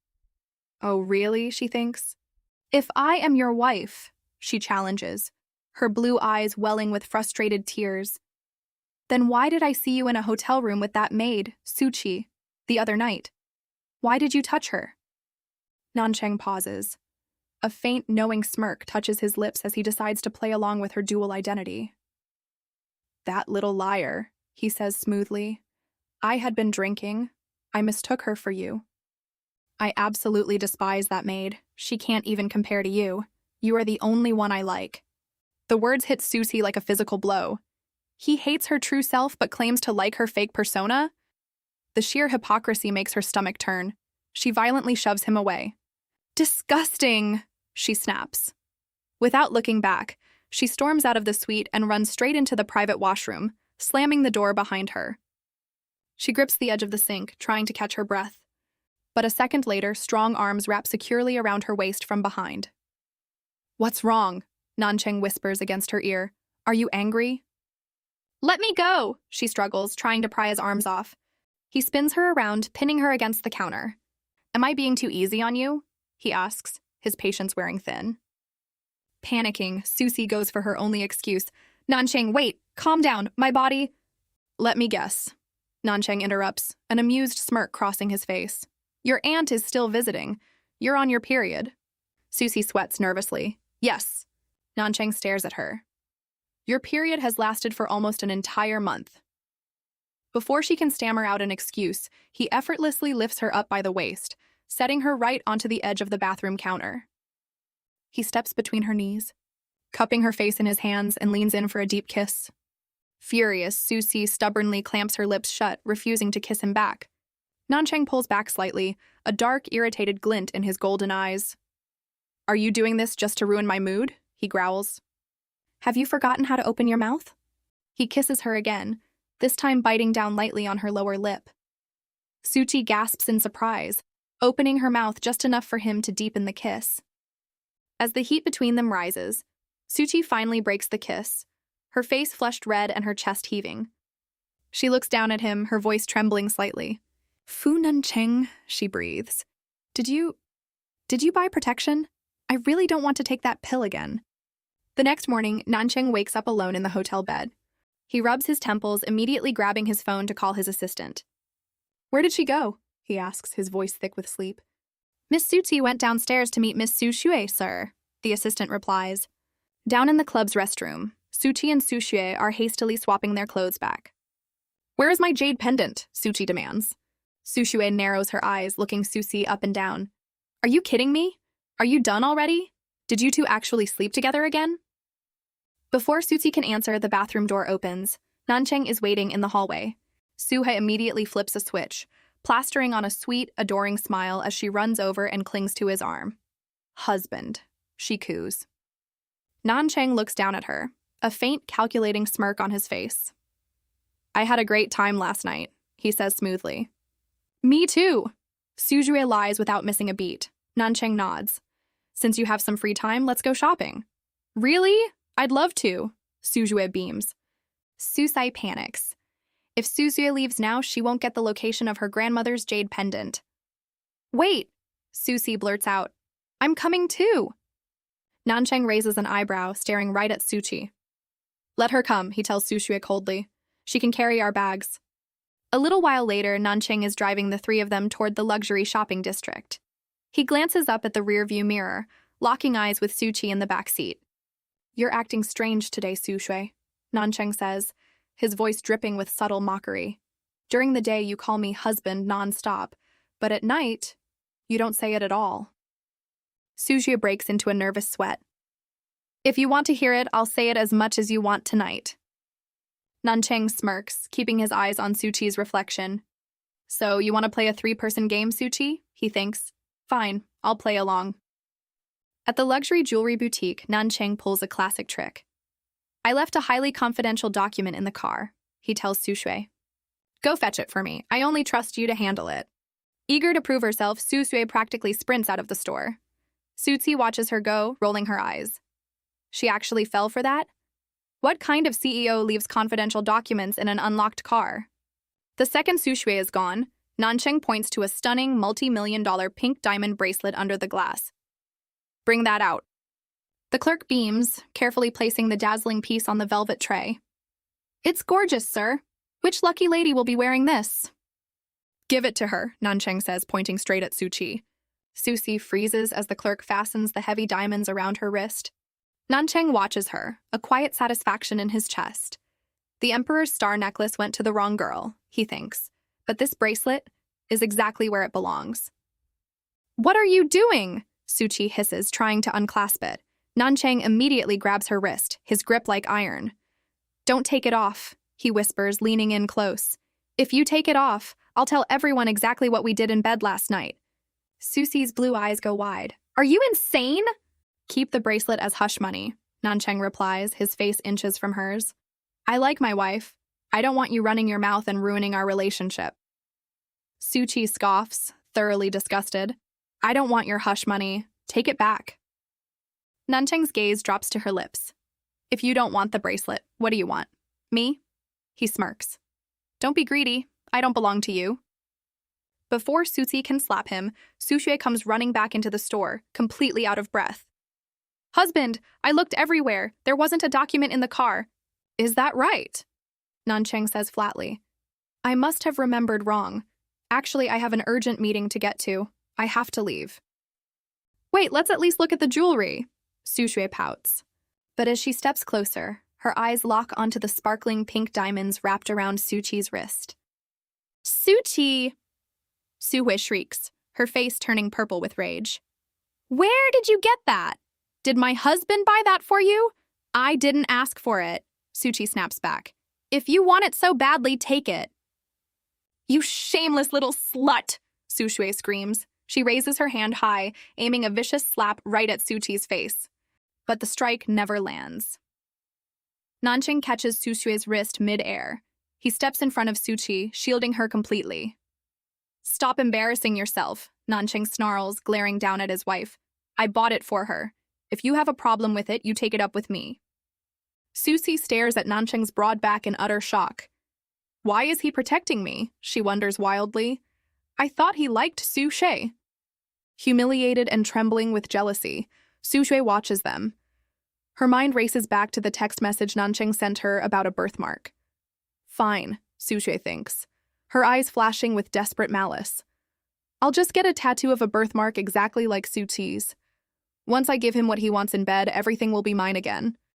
Oh, really, she thinks. If I am your wife, she challenges, her blue eyes welling with frustrated tears, then why did I see you in a hotel room with that maid, Suchi, the other night? Why did you touch her? Nancheng pauses. A faint, knowing smirk touches his lips as he decides to play along with her dual identity. That little liar, he says smoothly. I had been drinking. I mistook her for you. I absolutely despise that maid. She can't even compare to you. You are the only one I like. The words hit Susie like a physical blow. He hates her true self but claims to like her fake persona? The sheer hypocrisy makes her stomach turn. She violently shoves him away. Disgusting, she snaps. Without looking back, she storms out of the suite and runs straight into the private washroom, slamming the door behind her. She grips the edge of the sink, trying to catch her breath. But a second later, strong arms wrap securely around her waist from behind. What's wrong? Nancheng whispers against her ear. Are you angry? Let me go, she struggles, trying to pry his arms off. He spins her around, pinning her against the counter. Am I being too easy on you? He asks, his patience wearing thin. Panicking, Susie goes for her only excuse. Nancheng, wait, calm down, my body… Let me guess. Nancheng interrupts, an amused smirk crossing his face. Your aunt is still visiting. You're on your period. Susie sweats nervously. Yes. Nancheng stares at her. Your period has lasted for almost an entire month. Before she can stammer out an excuse, he effortlessly lifts her up by the waist, setting her right onto the edge of the bathroom counter. He steps between her knees, cupping her face in his hands, and leans in for a deep kiss. Furious, Susie stubbornly clamps her lips shut, refusing to kiss him back. Nancheng pulls back slightly, a dark, irritated glint in his golden eyes. Are you doing this just to ruin my mood? He growls. Have you forgotten how to open your mouth? He kisses her again, this time biting down lightly on her lower lip. Suchi gasps in surprise, opening her mouth just enough for him to deepen the kiss. As the heat between them rises, Suchi finally breaks the kiss, her face flushed red and her chest heaving. She looks down at him, her voice trembling slightly. Fu Nancheng, she breathes. Did you buy protection? I really don't want to take that pill again. The next morning, Nancheng wakes up alone in the hotel bed. He rubs his temples, immediately grabbing his phone to call his assistant. Where did she go? He asks, his voice thick with sleep. Miss Suchi went downstairs to meet Miss Su Shui, sir, the assistant replies. Down in the club's restroom, Suchi and Su Shui are hastily swapping their clothes back. Where is my jade pendant? Suchi demands. Su Shui narrows her eyes, looking Susi up and down. Are you kidding me? Are you done already? Did you two actually sleep together again? Before Susi can answer, the bathroom door opens. Nancheng is waiting in the hallway. Suhe immediately flips a switch, plastering on a sweet, adoring smile as she runs over and clings to his arm. Husband, she coos. Nancheng looks down at her, a faint, calculating smirk on his face. I had a great time last night, he says smoothly. Me too. Sujue lies without missing a beat. Nancheng nods. Since you have some free time, let's go shopping. Really? I'd love to. Sujue beams. Susai panics. If Sujue leaves now, she won't get the location of her grandmother's jade pendant. Wait, Susie blurts out. I'm coming too. Nancheng raises an eyebrow, staring right at Suchi. Let her come, he tells Sujue coldly. She can carry our bags. A little while later, Nancheng is driving the three of them toward the luxury shopping district. He glances up at the rearview mirror, locking eyes with Suchi in the back seat. You're acting strange today, Sujue, Nancheng says, his voice dripping with subtle mockery. During the day, you call me husband non-stop, but at night, you don't say it at all. Sujue breaks into a nervous sweat. If you want to hear it, I'll say it as much as you want tonight. Nancheng smirks, keeping his eyes on Suchi's reflection. So, you want to play a 3-person game, Suchi? He thinks. Fine, I'll play along. At the luxury jewelry boutique, Nancheng pulls a classic trick. I left a highly confidential document in the car, he tells Sujue. Go fetch it for me. I only trust you to handle it. Eager to prove herself, Sujue practically sprints out of the store. Suzi watches her go, rolling her eyes. She actually fell for that? What kind of CEO leaves confidential documents in an unlocked car? The second Sujue is gone, Nancheng points to a stunning multi-million-dollar pink diamond bracelet under the glass. Bring that out. The clerk beams, carefully placing the dazzling piece on the velvet tray. It's gorgeous, sir. Which lucky lady will be wearing this? Give it to her, Nancheng says, pointing straight at Suchi. Susie freezes as the clerk fastens the heavy diamonds around her wrist. Nancheng watches her, a quiet satisfaction in his chest. The Emperor's star necklace went to the wrong girl, he thinks, but this bracelet is exactly where it belongs. What are you doing? Suchi hisses, trying to unclasp it. Nancheng immediately grabs her wrist, his grip like iron. Don't take it off, he whispers, leaning in close. If you take it off, I'll tell everyone exactly what we did in bed last night. Susie's blue eyes go wide. Are you insane? Keep the bracelet as hush money, Nancheng replies, his face inches from hers. I like my wife. I don't want you running your mouth and ruining our relationship. Suchi scoffs, thoroughly disgusted. I don't want your hush money. Take it back. Nancheng's gaze drops to her lips. If you don't want the bracelet, what do you want? Me? He smirks. Don't be greedy. I don't belong to you. Before Susie can slap him, Sujue comes running back into the store, completely out of breath. Husband, I looked everywhere. There wasn't a document in the car. Is that right? Nancheng says flatly. I must have remembered wrong. Actually, I have an urgent meeting to get to. I have to leave. Wait, let's at least look at the jewelry. Sujue pouts. But as she steps closer, her eyes lock onto the sparkling pink diamonds wrapped around Suchi's wrist. Suchi! Sujue shrieks, her face turning purple with rage. Where did you get that? Did my husband buy that for you? I didn't ask for it, Suchi snaps back. If you want it so badly, take it. You shameless little slut, Sujue screams. She raises her hand high, aiming a vicious slap right at Suchi's face. But the strike never lands. Nancheng catches Sujue's wrist mid-air. He steps in front of Suchi, shielding her completely. Stop embarrassing yourself, Nancheng snarls, glaring down at his wife. I bought it for her. If you have a problem with it, you take it up with me. Susie stares at Nancheng's broad back in utter shock. Why is he protecting me? She wonders wildly. I thought he liked Sujue. Humiliated and trembling with jealousy, Sujue watches them. Her mind races back to the text message Nancheng sent her about a birthmark. Fine, Sujue thinks, her eyes flashing with desperate malice. I'll just get a tattoo of a birthmark exactly like Suti's. Once I give him what he wants in bed, everything will be mine again.